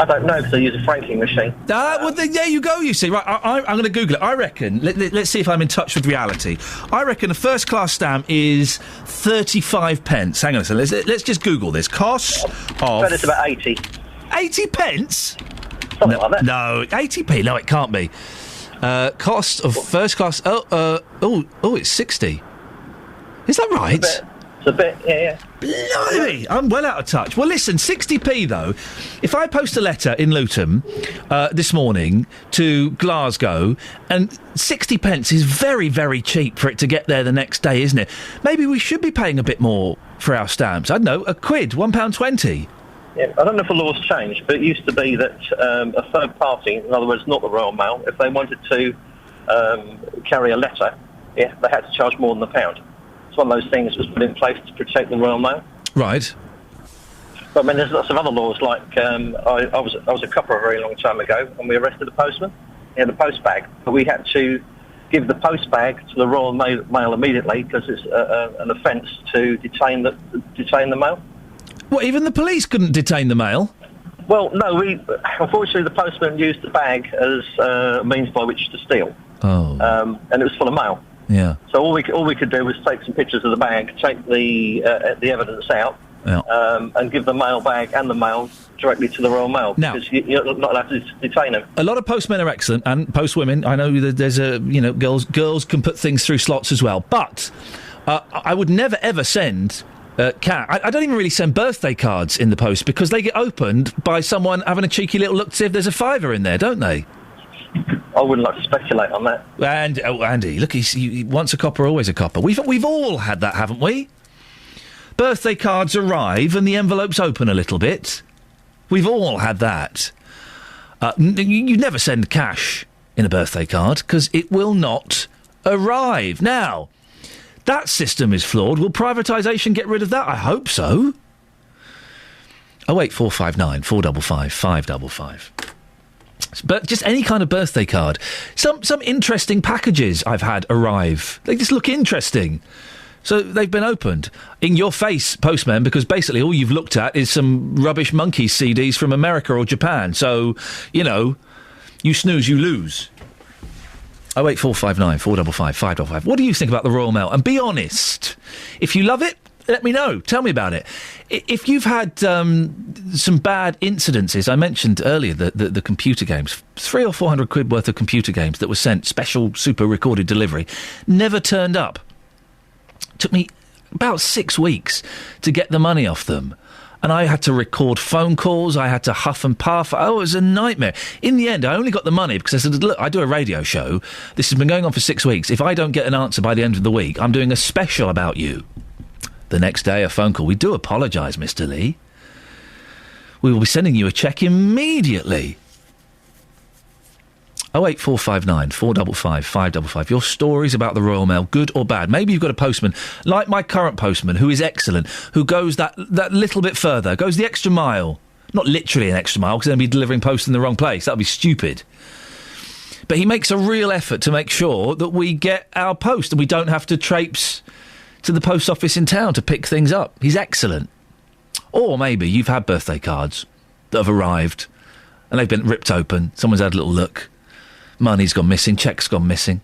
I don't know because they use a franking machine. Well, there you go, you see. Right, I'm going to Google it. I reckon, let's see if I'm in touch with reality. I reckon a first-class stamp is 35 pence. Hang on a second, let's just Google this. Cost of... But it's about 80. 80 pence? Something like that. No, 80p. No, it can't be. Cost of first class. It's 60. Is that right? It's a bit, yeah. Blimey, I'm well out of touch. Well, listen, 60p though. If I post a letter in Luton this morning to Glasgow, and 60 pence is very, very cheap for it to get there the next day, isn't it? Maybe we should be paying a bit more for our stamps. I don't know, £1, £1.20. Yeah, I don't know if the law's changed, but it used to be that a third party, in other words, not the Royal Mail, if they wanted to carry a letter, they had to charge more than £1. It's one of those things that was put in place to protect the Royal Mail. Right. But I mean, there's lots of other laws. Like I was a copper a very long time ago, and we arrested a postman. He had a post bag, but we had to give the post bag to the Royal Mail immediately because it's an offence to detain the mail. What, even the police couldn't detain the mail? Well, no, unfortunately the postman used the bag as a means by which to steal. Oh. And it was full of mail. Yeah. So all we could do was take some pictures of the bag, take the evidence out, and give the mail bag and the mail directly to the Royal Mail. Now, because you're not allowed to detain them. A lot of postmen are excellent, and postwomen. I know that there's girls can put things through slots as well. But I would never ever send... I don't even really send birthday cards in the post because they get opened by someone having a cheeky little look to see if there's a fiver in there, don't they? I wouldn't like to speculate on that. And Andy, look, he once a copper, always a copper. We've all had that, haven't we? Birthday cards arrive and the envelopes open a little bit. We've all had that. You never send cash in a birthday card because it will not arrive. Now, that system is flawed. Will privatisation get rid of that? I hope so. 08459 455 555. But just any kind of birthday card. Some interesting packages I've had arrive. They just look interesting. So they've been opened. In your face, postman, because basically all you've looked at is some rubbish Monkeys CDs from America or Japan. So, you know, you snooze, you lose. 08459 455 555. What do you think about the Royal Mail? And be honest. If you love it, let me know. Tell me about it. If you've had some bad incidences, I mentioned earlier the computer games, 300 or 400 quid worth of computer games that were sent special super recorded delivery, never turned up. Took me about 6 weeks to get the money off them. And I had to record phone calls, I had to huff and puff. Oh, it was a nightmare. In the end, I only got the money because I said, look, I do a radio show. This has been going on for 6 weeks. If I don't get an answer by the end of the week, I'm doing a special about you. The next day, a phone call. We do apologise, Mr. Lee. We will be sending you a cheque immediately. 08459 455 555. Your stories about the Royal Mail, good or bad. Maybe you've got a postman, like my current postman, who is excellent, who goes that little bit further, goes the extra mile. Not literally an extra mile, because then he'd be delivering post in the wrong place. That would be stupid. But he makes a real effort to make sure that we get our post and we don't have to traipse to the post office in town to pick things up. He's excellent. Or maybe you've had birthday cards that have arrived and they've been ripped open. Someone's had a little look. Money's gone missing, cheque's gone missing.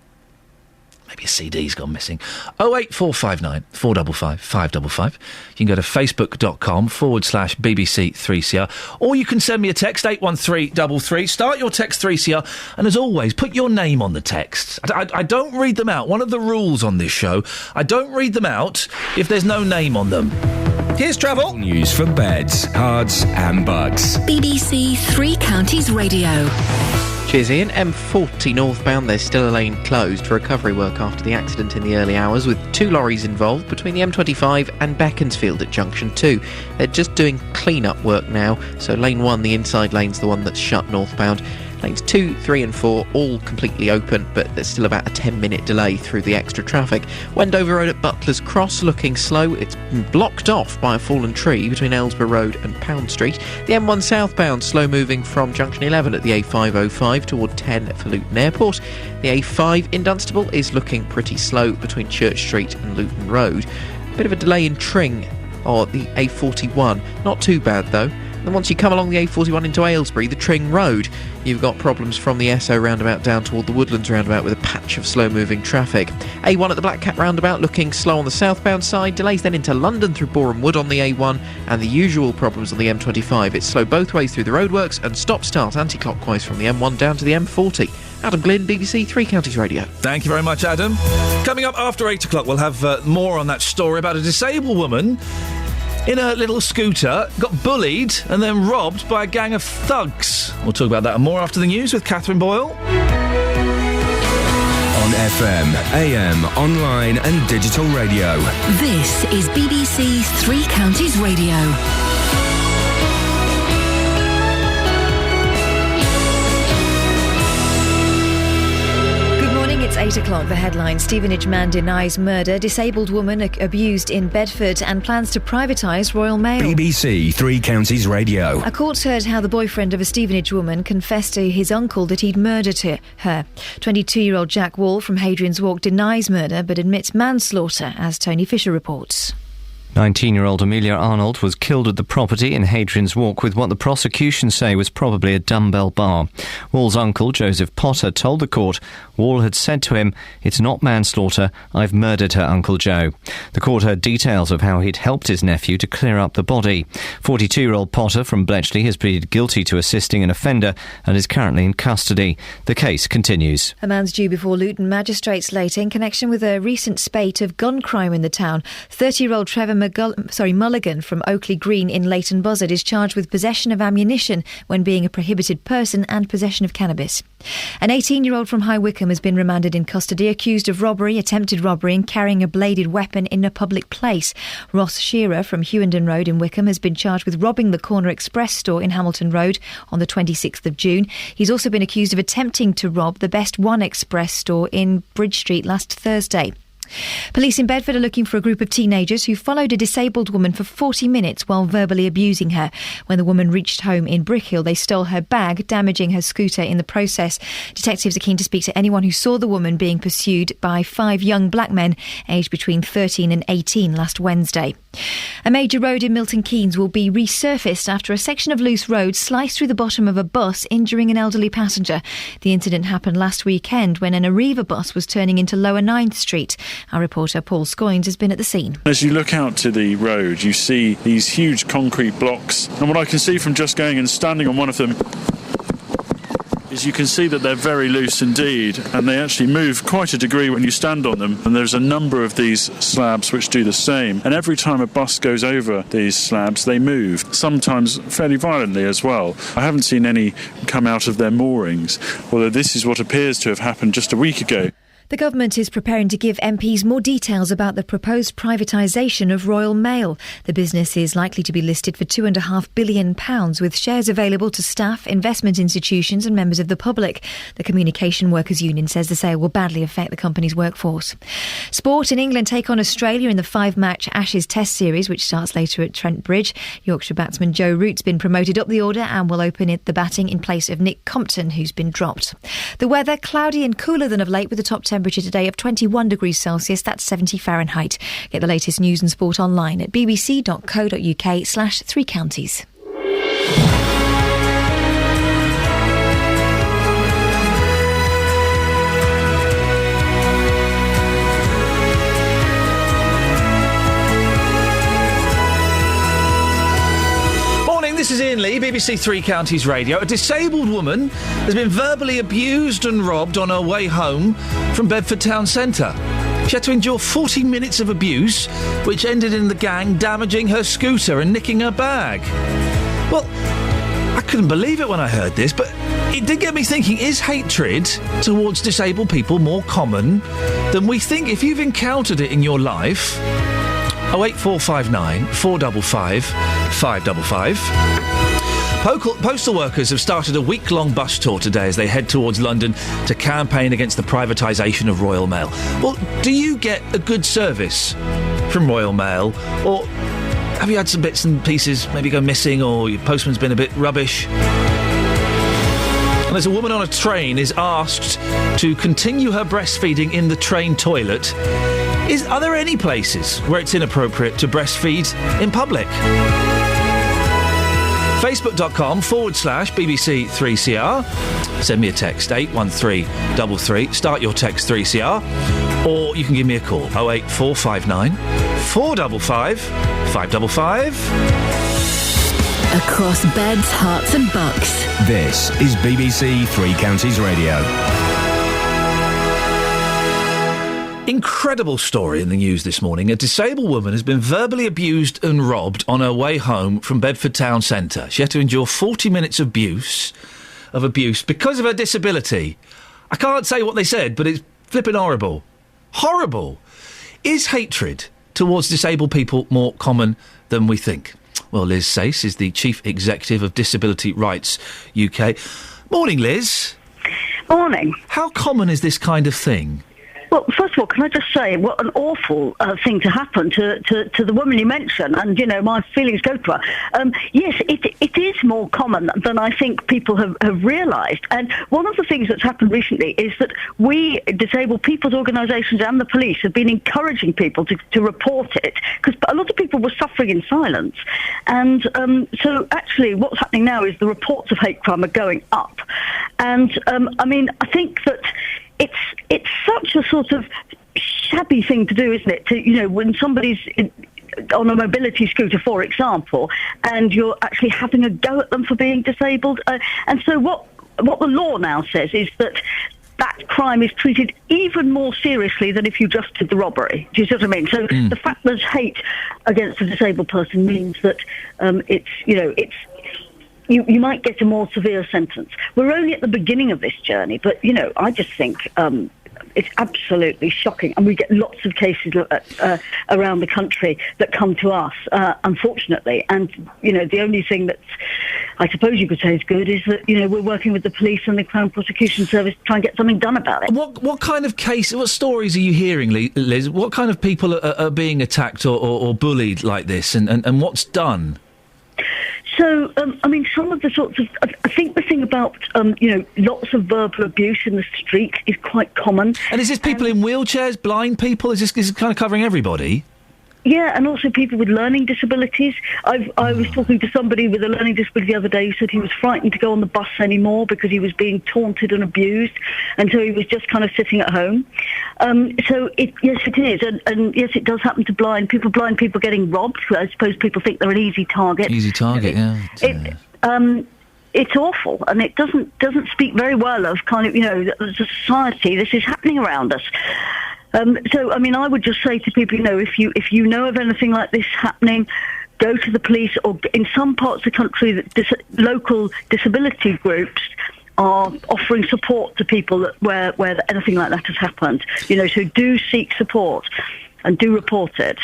Maybe a CD's gone missing. 08459 455 555. You can go to facebook.com/BBC3CR, or you can send me a text, 81333. Start your text 3CR, and as always, put your name on the text. I don't read them out. One of the rules on this show, I don't read them out if there's no name on them. Here's travel. News for beds, cards and bugs. BBC Three Counties Radio. Cheers, Ian. M40 northbound, there's still a lane closed for recovery work after the accident in the early hours, with 2 lorries involved between the M25 and Beaconsfield at junction 2. They're just doing clean-up work now, so lane 1, the inside lane's the one that's shut northbound. Lanes 2, 3 and 4 all completely open, but there's still about a 10-minute delay through the extra traffic. Wendover Road at Butler's Cross looking slow. It's blocked off by a fallen tree between Aylesbury Road and Pound Street. The M1 southbound slow moving from junction 11 at the A505 toward 10 for Luton Airport. The A5 in Dunstable is looking pretty slow between Church Street and Luton Road. Bit of a delay in Tring or the A41. Not too bad though. And once you come along the A41 into Aylesbury, the Tring Road, you've got problems from the Esso roundabout down toward the Woodlands roundabout with a patch of slow-moving traffic. A1 at the Black Cat roundabout looking slow on the southbound side. Delays then into London through Boreham Wood on the A1, and the usual problems on the M25. It's slow both ways through the roadworks and stop-start anti-clockwise from the M1 down to the M40. Adam Glynn, BBC Three Counties Radio. Thank you very much, Adam. Coming up after 8 o'clock, we'll have more on that story about a disabled woman in a little scooter, got bullied and then robbed by a gang of thugs. We'll talk about that and more after the news with Catherine Boyle. On FM, AM, online and digital radio. This is BBC Three Counties Radio. It's 8 o'clock. The headline: Stevenage man denies murder, disabled woman abused in Bedford, and plans to privatise Royal Mail. BBC Three Counties Radio. A court heard how the boyfriend of a Stevenage woman confessed to his uncle that he'd murdered her. 22-year-old Jack Wall from Hadrian's Walk denies murder but admits manslaughter, as Tony Fisher reports. 19-year-old Amelia Arnold was killed at the property in Hadrian's Walk with what the prosecution say was probably a dumbbell bar. Wall's uncle, Joseph Potter, told the court Wall had said to him, "It's not manslaughter, I've murdered her, Uncle Joe." The court heard details of how he'd helped his nephew to clear up the body. 42-year-old Potter from Bletchley has pleaded guilty to assisting an offender and is currently in custody. The case continues. A man's due before Luton magistrates later in connection with a recent spate of gun crime in the town. 30-year-old Trevor Mulligan from Oakley Green in Leighton Buzzard is charged with possession of ammunition when being a prohibited person and possession of cannabis. An 18-year-old from High Wycombe has been remanded in custody accused of robbery, attempted robbery and carrying a bladed weapon in a public place. Ross Shearer from Hewenden Road in Wycombe has been charged with robbing the Corner Express store in Hamilton Road on the 26th of June. He's also been accused of attempting to rob the Best One Express store in Bridge Street last Thursday. Police in Bedford are looking for a group of teenagers who followed a disabled woman for 40 minutes while verbally abusing her. When the woman reached home in Brickhill, they stole her bag, damaging her scooter in the process. Detectives are keen to speak to anyone who saw the woman being pursued by 5 young black men aged between 13 and 18 last Wednesday. A major road in Milton Keynes will be resurfaced after a section of loose road sliced through the bottom of a bus, injuring an elderly passenger. The incident happened last weekend when an Arriva bus was turning into Lower 9th Street. Our reporter Paul Scoynes has been at the scene. As you look out to the road, you see these huge concrete blocks, and what I can see from just going and standing on one of them is you can see that they're very loose indeed, and they actually move quite a degree when you stand on them. And there's a number of these slabs which do the same, and every time a bus goes over these slabs they move, sometimes fairly violently as well. I haven't seen any come out of their moorings, although this is what appears to have happened just a week ago. The government is preparing to give MPs more details about the proposed privatisation of Royal Mail. The business is likely to be listed for £2.5 billion, with shares available to staff, investment institutions and members of the public. The Communication Workers Union says the sale will badly affect the company's workforce. Sport. In England take on Australia in the 5-match Ashes Test Series, which starts later at Trent Bridge. Yorkshire batsman Joe Root's been promoted up the order and will open the batting in place of Nick Compton, who's been dropped. The weather, cloudy and cooler than of late, with the top temperature today of 21 degrees Celsius, that's 70 Fahrenheit. Get the latest news and sport online at bbc.co.uk/3counties. This is Iain Lee, BBC Three Counties Radio. A disabled woman has been verbally abused and robbed on her way home from Bedford Town Centre. She had to endure 40 minutes of abuse, which ended in the gang damaging her scooter and nicking her bag. Well, I couldn't believe it when I heard this, but it did get me thinking, is hatred towards disabled people more common than we think? If you've encountered it in your life, 08459 455 555. Postal workers have started a week-long bus tour today as they head towards London to campaign against the privatisation of Royal Mail. Well, do you get a good service from Royal Mail, or have you had some bits and pieces maybe go missing, or your postman's been a bit rubbish? And as a woman on a train is asked to continue her breastfeeding in the train toilet, are there any places where it's inappropriate to breastfeed in public? Facebook.com/BBC3CR. Send me a text, 81333. Start your text 3CR. Or you can give me a call, 08459 455 555. Across beds, hearts and bucks. This is BBC Three Counties Radio. Incredible story in the news this morning. A disabled woman has been verbally abused and robbed on her way home from Bedford Town Centre. She had to endure 40 minutes of abuse because of her disability. I can't say what they said, but it's flipping horrible. Horrible. Is hatred towards disabled people more common than we think? Well, Liz Sace is the Chief Executive of Disability Rights UK. Morning, Liz. Morning. How common is this kind of thing? Well, first of all, can I just say what an awful thing to happen to the woman you mentioned, and, you know, my feelings go to her. Yes, it is more common than I think people have realised. And one of the things that's happened recently is that we, disabled people's organisations and the police, have been encouraging people to report it, because a lot of people were suffering in silence. And so actually what's happening now is the reports of hate crime are going up. And, I mean, I think that it's such a sort of shabby thing to do, isn't it? To, you know, when somebody's on a mobility scooter, for example, and you're actually having a go at them for being disabled. And so what the law now says is that that crime is treated even more seriously than if you just did the robbery. Do you see what I mean? So the fact there's hate against a disabled person means that you might get a more severe sentence. We're only at the beginning of this journey, but, I just think it's absolutely shocking. And we get lots of cases around the country that come to us, unfortunately. And, the only thing that I suppose you could say is good is that, we're working with the police and the Crown Prosecution Service to try and get something done about it. What kind of what stories are you hearing, Liz? What kind of people are being attacked or bullied like this, and what's done? So, some of the sorts of... I think the thing about, lots of verbal abuse in the street is quite common. And is this people in wheelchairs, blind people? Is this kind of covering everybody? Yeah, and also people with learning disabilities. I was talking to somebody with a learning disability the other day who said he was frightened to go on the bus anymore because he was being taunted and abused, and so he was just kind of sitting at home. Yes, it is, and yes, it does happen to blind people getting robbed. I suppose people think they're an easy target. It's awful, and it doesn't speak very well of kind of, the society. This is happening around us. I would just say to people, if you know of anything like this happening, go to the police, or in some parts of the country, local disability groups are offering support to people where anything like that has happened. So do seek support and do report it.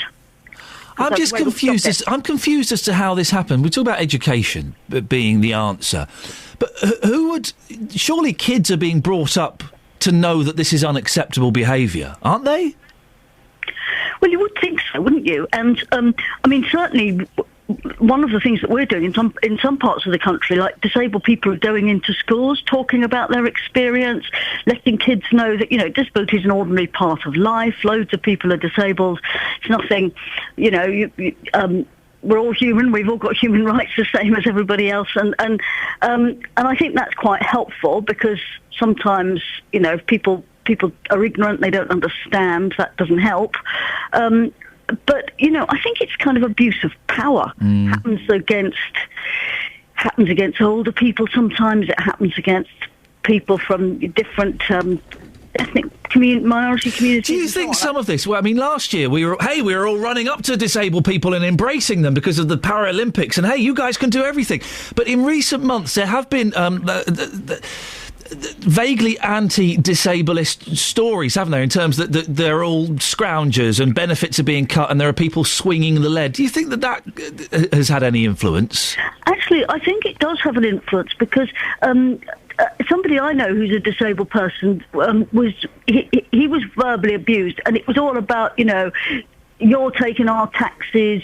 I'm just confused. I'm confused as to how this happened. We talk about education being the answer, but surely kids are being brought up to know that this is unacceptable behaviour, aren't they? Well, you would think so, wouldn't you? And certainly, one of the things that we're doing in some parts of the country, like disabled people are going into schools, talking about their experience, letting kids know that disability is an ordinary part of life. Loads of people are disabled. It's nothing, we're all human. We've all got human rights the same as everybody else, and I think that's quite helpful because sometimes if people are ignorant, they don't understand. That doesn't help. But I think it's kind of abuse of power. Happens against older people. Sometimes it happens against people from different ethnic minority communities. Do you think some of this? Well, last year we were all running up to disabled people and embracing them because of the Paralympics, and hey, you guys can do everything. But in recent months, there have been vaguely anti-disabilist stories, haven't there? In terms that they're all scroungers and benefits are being cut, and there are people swinging the lead. Do you think that has had any influence? Actually, I think it does have an influence because. Somebody I know who's a disabled person he was verbally abused, and it was all about you're taking our taxes.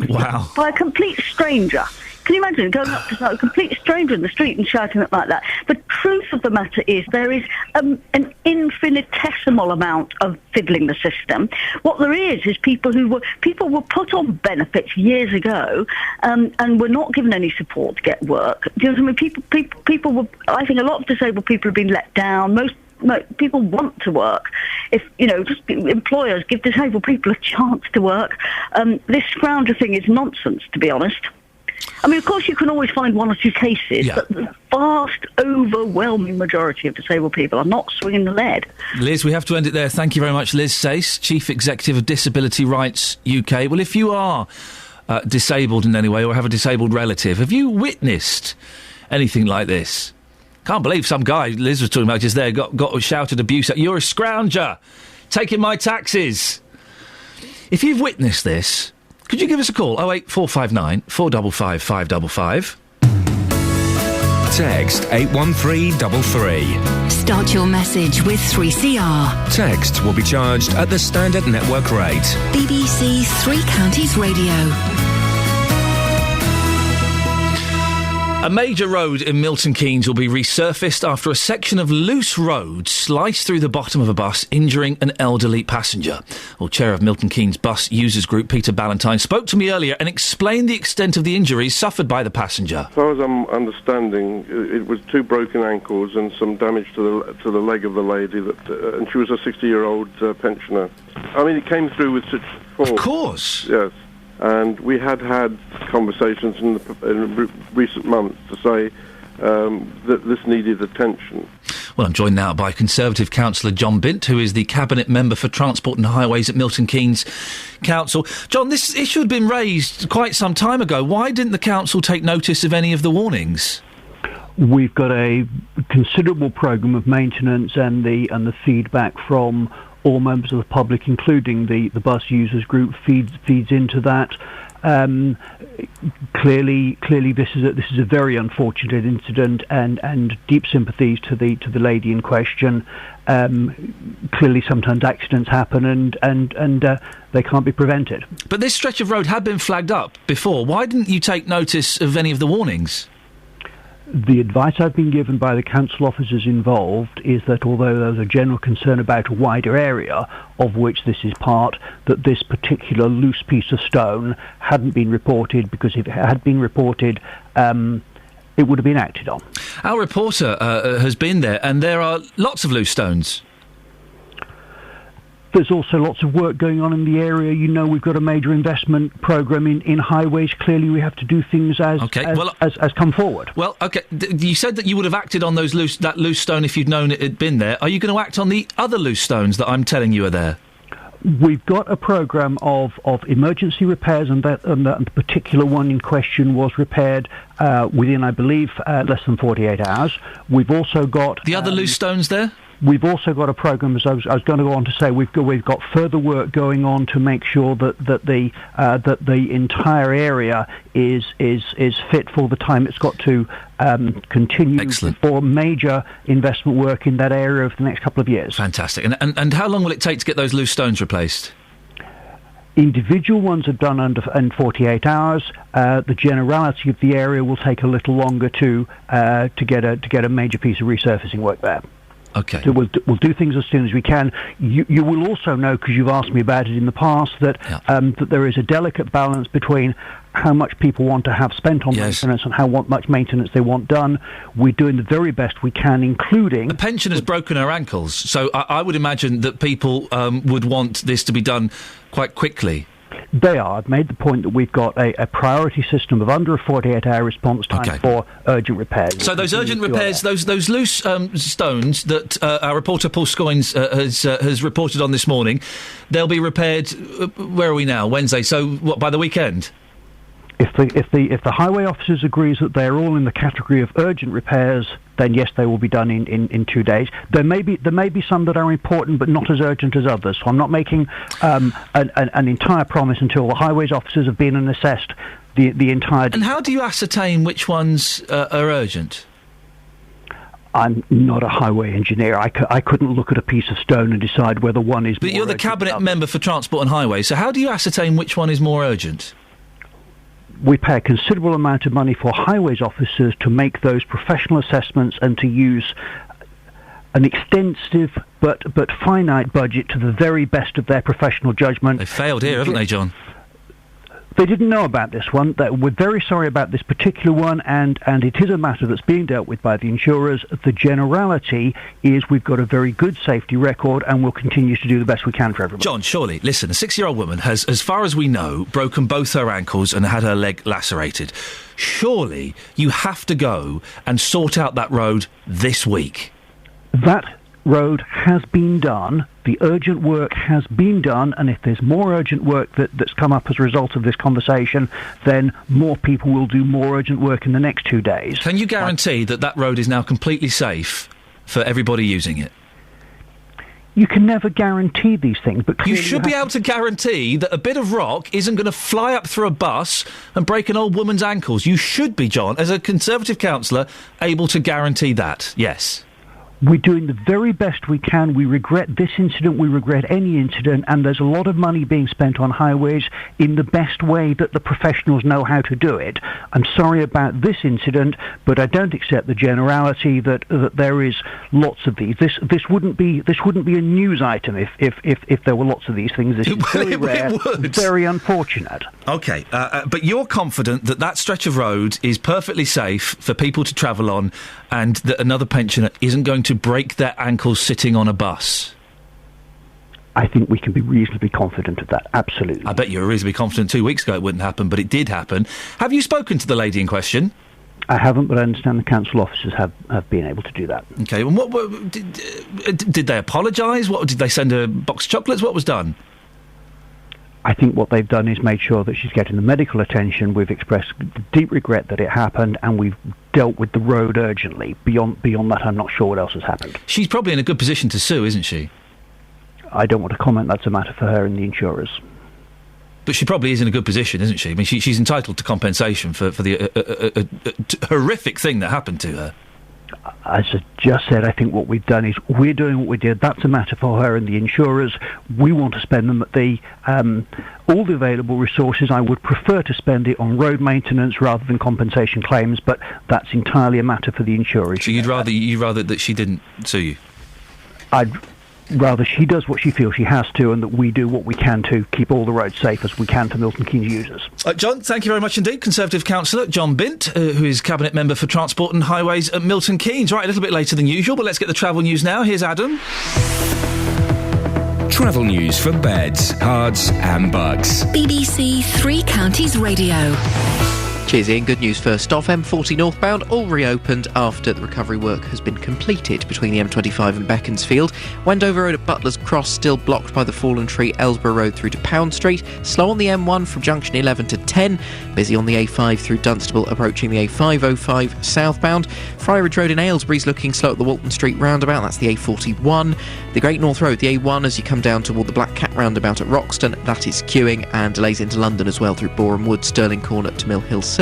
Wow. By a complete stranger. Can you imagine going up to a complete stranger in the street and shouting it like that? The truth of the matter is there is an infinitesimal amount of fiddling the system. What there is people were put on benefits years ago and were not given any support to get work. Do you know what I mean? People were. I think a lot of disabled people have been let down. Most people want to work. If just employers give disabled people a chance to work. This scrounger thing is nonsense, to be honest. Of course, you can always find one or two cases, but the vast, overwhelming majority of disabled people are not swinging the lead. Liz, we have to end it there. Thank you very much, Liz Sace, Chief Executive of Disability Rights UK. Well, if you are disabled in any way or have a disabled relative, have you witnessed anything like this? Can't believe some guy Liz was talking about just there got shouted abuse at. You're a scrounger, taking my taxes. If you've witnessed this, could you give us a call? 08459 455 555. Text 81333. Start your message with 3CR. Text will be charged at the standard network rate. BBC Three Counties Radio. A major road in Milton Keynes will be resurfaced after a section of loose road sliced through the bottom of a bus, injuring an elderly passenger. Well, Chair of Milton Keynes Bus Users Group, Peter Ballantyne, spoke to me earlier and explained the extent of the injuries suffered by the passenger. As far as I'm understanding, it was 2 broken ankles and some damage to the leg of the lady, and she was a 60-year-old pensioner. It came through with such force. Of course. Yes. And we had conversations in recent months to say that this needed attention. Well, I'm joined now by Conservative councillor John Bint, who is the Cabinet Member for Transport and Highways at Milton Keynes Council. John, this issue had been raised quite some time ago. Why didn't the council take notice of any of the warnings? We've got a considerable programme of maintenance, and the feedback from all members of the public, including the bus users group, feeds into that. Clearly, this is a very unfortunate incident, and deep sympathies to the lady in question. Clearly, sometimes accidents happen, and they can't be prevented. But this stretch of road had been flagged up before. Why didn't you take notice of any of the warnings? The advice I've been given by the council officers involved is that although there's a general concern about a wider area, of which this is part, that this particular loose piece of stone hadn't been reported, because if it had been reported, it would have been acted on. Our reporter has been there, and there are lots of loose stones. There's also lots of work going on in the area. You know, we've got a major investment programme in highways. Clearly, we have to do things as come forward. Well, OK, you said that you would have acted on that loose stone if you'd known it had been there. Are you going to act on the other loose stones that I'm telling you are there? We've got a programme of emergency repairs, and the particular one in question was repaired within, I believe, less than 48 hours. We've also got... The other loose stones there? We've also got a programme, as I was going to go on to say, we've got further work going on to make sure that the entire area is fit for the time it's got to continue. Excellent. For major investment work in that area over the next couple of years. Fantastic. And how long will it take to get those loose stones replaced? Individual ones are done in 48 hours. The generality of the area will take a little longer to get a major piece of resurfacing work there. Okay. So we'll do things as soon as we can. You will also know, because you've asked me about it in the past, that there is a delicate balance between how much people want to have spent on maintenance and how much maintenance they want done. We're doing the very best we can, including... The pensioner's broken her ankles, so I would imagine that people would want this to be done quite quickly. They are. I've made the point that we've got a priority system of under a 48-hour response time for urgent repairs. So those urgent repairs, those loose stones that our reporter Paul Scoynes has reported on this morning, they'll be repaired. Where are we now? Wednesday. So what, by the weekend? If the highway officers agrees that they're all in the category of urgent repairs, then yes, they will be done in 2 days. There may be some that are important but not as urgent as others. So I'm not making an entire promise until the highways officers have been and assessed the entire... And how do you ascertain which ones are urgent? I'm not a highway engineer. I couldn't look at a piece of stone and decide whether one is more urgent. But you're the Cabinet Member for Transport and Highways, so how do you ascertain which one is more urgent? We pay a considerable amount of money for highways officers to make those professional assessments and to use an extensive but finite budget to the very best of their professional judgment. They failed here, haven't they, John? They didn't know about this one. We're very sorry about this particular one, and it is a matter that's being dealt with by the insurers. The generality is we've got a very good safety record, and we'll continue to do the best we can for everybody. John, surely, listen, a 6-year-old woman has, as far as we know, broken both her ankles and had her leg lacerated. Surely you have to go and sort out that road this week. That road has been done. The urgent work has been done, and if there's more urgent work that's come up as a result of this conversation, then more people will do more urgent work in the next 2 days. Can you guarantee that road is now completely safe for everybody using it? You can never guarantee these things, but you should be able to guarantee that a bit of rock isn't going to fly up through a bus and break an old woman's ankles. You should be, John, as a Conservative councillor, able to guarantee that, yes. We're doing the very best we can. We regret this incident. We regret any incident. And there's a lot of money being spent on highways in the best way that the professionals know how to do it. I'm sorry about this incident, but I don't accept the generality that there is lots of these. This wouldn't be a news item if there were lots of these things. This is very rare, very unfortunate. OK, but you're confident that stretch of road is perfectly safe for people to travel on, and that another pensioner isn't going to break their ankles sitting on a bus? I think we can be reasonably confident of that, absolutely. I bet you were reasonably confident 2 weeks ago it wouldn't happen, but it did happen. Have you spoken to the lady in question? I haven't, but I understand the council officers have been able to do that. Okay, and what did they apologise? What did they send a box of chocolates? What was done? I think what they've done is made sure that she's getting the medical attention. We've expressed deep regret that it happened, and we've dealt with the road urgently. Beyond that, I'm not sure what else has happened. She's probably in a good position to sue, isn't she? I don't want to comment. That's a matter for her and the insurers. But she probably is in a good position, isn't she? I mean, she's entitled to compensation for the horrific thing that happened to her. As I just said, I think what we've done is we're doing what we did. That's a matter for her and the insurers. We want to spend them at all the available resources. I would prefer to spend it on road maintenance rather than compensation claims, but that's entirely a matter for the insurers. So you'd rather that she didn't sue you? I'd rather she does what she feels she has to, and that we do what we can to keep all the roads safe as we can for Milton Keynes users. John, thank you very much indeed. Conservative councillor John Bint, who is Cabinet Member for Transport and Highways at Milton Keynes. Right, a little bit later than usual, but let's get the travel news now. Here's Adam. Travel news for beds, cards and bugs. BBC Three Counties Radio. Cheers, Ian. Good news first off. M40 northbound, all reopened after the recovery work has been completed between the M25 and Beaconsfield. Wendover Road at Butler's Cross still blocked by the fallen tree. Ellsborough Road through to Pound Street. Slow on the M1 from junction 11 to 10. Busy on the A5 through Dunstable, approaching the A505 southbound. Friarage Road in Aylesbury's looking slow at the Walton Street roundabout. That's the A41. The Great North Road, the A1, as you come down toward the Black Cat roundabout at Roxton. That is queuing, and delays into London as well through Boreham Wood, Stirling Corner to Mill Hill Circus.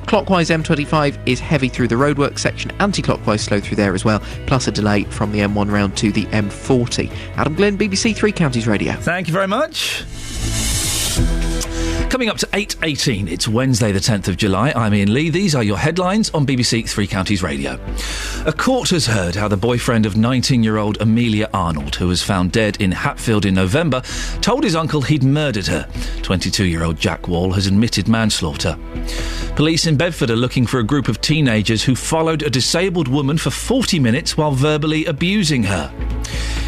Clockwise M25 is heavy through the roadwork section, anti-clockwise slow through there as well, plus a delay from the M1 round to the M40. Adam Glynn, BBC Three Counties Radio. Thank you very much. Coming up to 8:18, it's Wednesday the 10th of July. I'm Iain Lee. These are your headlines on BBC Three Counties Radio. A court has heard how the boyfriend of 19-year-old Amelia Arnold, who was found dead in Hatfield in November, told his uncle he'd murdered her. 22-year-old Jack Wall has admitted manslaughter. Police in Bedford are looking for a group of teenagers who followed a disabled woman for 40 minutes while verbally abusing her.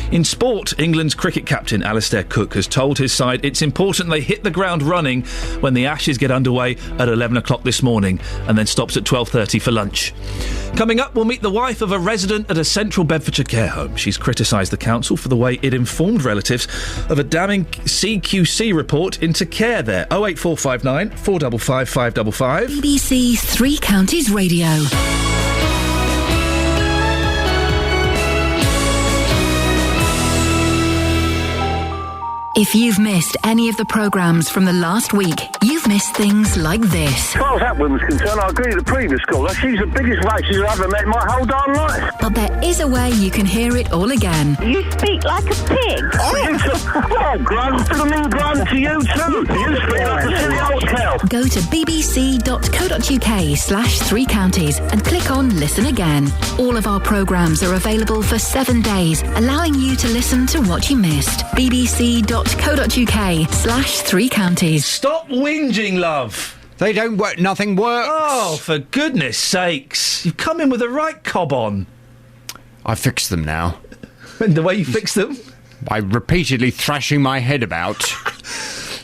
In sport, England's cricket captain Alastair Cook has told his side it's important they hit the ground running when the Ashes get underway at 11 o'clock this morning and then stops at 12:30 for lunch. Coming up, we'll meet the wife of a resident at a central Bedfordshire care home. She's criticised the council for the way it informed relatives of a damning CQC report into care there. 08459 455 555. BBC Three Counties Radio. If you've missed any of the programmes from the last week, you've missed things like this. As far as that woman's concerned, I agree with the previous caller. She's the biggest racist I've ever met in my whole darn life. But there is a way you can hear it all again. You speak like a pig. Oh, grunt to me, grunt to you too. You speak like a silly old cow. Go to bbc.co.uk/Three Counties and click on Listen Again. All of our programmes are available for 7 days, allowing you to listen to what you missed. bbc.co.uk/Three Counties. Stop whinging, love. They don't work. Nothing works. Oh, for goodness sakes. You've come in with the right cob on. I fixed them now. And the way you fix them? By repeatedly thrashing my head about.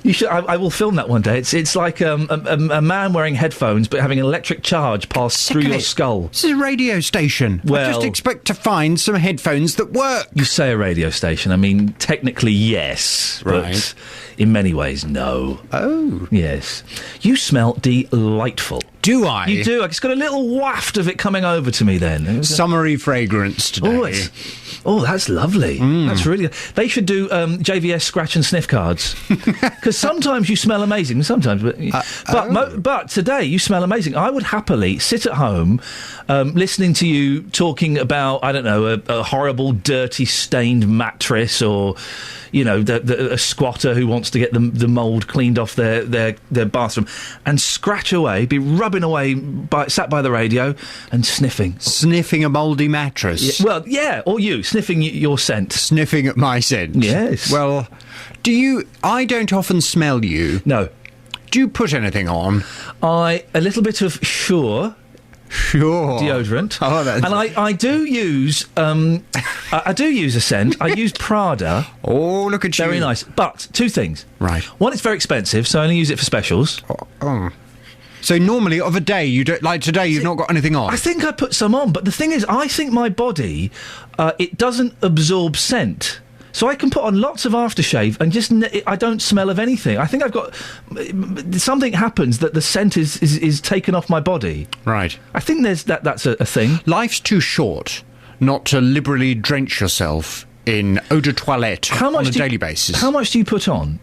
You should. I will film that one day. It's like a man wearing headphones but having an electric charge pass through your skull. This is a radio station. Well, I just expect to find some headphones that work. You say a radio station. I mean, technically, yes. Right. But in many ways, no. Oh. Yes. You smell delightful. Do I? You do. I just got a little waft of it coming over to me then. Summery fragrance today. Oh, that's lovely. That's really good. They should do JVS scratch and sniff cards. Because sometimes you smell amazing, sometimes. But today you smell amazing. I would happily sit at home listening to you talking about, I don't know, a horrible, dirty, stained mattress or, you know, a squatter who wants to get the mould cleaned off their bathroom and scratch away, be rubbing away, sat by the radio and sniffing. Sniffing a mouldy mattress? Yeah, well, yeah, or you, sniffing your scent. Sniffing at my scent? Yes. Well, I don't often smell you. No. Do you put anything on? A little bit of Sure deodorant. Oh, that's... And I do use I do use a scent. I use Prada. Oh, look at you. Very nice. But two things. Right. One, it's very expensive, so I only use it for specials. Oh. So normally of a day, you don't, like today, you've not got anything on. I think I put some on, but the thing is, I think my body, it doesn't absorb scent. So I can put on lots of aftershave and just I don't smell of anything. I think I've got something happens that the scent is taken off my body. Right. I think that's a thing. Life's too short not to liberally drench yourself in eau de toilette on a daily basis. How much do you put on?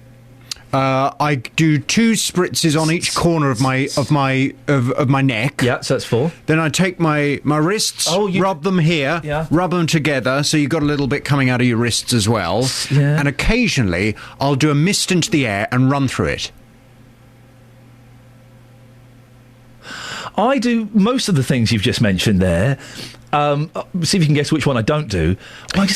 I do 2 spritzes on each corner of my neck. Yeah, so that's 4. Then I take my wrists, rub them here, rub them together, so you've got a little bit coming out of your wrists as well. Yeah. And occasionally I'll do a mist into the air and run through it. I do most of the things you've just mentioned there. See if you can guess which one I don't do.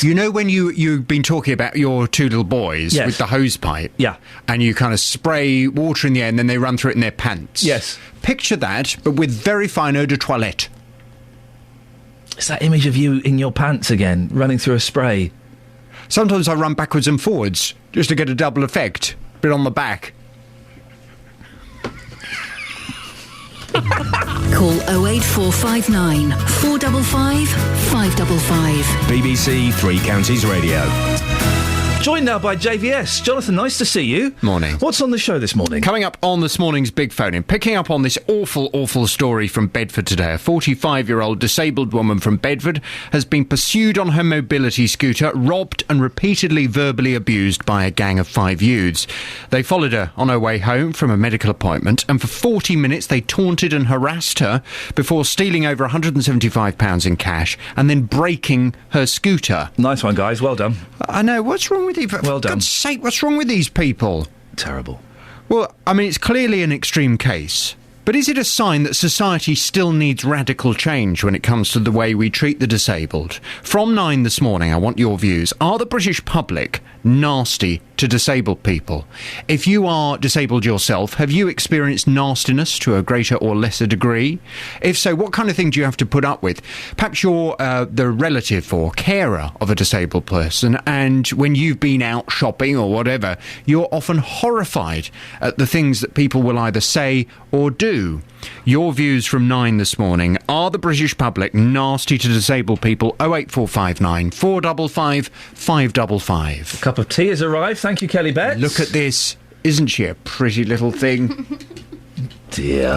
You know when you've been talking about your 2 little boys with the hose pipe? Yeah. And you kind of spray water in the air and then they run through it in their pants? Yes. Picture that, but with very fine eau de toilette. It's that image of you in your pants again, running through a spray. Sometimes I run backwards and forwards, just to get a double effect. Bit on the back. Call 08459 455 555. BBC Three Counties Radio. Joined now by JVS. Jonathan, nice to see you. Morning. What's on the show this morning? Coming up on this morning's Big Phone-In, picking up on this awful story from Bedford today. A 45-year-old disabled woman from Bedford has been pursued on her mobility scooter, robbed and repeatedly verbally abused by a gang of 5 youths. They followed her on her way home from a medical appointment, and for 40 minutes they taunted and harassed her before stealing over £175 in cash and then breaking her scooter. Nice one, guys. Well done. I know. What's wrong with you? Well done. For God's sake, what's wrong with these people? Terrible. Well, I mean, it's clearly an extreme case. But is it a sign that society still needs radical change when it comes to the way we treat the disabled? From 9 this morning, I want your views. Are the British public nasty to disabled people? If you are disabled yourself, have you experienced nastiness to a greater or lesser degree? If so, what kind of thing do you have to put up with? Perhaps you're the relative or carer of a disabled person, and when you've been out shopping or whatever, you're often horrified at the things that people will either say or do. Your views from 9 this morning. Are the British public nasty to disabled people? 08459 455 555. A cup of tea has arrived. Thank you, Kelly Betts. Look at this. Isn't she a pretty little thing? Dear.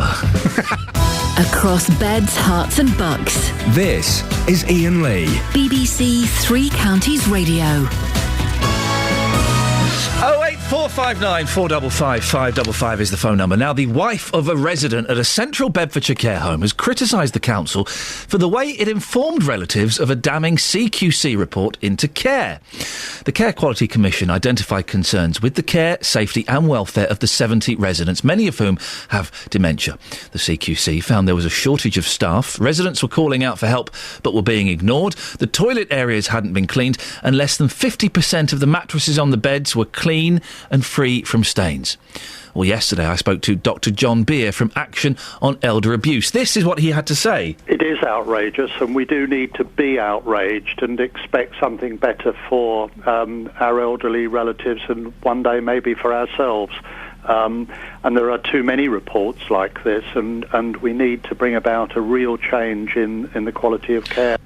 Across beds, hearts and bucks. This is Iain Lee. BBC Three Counties Radio. 08459 455 555 is the phone number. Now, the wife of a resident at a central Bedfordshire care home has criticised the council for the way it informed relatives of a damning CQC report into care. The Care Quality Commission identified concerns with the care, safety and welfare of the 70 residents, many of whom have dementia. The CQC found there was a shortage of staff, residents were calling out for help but were being ignored, the toilet areas hadn't been cleaned, and less than 50% of the mattresses on the beds were clean and free from stains. Well, yesterday I spoke to Dr. John Beer from Action on Elder Abuse. This is what he had to say. It is outrageous, and we do need to be outraged and expect something better for our elderly relatives and one day maybe for ourselves. And there are too many reports like this, and we need to bring about a real change in the quality of care.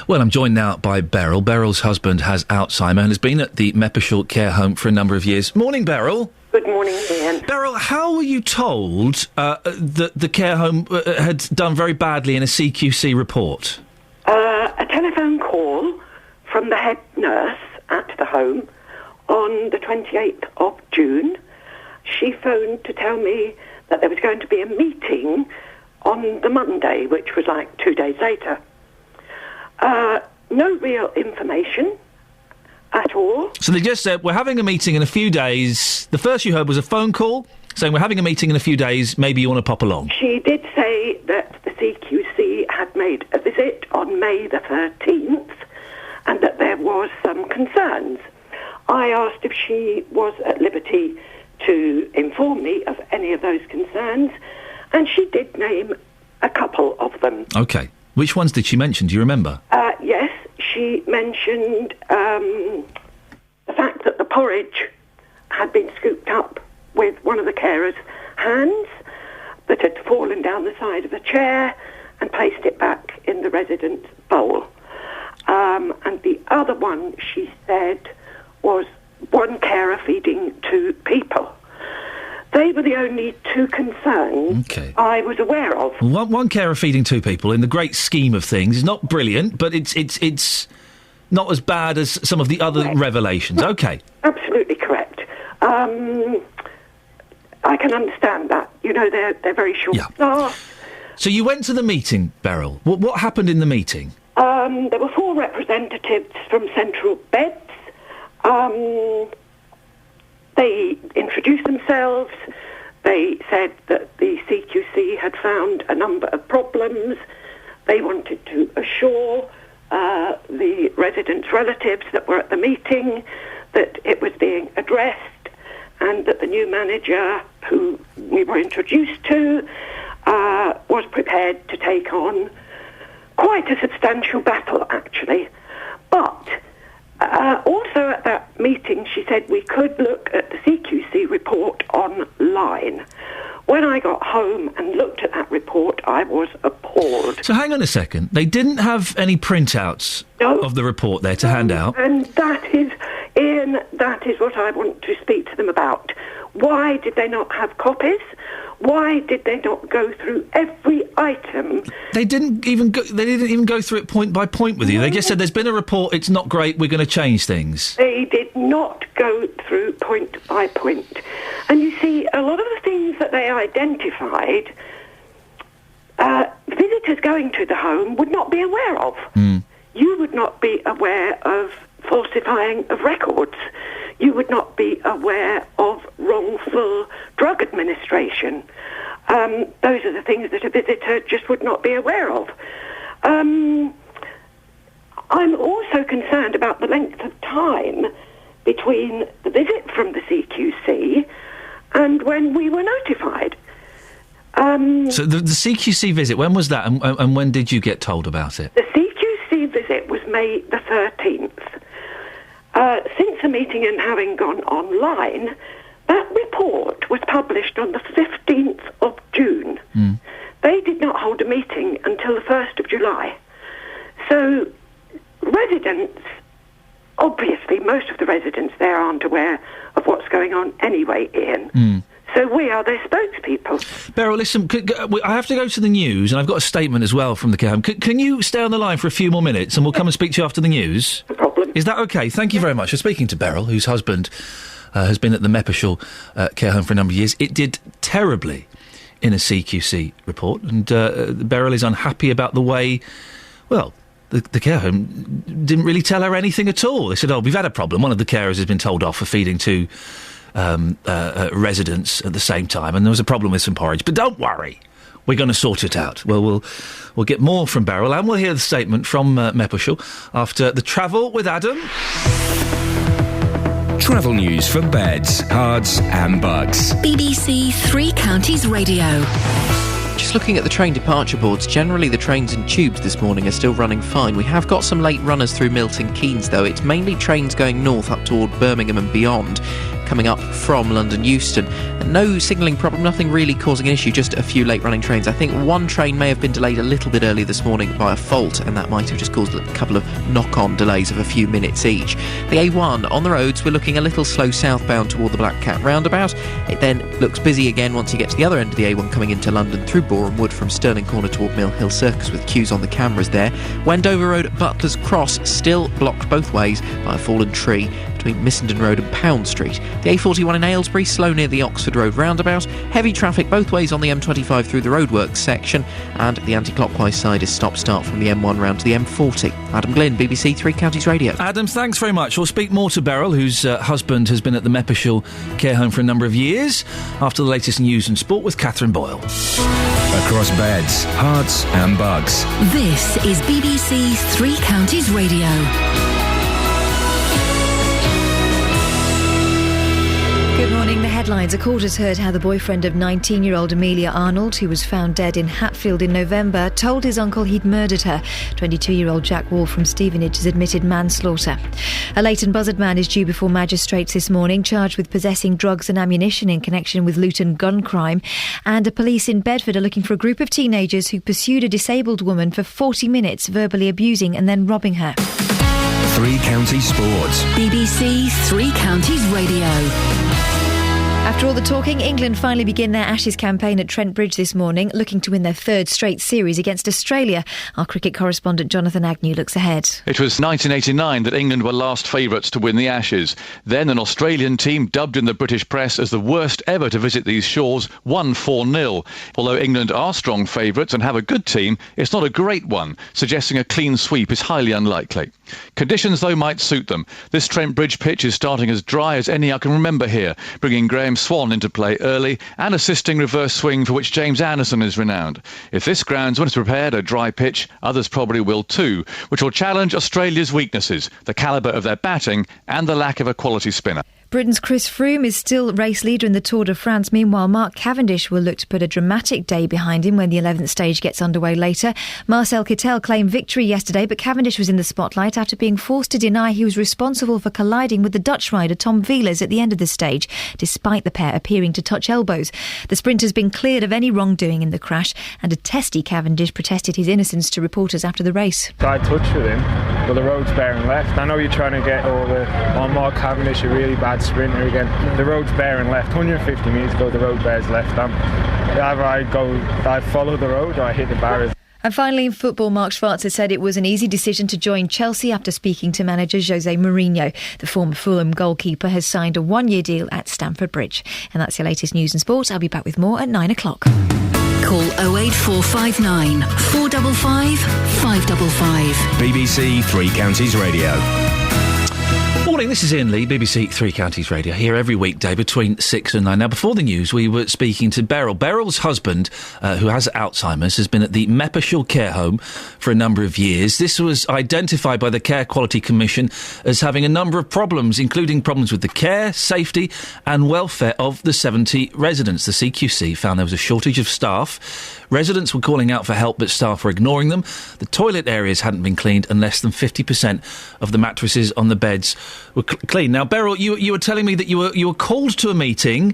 Well, I'm joined now by Beryl. Beryl's husband has Alzheimer and has been at the Meppershall care home for a number of years. Morning, Beryl. Good morning, Ian. Beryl, how were you told that the care home had done very badly in a CQC report? A telephone call from the head nurse at the home on the 28th of June. She phoned to tell me that there was going to be a meeting on the Monday, which was like 2 days later. No real information at all. So they just said, we're having a meeting in a few days. The first you heard was a phone call saying, we're having a meeting in a few days, maybe you want to pop along. She did say that the CQC had made a visit on May the 13th and that there was some concerns. I asked if she was at liberty to inform me of any of those concerns, and she did name a couple of them. OK. Which ones did she mention? Do you remember? Yes, she mentioned the fact that the porridge had been scooped up with one of the carers' hands, the that had fallen down the side of a chair and placed it back in the resident's bowl. And the other one, she said, was one carer feeding 2 people. They were the only 2 concerns I was aware of. One carer feeding 2 people, in the great scheme of things, is not brilliant, but it's not as bad as some of the other revelations. Okay. Absolutely correct. I can understand that. You know, they're very short staffed. So you went to the meeting, Beryl. What happened in the meeting? There were 4 representatives from Central Beds. They introduced themselves. They said that the CQC had found a number of problems. They wanted to assure the residents' relatives that were at the meeting that it was being addressed and that the new manager, who we were introduced to, was prepared to take on quite a substantial battle, actually. But also at that meeting, she said we could look at the CQC report online. When I got home and looked at that report, I was appalled. So hang on a second. They didn't have any printouts of the report there to hand out? And that is, Ian, that is what I want to speak to them about. Why did they not have copies? Why did they not go through every item? They didn't even go through it point by point with you. They just said, there's been a report, it's not great, we're going to change things. They did not go through point by point. And you see, a lot of the things that they identified, visitors going to the home would not be aware of. You would not be aware of falsifying of records. You would not be aware of wrongful drug administration. Those are the things that a visitor just would not be aware of. I'm also concerned about the length of time between the visit from the CQC and when we were notified. So the CQC visit, when was that, and when did you get told about it? The CQC visit was May the 13th. Since the meeting and having gone online, that report was published on the 15th of June. They did not hold a meeting until the 1st of July. So residents, obviously most of the residents there aren't aware of what's going on anyway, Ian. So we are their spokespeople. Beryl, listen, I have to go to the news, and I've got a statement as well from the care home. Can you stay on the line for a few more minutes, and we'll come and speak to you after the news? No problem. Is that okay? Thank you very much for speaking to Beryl, whose husband has been at the Meppershall care home for a number of years. It did terribly in a CQC report, and Beryl is unhappy about the way, well, the care home didn't really tell her anything at all. They said, we've had a problem. One of the carers has been told off for feeding 2 residents at the same time, and there was a problem with some porridge. But don't worry, we're going to sort it out. Well, we'll get more from Beryl, and we'll hear the statement from Meppershall after the travel with Adam. Travel news for beds, cards and bugs. BBC Three Counties Radio. Just looking at the train departure boards, generally the trains and tubes this morning are still running fine. We have got some late runners through Milton Keynes, though. It's mainly trains going north up toward Birmingham and beyond, coming up from London Euston. And no signalling problem, nothing really causing an issue, just a few late running trains. I think one train may have been delayed a little bit early this morning by a fault, and that might have just caused a couple of knock-on delays of a few minutes each. The A1 on the roads, we're looking a little slow southbound toward the Black Cat roundabout. It then looks busy again once you get to the other end of the A1 coming into London through Boreham Wood from Stirling Corner toward Mill Hill Circus, with queues on the cameras there. Wendover Road at Butler's Cross still blocked both ways by a fallen tree between Missenden Road and Pound Street. The A41 in Aylesbury, slow near the Oxford Road roundabout. Heavy traffic both ways on the M25 through the roadworks section, and the anti-clockwise side is stop-start from the M1 round to the M40. Adam Glynn, BBC Three Counties Radio. Adam, thanks very much. We'll speak more to Beryl, whose husband has been at the Meppershall care home for a number of years, after the latest news and sport with Catherine Boyle. Across beds, hearts and bugs. This is BBC Three Counties Radio. Good morning. The headline headlines. A court has heard how the boyfriend of 19-year-old Amelia Arnold, who was found dead in Hatfield in November, told his uncle he'd murdered her. 22-year-old Jack Wall from Stevenage has admitted manslaughter. A Leighton Buzzard man is due before magistrates this morning, charged with possessing drugs and ammunition in connection with Luton gun crime. And the police in Bedford are looking for a group of teenagers who pursued a disabled woman for 40 minutes, verbally abusing and then robbing her. Three Counties Sports. BBC Three Counties Radio. After all the talking, England finally begin their Ashes campaign at Trent Bridge this morning, looking to win their third straight series against Australia. Our cricket correspondent Jonathan Agnew looks ahead. It was 1989 that England were last favourites to win the Ashes. Then an Australian team, dubbed in the British press as the worst ever to visit these shores, won 4-0. Although England are strong favourites and have a good team, it's not a great one, suggesting a clean sweep is highly unlikely. Conditions, though, might suit them. This Trent Bridge pitch is starting as dry as any I can remember here, bringing Graham Swan into play early and assisting reverse swing for which James Anderson is renowned. If this groundsman is prepared a dry pitch, others probably will too, which will challenge Australia's weaknesses, the calibre of their batting and the lack of a quality spinner. Britain's Chris Froome is still race leader in the Tour de France. Meanwhile, Mark Cavendish will look to put a dramatic day behind him when the 11th stage gets underway later. Marcel Kittel claimed victory yesterday, but Cavendish was in the spotlight after being forced to deny he was responsible for colliding with the Dutch rider Tom Vilas at the end of the stage, despite the pair appearing to touch elbows. The sprinter's been cleared of any wrongdoing in the crash, and a testy Cavendish protested his innocence to reporters after the race. I touched with him, but the road's bearing left. I know you're trying to get on Mark Cavendish, a really bad sprinter again. The road's bearing left. 150 metres ago, the road bears left. Either I follow the road or I hit the barriers. And finally, in football, Mark Schwarzer said it was an easy decision to join Chelsea after speaking to manager Jose Mourinho. The former Fulham goalkeeper has signed a one-year deal at Stamford Bridge. And that's your latest news and sport. I'll be back with more at 9 o'clock. Call 08459 455 555. BBC Three Counties Radio. Morning, this is Iain Lee, BBC Three Counties Radio, here every weekday between 6 and 9. Now, before the news, we were speaking to Beryl. Beryl's husband, who has Alzheimer's, has been at the Meppershall Care Home for a number of years. This was identified by the Care Quality Commission as having a number of problems, including problems with the care, safety and welfare of the 70 residents. The CQC found there was a shortage of staff. Residents were calling out for help, but staff were ignoring them. The toilet areas hadn't been cleaned, and less than 50% of the mattresses on the beds were clean. Now, Beryl, you were telling me that you were called to a meeting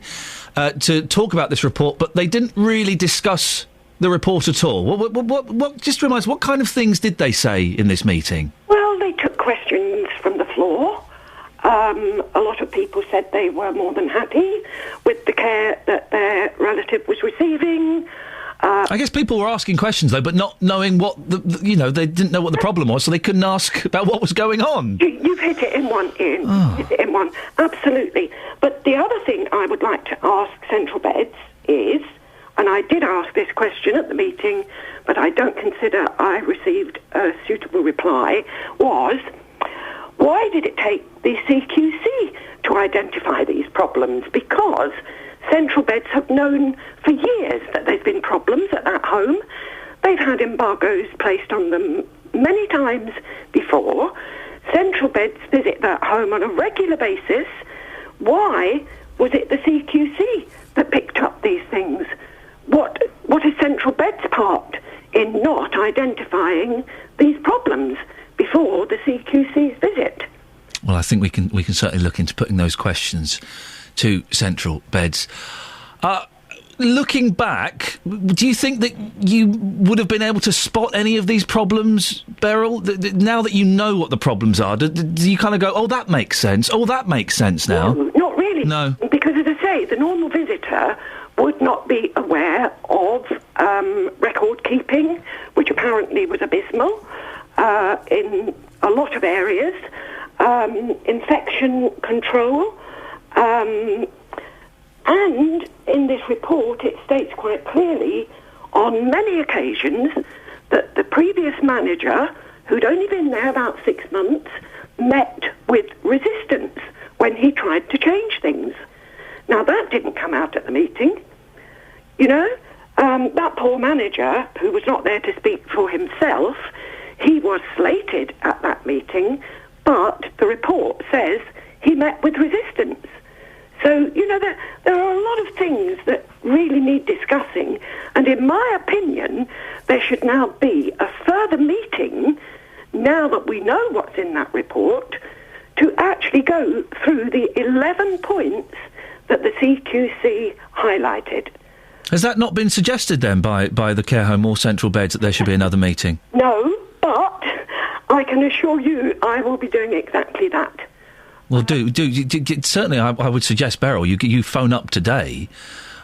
to talk about this report, but they didn't really discuss the report at all. What just remind us, what kind of things did they say in this meeting? Well, they took questions from the floor. A lot of people said they were more than happy with the care that their relative was receiving. I guess people were asking questions, though, but not knowing what they didn't know what the problem was, so they couldn't ask about what was going on. You've hit it in one, Ian. Hit it in one. Absolutely. But the other thing I would like to ask Central Beds is, and I did ask this question at the meeting, but I don't consider I received a suitable reply, was, why did it take the CQC to identify these problems? Because Central Beds have known for years that there's been problems at that home. They've had embargoes placed on them many times before. Central Beds visit that home on a regular basis. Why was it the CQC that picked up these things? What is Central Beds' part in not identifying these problems before the CQC's visit? Well, I think we can certainly look into putting those questions to Central Beds. Looking back, do you think that you would have been able to spot any of these problems, Beryl? Now that you know what the problems are, do you kind of go, oh, that makes sense? Oh, that makes sense now? No, not really. No. Because, as I say, the normal visitor would not be aware of record keeping, which apparently was abysmal in a lot of areas, infection control, and in this report it states quite clearly on many occasions that the previous manager, who'd only been there about 6 months, met with resistance when he tried to change things. Now, that didn't come out at the meeting. You know, that poor manager, who was not there to speak for himself, he was slated at that meeting, but the report says he met with resistance. So, there are a lot of things that really need discussing, and in my opinion, there should now be a further meeting, now that we know what's in that report, to actually go through the 11 points that the CQC highlighted. Has that not been suggested then by the care home or central beds that there should be another meeting? No, but I can assure you I will be doing exactly that. Well, certainly I would suggest, Beryl, you phone up today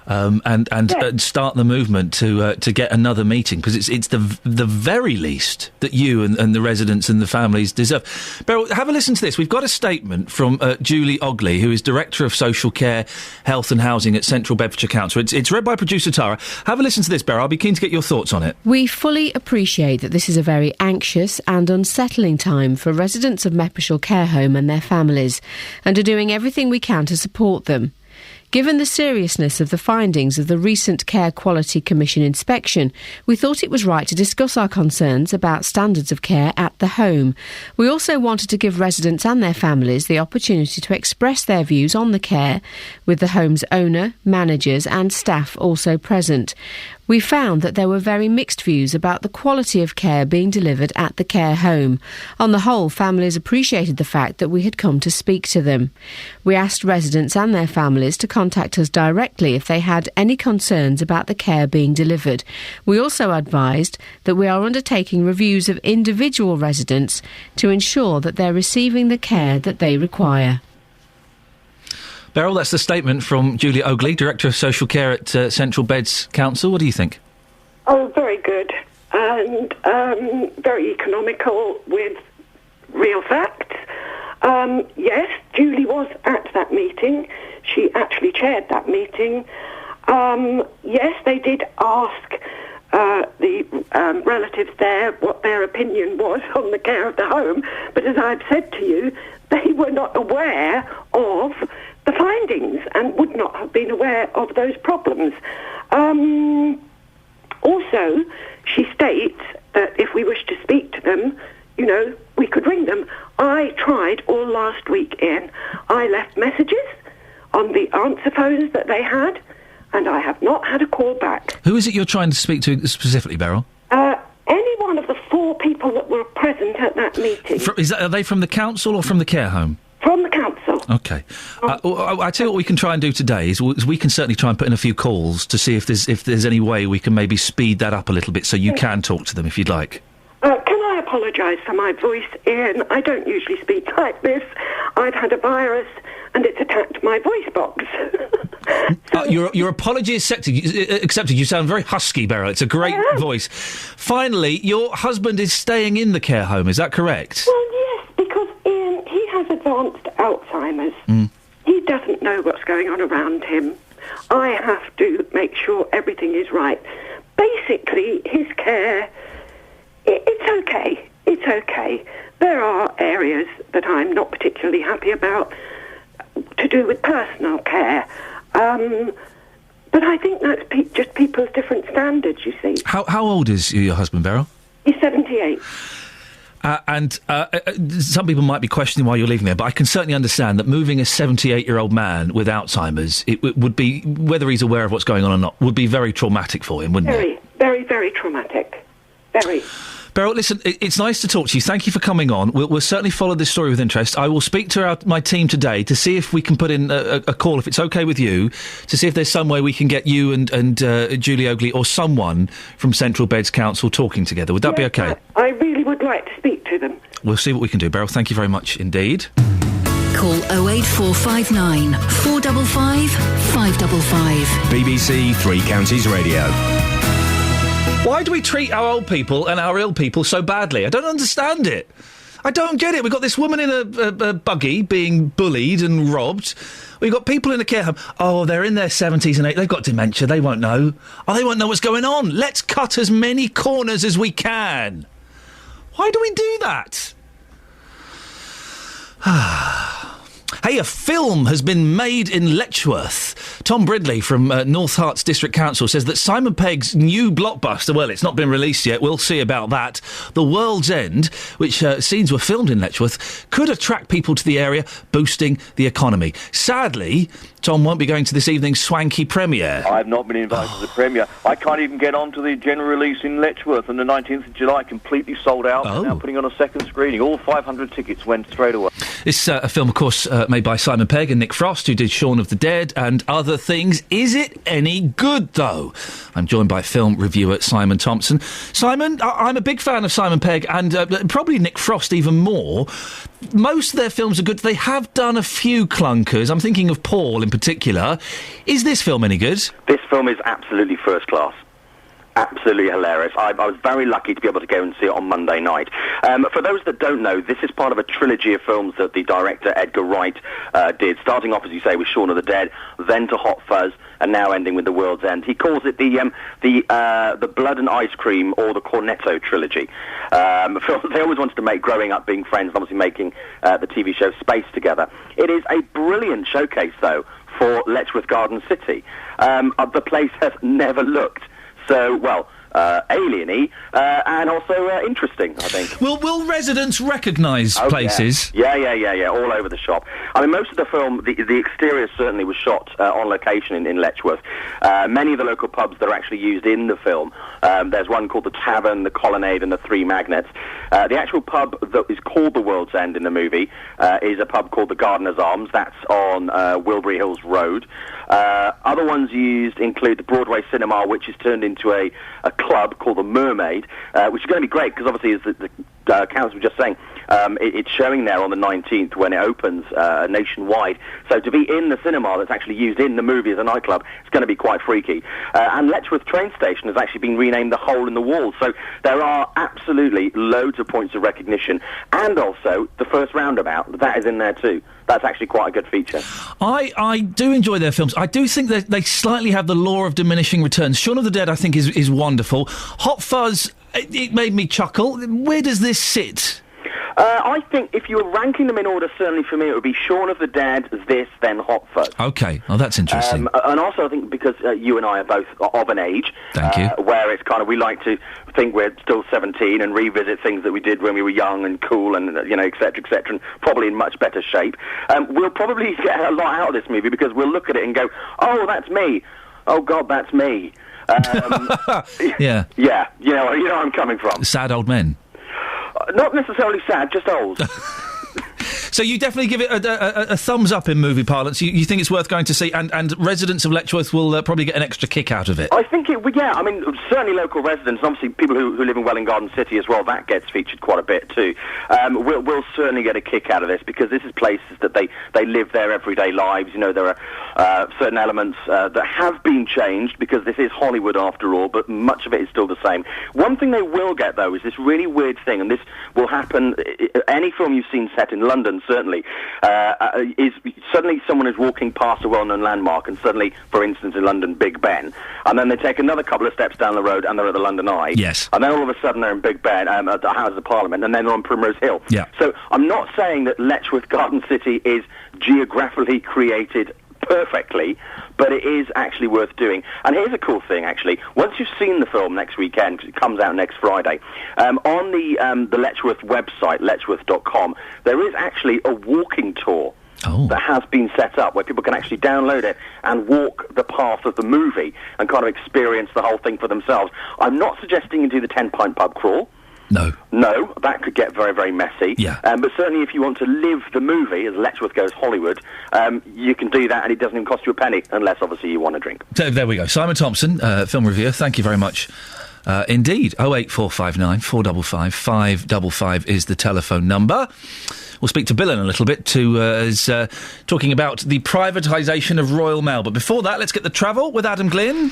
and start the movement to get another meeting, because it's the very least that you and the residents and the families deserve. Beryl, have a listen to this. We've got a statement from Julie Ogley, who is Director of Social Care, Health and Housing at Central Bedfordshire Council. It's read by producer Tara. Have a listen to this, Beryl. I'll be keen to get your thoughts on it. We fully appreciate that this is a very anxious and unsettling time for residents of Meppershall Care Home and their families, and are doing everything we can to support them. Given the seriousness of the findings of the recent Care Quality Commission inspection, we thought it was right to discuss our concerns about standards of care at the home. We also wanted to give residents and their families the opportunity to express their views on the care, with the home's owner, managers and staff also present. We found that there were very mixed views about the quality of care being delivered at the care home. On the whole, families appreciated the fact that we had come to speak to them. We asked residents and their families to contact us directly if they had any concerns about the care being delivered. We also advised that we are undertaking reviews of individual residents to ensure that they're receiving the care that they require. Beryl, that's the statement from Julia Ogley, Director of Social Care at Central Beds Council. What do you think? Oh, very good. And very economical with real facts. Yes, Julie was at that meeting. She actually chaired that meeting. Yes, they did ask the relatives there what their opinion was on the care of the home. But as I've said to you, they were not aware of the findings and would not have been aware of those problems. Also, she states that if we wish to speak to them, we could ring them. I tried all last week, Iain. I left messages on the answer phones that they had, and I have not had a call back. Who is it you're trying to speak to specifically, Beryl? Any one of the 4 people that were present at that meeting. Are they from the council or from the care home? From the council. OK. I tell you what we can try and do today is we can certainly try and put in a few calls to see if there's any way we can maybe speed that up a little bit so you can talk to them if you'd like. Can I apologise for my voice, Iain? I don't usually speak like this. I've had a virus and it's attacked my voice box. Your apology is accepted. You sound very husky, Beryl. It's a great voice. Finally, your husband is staying in the care home, is that correct? Well, yes, because Iain, he has advanced Alzheimer's. He doesn't know what's going on around him. I have to make sure everything is right. Basically, his care, it's okay. It's okay. There are areas that I'm not particularly happy about to do with personal care. But I think that's just people's different standards, you see. How old is your husband, Beryl? He's 78. And some people might be questioning why you're leaving there, but I can certainly understand that moving a 78-year-old man with Alzheimer's, it would be, whether he's aware of what's going on or not, would be very traumatic for him, wouldn't it? Very, very traumatic. Very. Beryl, listen, it's nice to talk to you. Thank you for coming on. We'll certainly follow this story with interest. I will speak to my team today to see if we can put in a call, if it's OK with you, to see if there's some way we can get you and Julie Ogley or someone from Central Beds Council talking together. Would that be OK? I really would like to speak to them. We'll see what we can do, Beryl. Thank you very much indeed. Call 08459 455 555. BBC Three Counties Radio. Why do we treat our old people and our ill people so badly? I don't understand it. I don't get it. We've got this woman in a buggy being bullied and robbed. We've got people in a care home. Oh, they're in their 70s and 80s. They've got dementia. They won't know. Oh, they won't know what's going on. Let's cut as many corners as we can. Why do we do that? Hey, a film has been made in Letchworth. Tom Bridley from North Herts District Council says that Simon Pegg's new blockbuster, well, it's not been released yet, we'll see about that, The World's End, which scenes were filmed in Letchworth, could attract people to the area, boosting the economy. Sadly, Tom won't be going to this evening's swanky premiere. I've not been invited to the premiere. I can't even get on to the general release in Letchworth on the 19th of July, completely sold out. They're now putting on a second screening. All 500 tickets went straight away. It's a film, of course, made by Simon Pegg and Nick Frost, who did Shaun of the Dead and other things. Is it any good, though? I'm joined by film reviewer Simon Thompson. Simon, I'm a big fan of Simon Pegg and probably Nick Frost even more. Most of their films are good. They have done a few clunkers. I'm thinking of Paul in particular. Is this film any good? This film is absolutely first class. Absolutely hilarious. I was very lucky to be able to go and see it on Monday night. For those that don't know, this is part of a trilogy of films that the director Edgar Wright did, starting off, as you say, with Shaun of the Dead, then to Hot Fuzz, and now ending with The World's End. He calls it the Blood and Ice Cream or the Cornetto trilogy. They always wanted to make Growing Up, Being Friends, and obviously making the TV show Space together. It is a brilliant showcase, though, for Letchworth Garden City. The place has never looked so, well, alien-y, and also interesting, I think. Will residents recognise places? Yeah, all over the shop. I mean, most of the film, the exterior certainly was shot on location in Letchworth. Many of the local pubs that are actually used in the film, there's one called the Tavern, the Colonnade, and the Three Magnets. The actual pub that is called the World's End in the movie is a pub called the Gardener's Arms. That's on Wilbury Hills Road. Other ones used include the Broadway Cinema, which is turned into a club called the Mermaid, which is going to be great because obviously, as the council was just saying, it's showing there on the 19th when it opens nationwide. So to be in the cinema that's actually used in the movie as a nightclub, it's going to be quite freaky. And Letchworth train station has actually been renamed the Hole in the Wall. So there are absolutely loads of points of recognition. And also, the first roundabout, that is in there too. That's actually quite a good feature. I do enjoy their films. I do think that they slightly have the law of diminishing returns. Shaun of the Dead, I think, is wonderful. Hot Fuzz, it made me chuckle. Where does this sit? I think if you were ranking them in order, certainly for me, it would be Shaun of the Dead, this, then Hot Fuzz. OK. Oh, that's interesting. And also, I think because you and I are both of an age... Thank you. Where it's kind of, we like to think we're still 17 and revisit things that we did when we were young and cool and, et cetera, and probably in much better shape. We'll probably get a lot out of this movie because we'll look at it and go, oh, that's me. Oh, God, that's me. Yeah. Yeah, you know where I'm coming from. Sad old men. Not necessarily sad, just old. So you definitely give it a thumbs up in movie parlance. You think it's worth going to see, and residents of Letchworth will probably get an extra kick out of it. I think it would, yeah. I mean, certainly local residents, and obviously people who live in Welwyn Garden City as well, that gets featured quite a bit too. We'll certainly get a kick out of this because this is places that they live their everyday lives. There are certain elements that have been changed because this is Hollywood after all, but much of it is still the same. One thing they will get, though, is this really weird thing, and this will happen, any film you've seen set in London, certainly, is suddenly someone is walking past a well-known landmark, and suddenly, for instance, in London, Big Ben, and then they take another couple of steps down the road, and they're at the London Eye. Yes. And then all of a sudden they're in Big Ben, at the Houses of Parliament, and then they're on Primrose Hill. Yeah. So I'm not saying that Letchworth Garden City is geographically created perfectly, but it is actually worth doing. And here's a cool thing, actually. Once you've seen the film next weekend, because it comes out next Friday, on the Letchworth website, letchworth.com, there is actually a walking tour that has been set up where people can actually download it and walk the path of the movie and kind of experience the whole thing for themselves. I'm not suggesting you do the 10-pint pub crawl. No, that could get very, very messy. Yeah. But certainly if you want to live the movie, as Letchworth goes Hollywood, you can do that and it doesn't even cost you a penny, unless obviously you want to drink. So there we go. Simon Thompson, film reviewer, thank you very much. Indeed. 08459 455 555 is the telephone number. We'll speak to Bill in a little bit is talking about the privatisation of Royal Mail. But before that, let's get the travel with Adam Glynn.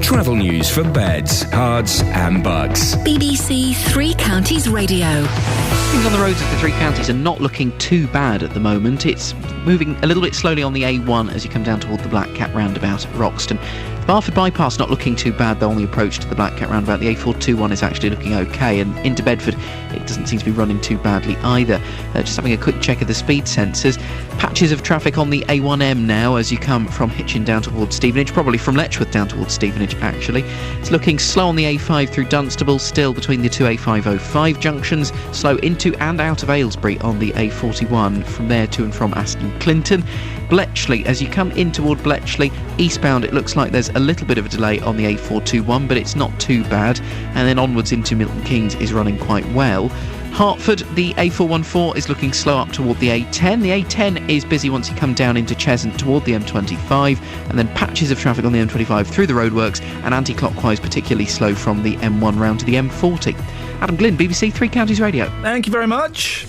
Travel news for beds, cards and bugs. BBC Three Counties Radio. Things on the roads of the three counties are not looking too bad at the moment. It's moving a little bit slowly on the A1 as you come down toward the Black Cat roundabout at Roxton. The Barford bypass not looking too bad though on the approach to the Black Cat roundabout. The A421 is actually looking okay, and into Bedford it doesn't seem to be running too badly either. Just having a quick check of the speed sensors. Patches of traffic on the A1M now as you come from Hitchin down towards Stevenage, probably from Letchworth down towards Stevenage actually. It's looking slow on the A5 through Dunstable, still between the two A505 junctions, slow into and out of Aylesbury on the A41, from there to and from Aston Clinton. Bletchley, as you come in toward Bletchley, eastbound it looks like there's a little bit of a delay on the A421, but it's not too bad, and then onwards into Milton Keynes is running quite well. Hertford, the A414 is looking slow up toward the A10. The A10 is busy once you come down into Cheshunt toward the M25, and then patches of traffic on the M25 through the roadworks, and anti-clockwise particularly slow from the M1 round to the M40. Adam Glynn, BBC Three Counties Radio. Thank you very much.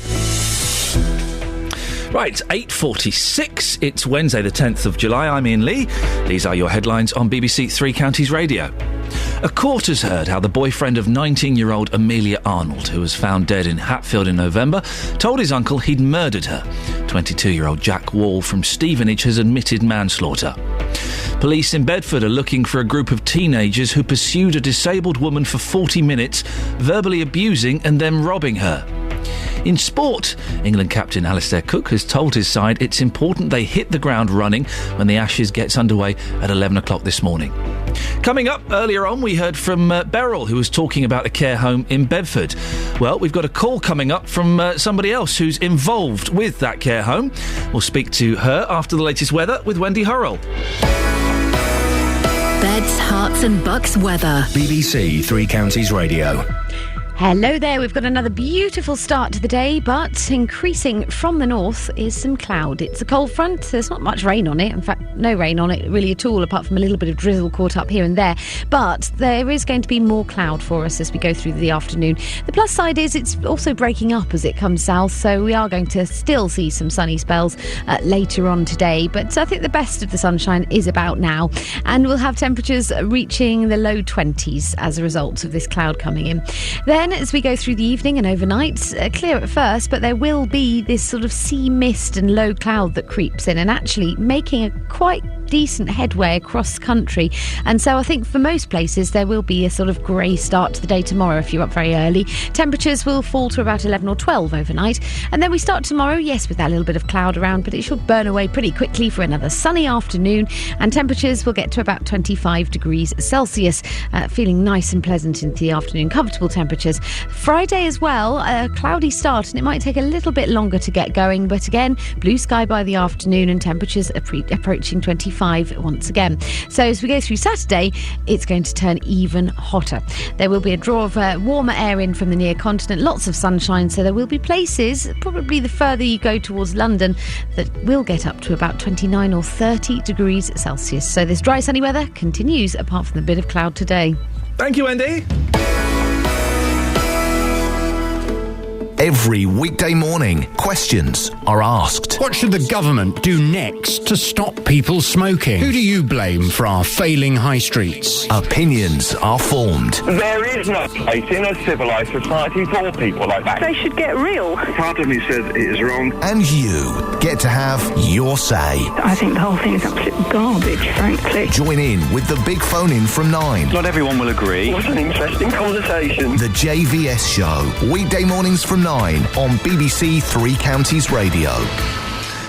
Right, 8:46. It's Wednesday the 10th of July. I'm Iain Lee. These are your headlines on BBC Three Counties Radio. A court has heard how the boyfriend of 19-year-old Amelia Arnold, who was found dead in Hatfield in November, told his uncle he'd murdered her. 22-year-old Jack Wall from Stevenage has admitted manslaughter. Police in Bedford are looking for a group of teenagers who pursued a disabled woman for 40 minutes, verbally abusing and then robbing her. In sport, England captain Alistair Cook has told his side it's important they hit the ground running when the Ashes gets underway at 11 o'clock this morning. Coming up, earlier on we heard from Beryl, who was talking about a care home in Bedford. Well, we've got a call coming up from somebody else who's involved with that care home. We'll speak to her after the latest weather with Wendy Hurrell. Beds, Herts and Bucks weather. BBC Three Counties Radio. Hello there, we've got another beautiful start to the day, but increasing from the north is some cloud. It's a cold front, there's not much rain on it, in fact no rain on it really at all, apart from a little bit of drizzle caught up here and there, but there is going to be more cloud for us as we go through the afternoon. The plus side is it's also breaking up as it comes south, so we are going to still see some sunny spells later on today, but I think the best of the sunshine is about now, and we'll have temperatures reaching the low 20s as a result of this cloud coming in. Then as we go through the evening and overnight, clear at first, but there will be this sort of sea mist and low cloud that creeps in and actually making a quite decent headway across the country. And so I think for most places there will be a sort of grey start to the day tomorrow if you're up very early. Temperatures will fall to about 11 or 12 overnight. And then we start tomorrow, yes, with that little bit of cloud around, but it should burn away pretty quickly for another sunny afternoon. And temperatures will get to about 25 degrees Celsius, feeling nice and pleasant into the afternoon, comfortable temperatures. Friday as well, a cloudy start, and it might take a little bit longer to get going, but again, blue sky by the afternoon and temperatures approaching 25 once again. So as we go through Saturday, it's going to turn even hotter. There will be a draw of warmer air in from the near continent, lots of sunshine, so there will be places, probably the further you go towards London, that will get up to about 29 or 30 degrees Celsius. So this dry sunny weather continues apart from the bit of cloud today. Thank you, Wendy. Every weekday morning, questions are asked. What should the government do next to stop people smoking? Who do you blame for our failing high streets? Opinions are formed. There is no place in a civilised society for people like that. They should get real. Part of me says it is wrong. And you get to have your say. I think the whole thing is absolute garbage, frankly. Join in with the big phone-in from 9. Not everyone will agree. What an interesting conversation. The JVS Show, weekday mornings from 9 on BBC Three Counties Radio.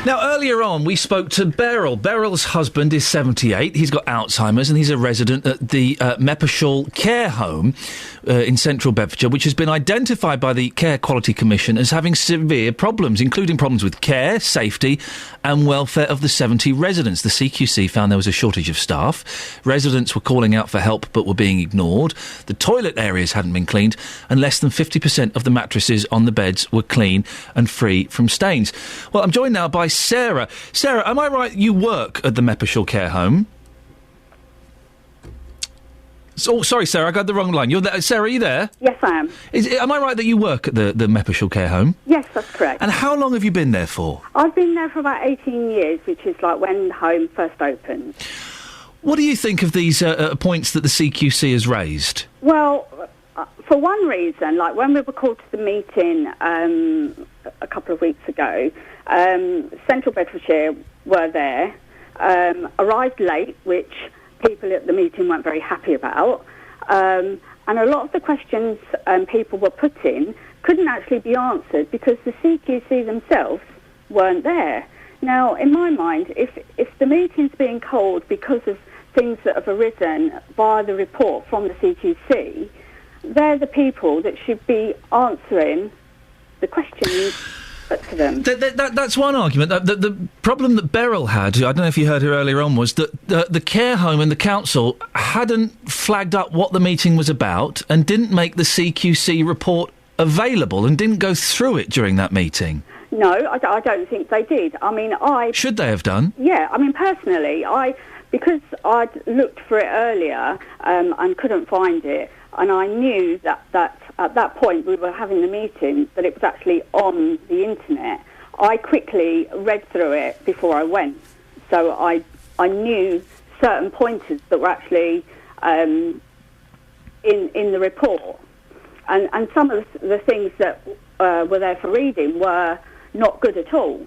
Now, earlier on, we spoke to Beryl. Beryl's husband is 78. He's got Alzheimer's, and he's a resident at the Meppershall Care Home in central Bedfordshire, which has been identified by the Care Quality Commission as having severe problems, including problems with care, safety and welfare of the 70 residents. The CQC found there was a shortage of staff. Residents were calling out for help but were being ignored. The toilet areas hadn't been cleaned, and less than 50% of the mattresses on the beds were clean and free from stains. Well, I'm joined now by Sarah. Sarah, am I right you work at the Meppershall Care Home? Oh, sorry, Sarah, I got the wrong line. You're there. Sarah, are you there? Yes, I am. Am I right that you work at the Meppershall Care Home? Yes, that's correct. And how long have you been there for? I've been there for about 18 years, which is like when the home first opened. What do you think of these points that the CQC has raised? Well, for one reason, like when we were called to the meeting a couple of weeks ago, Central Bedfordshire were there, arrived late, which people at the meeting weren't very happy about, and a lot of the questions people were putting couldn't actually be answered because the CQC themselves weren't there. Now, in my mind, if the meeting's being called because of things that have arisen via the report from the CQC, they're the people that should be answering the questions put to them. That's one argument. The problem that Beryl had, I don't know if you heard her earlier on, was that the care home and the council hadn't flagged up what the meeting was about and didn't make the CQC report available and didn't go through it during that meeting. No, I don't think they did. I mean, Should they have done? Yeah, I mean, personally, because I'd looked for it earlier and couldn't find it, and I knew that at that point we were having the meeting, that it was actually on the internet, I quickly read through it before I went. So I knew certain pointers that were actually in the report. And some of the things that were there for reading were not good at all.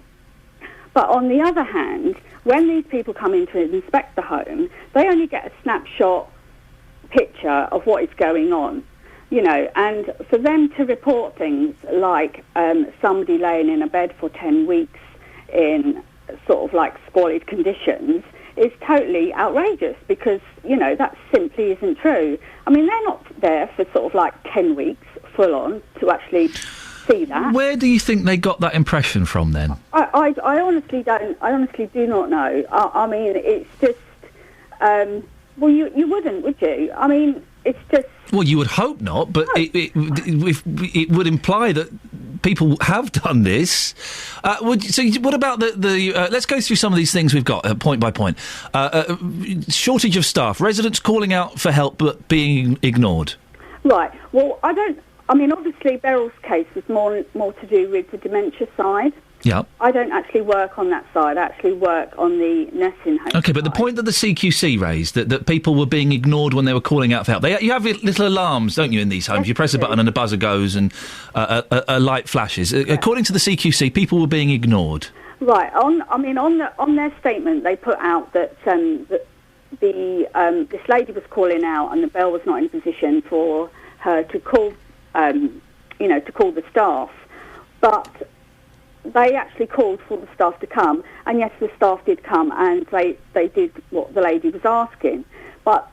But on the other hand, when these people come in to inspect the home, they only get a snapshot picture of what is going on, and for them to report things like somebody laying in a bed for 10 weeks in sort of like squalid conditions is totally outrageous because, that simply isn't true. I mean, they're not there for sort of like 10 weeks full on to actually see that. Where do you think they got that impression from then? I honestly don't. I honestly do not know. I mean, it's just. Well, you wouldn't, would you? I mean, it's just. Well, you would hope not, but it would imply that people have done this. So, what about the? Let's go through some of these things we've got point by point. Shortage of staff, residents calling out for help but being ignored. Right. Well, I mean, obviously, Beryl's case was more to do with the dementia side. Yeah. I don't actually work on that side. I actually work on the nursing home. Okay, but the point that the CQC raised, that people were being ignored when they were calling out for help. You have little alarms, don't you, in these homes? Yes, you press a button and a buzzer goes and a light flashes. Yeah. According to the CQC, people were being ignored. Right. On their statement, they put out that this lady was calling out and the bell was not in a position for her to call, to call the staff. But they actually called for the staff to come, and yes, the staff did come, and they did what the lady was asking. But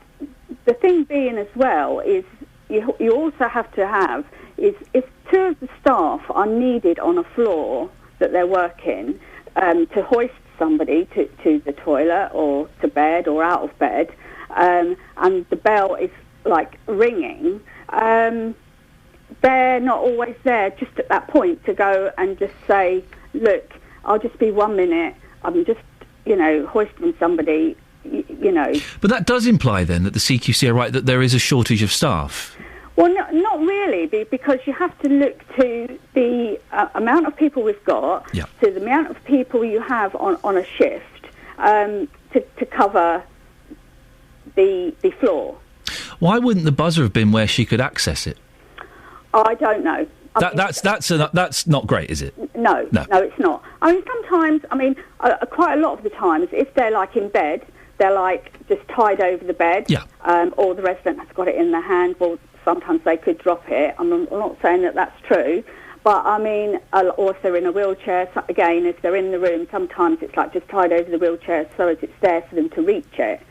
the thing being as well is you also have to have is if two of the staff are needed on a floor that they're working to hoist somebody to the toilet or to bed or out of bed, and the bell is like ringing, they're not always there just at that point to go and just say, look, I'll just be 1 minute, I'm just, hoisting somebody, But that does imply then that the CQC are right that there is a shortage of staff. Well, not really, because you have to look to the amount of people we've got, to the amount of people you have on a shift to cover the floor. Why wouldn't the buzzer have been where she could access it? I don't know. That's not great, is it? No, it's not. I mean, sometimes, quite a lot of the times, if they're like in bed, they're like just tied over the bed, or the resident has got it in their hand. Well, sometimes they could drop it. I'm not saying that that's true, but I mean, or if they're in a wheelchair, again, if they're in the room, sometimes it's like just tied over the wheelchair so as it's there for them to reach it.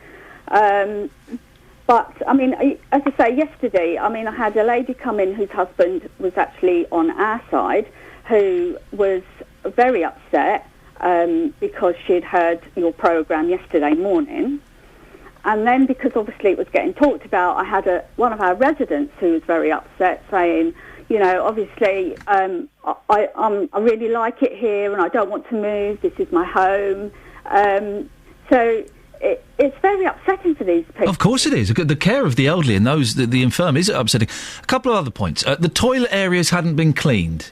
But, I mean, as I say, yesterday, I had a lady come in whose husband was actually on our side who was very upset because she'd heard your programme yesterday morning. And then because obviously it was getting talked about, I had one of our residents who was very upset saying, obviously I really like it here and I don't want to move. This is my home. So it's very upsetting for these people. Of course it is. The care of the elderly and the infirm is upsetting. A couple of other points. The toilet areas hadn't been cleaned.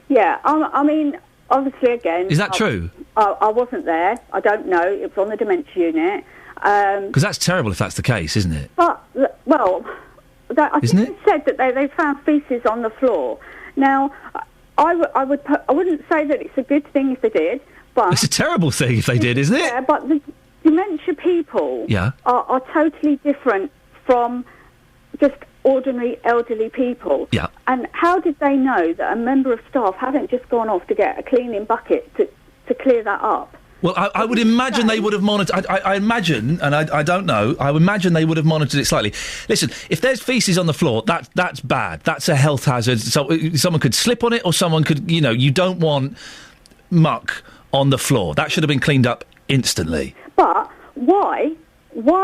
Yeah, obviously, again... Is that true? I wasn't there. I don't know. It was on the dementia unit. Because that's terrible if that's the case, isn't it? But, well, I Isn't think they said that they found faeces on the floor. Now, I wouldn't say that it's a good thing if they did, but... It's a terrible thing if they did, isn't it? Yeah, but the dementia people are totally different from just ordinary elderly people. Yeah. And how did they know that a member of staff hadn't just gone off to get a cleaning bucket to clear that up? Well, I would imagine they would have monitored... I imagine, and I don't know, I would imagine they would have monitored it slightly. Listen, if there's faeces on the floor, that's bad. That's a health hazard. So someone could slip on it or someone could... You don't want muck on the floor. That should have been cleaned up instantly. But why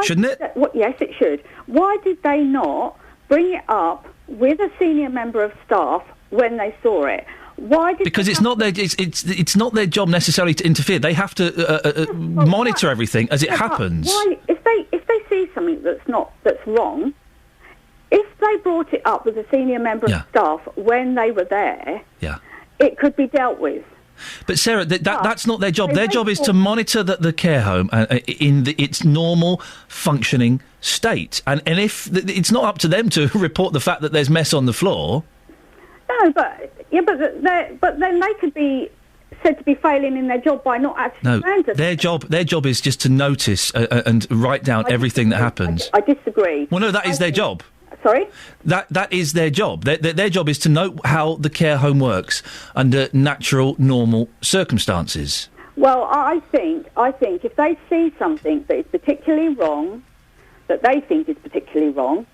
shouldn't it? Yes, it should. Why did they not bring it up with a senior member of staff when they saw it? Why did because it's not not their job necessarily to interfere. They have to monitor everything as it happens. Why, if they see something that's wrong, if they brought it up with a senior member of staff when they were there, it could be dealt with. But Sarah, that's not their job. Their job is to monitor the care home in its normal functioning state. And if it's not up to them to report the fact that there's mess on the floor. No, but then they could be said to be failing in their job by not actually. No, their job is just to notice and write down everything that happens. I disagree. Well, no, that is their job. Sorry? That is their job. Their job is to know how the care home works under natural, normal circumstances. Well, I think if they see something that is particularly wrong, that they think is particularly wrong...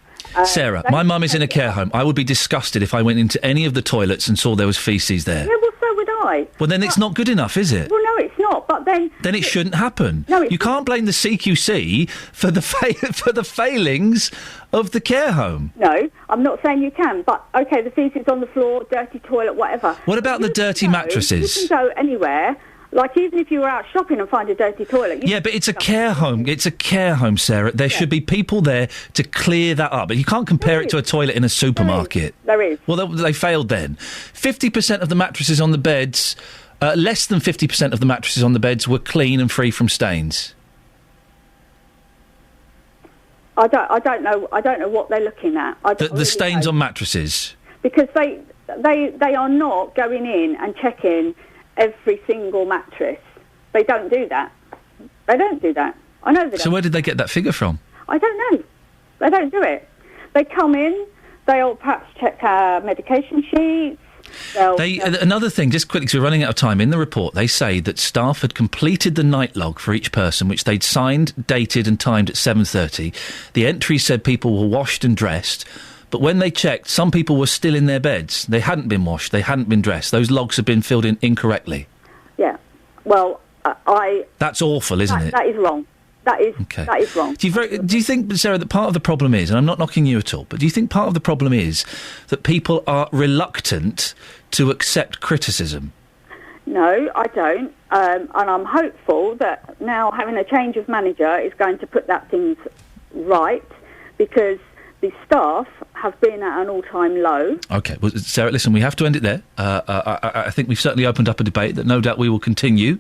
Sarah, my mum is in a care home. I would be disgusted if I went into any of the toilets and saw there was faeces there. Yeah, well, so would I. Well, then it's not good enough, is it? Well, no, it's not, but then... Then it shouldn't happen. No, you can't blame the CQC for the failings of the care home. No, I'm not saying you can, but, OK, the faeces on the floor, dirty toilet, whatever. What about the dirty mattresses? You can go anywhere... Like, even if you were out shopping and find a dirty toilet... Yeah, but it's a care home. It's a care home, Sarah. There should be people there to clear that up. But you can't compare it to a toilet in a supermarket. There is. Well, they failed then. 50% of the mattresses on the beds... less than 50% of the mattresses on the beds were clean and free from stains. I don't know what they're looking at. The stains on mattresses? Because they are not going in and checking... every single mattress. They don't do that. They don't do that. I know they don't. So where did they get that figure from? I don't know. They don't do it. They come in, they'll perhaps check our medication sheets. Another thing, just quickly, because we're running out of time, in the report they say that staff had completed the night log for each person, which they'd signed, dated and timed at 7:30. The entry said people were washed and dressed. But when they checked, some people were still in their beds. They hadn't been washed. They hadn't been dressed. Those logs had been filled in incorrectly. Yeah. Well, That's awful, isn't it? That is wrong. That is wrong. Do you think, Sarah, that part of the problem is, and I'm not knocking you at all, but do you think part of the problem is that people are reluctant to accept criticism? No, I don't. And I'm hopeful that now having a change of manager is going to put that things right, because... the staff have been at an all-time low. OK, well, Sarah, listen, we have to end it there. I think we've certainly opened up a debate that no doubt we will continue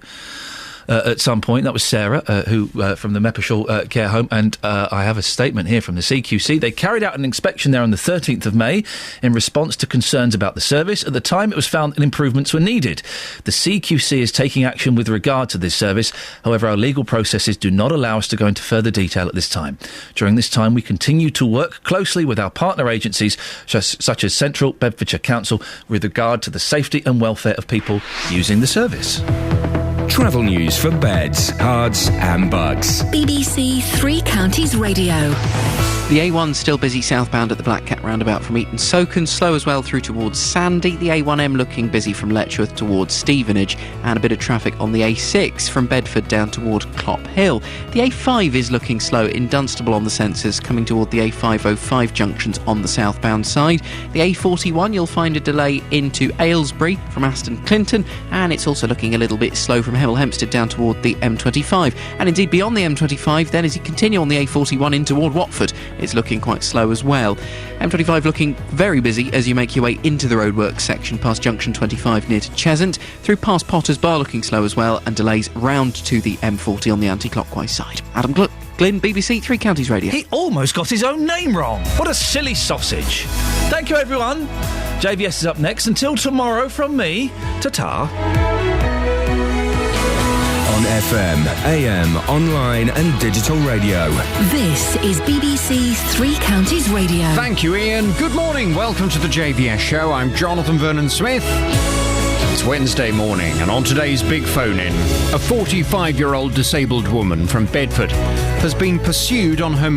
at some point. That was Sarah, who from the Meppershall care home, and I have a statement here from the CQC. They carried out an inspection there on the 13th of May in response to concerns about the service. At the time, it was found that improvements were needed. The CQC is taking action with regard to this service. However, our legal processes do not allow us to go into further detail at this time. During this time, we continue to work closely with our partner agencies, such as Central Bedfordshire Council, with regard to the safety and welfare of people using the service. Travel news for beds, cards and bugs. BBC Three Counties Radio. The A1 still busy southbound at the Black Cat roundabout from Eton Soken, slow as well through towards Sandy. The A1M looking busy from Letchworth towards Stevenage, and a bit of traffic on the A6 from Bedford down toward Clop Hill. The A5 is looking slow in Dunstable on the sensors, coming toward the A505 junctions on the southbound side. The A41 you'll find a delay into Aylesbury from Aston Clinton, and it's also looking a little bit slow from Hemel Hempstead down toward the M25. And indeed beyond the M25 then, as you continue on the A41 in toward Watford, it's looking quite slow as well. M25 looking very busy as you make your way into the roadworks section past junction 25 near to Cheshunt, through past Potter's Bar looking slow as well, and delays round to the M40 on the anti-clockwise side. Adam Gluck. Glyn, BBC Three Counties Radio. He almost got his own name wrong. What a silly sausage. Thank you, everyone. JVS is up next. Until tomorrow from me, ta-ta. On FM, AM, online and digital radio. This is BBC Three Counties Radio. Thank you, Iain. Good morning. Welcome to the JVS show. I'm Jonathan Vernon-Smith. It's Wednesday morning, and on today's Big Phone-In, a 45-year-old disabled woman from Bedford has been pursued on her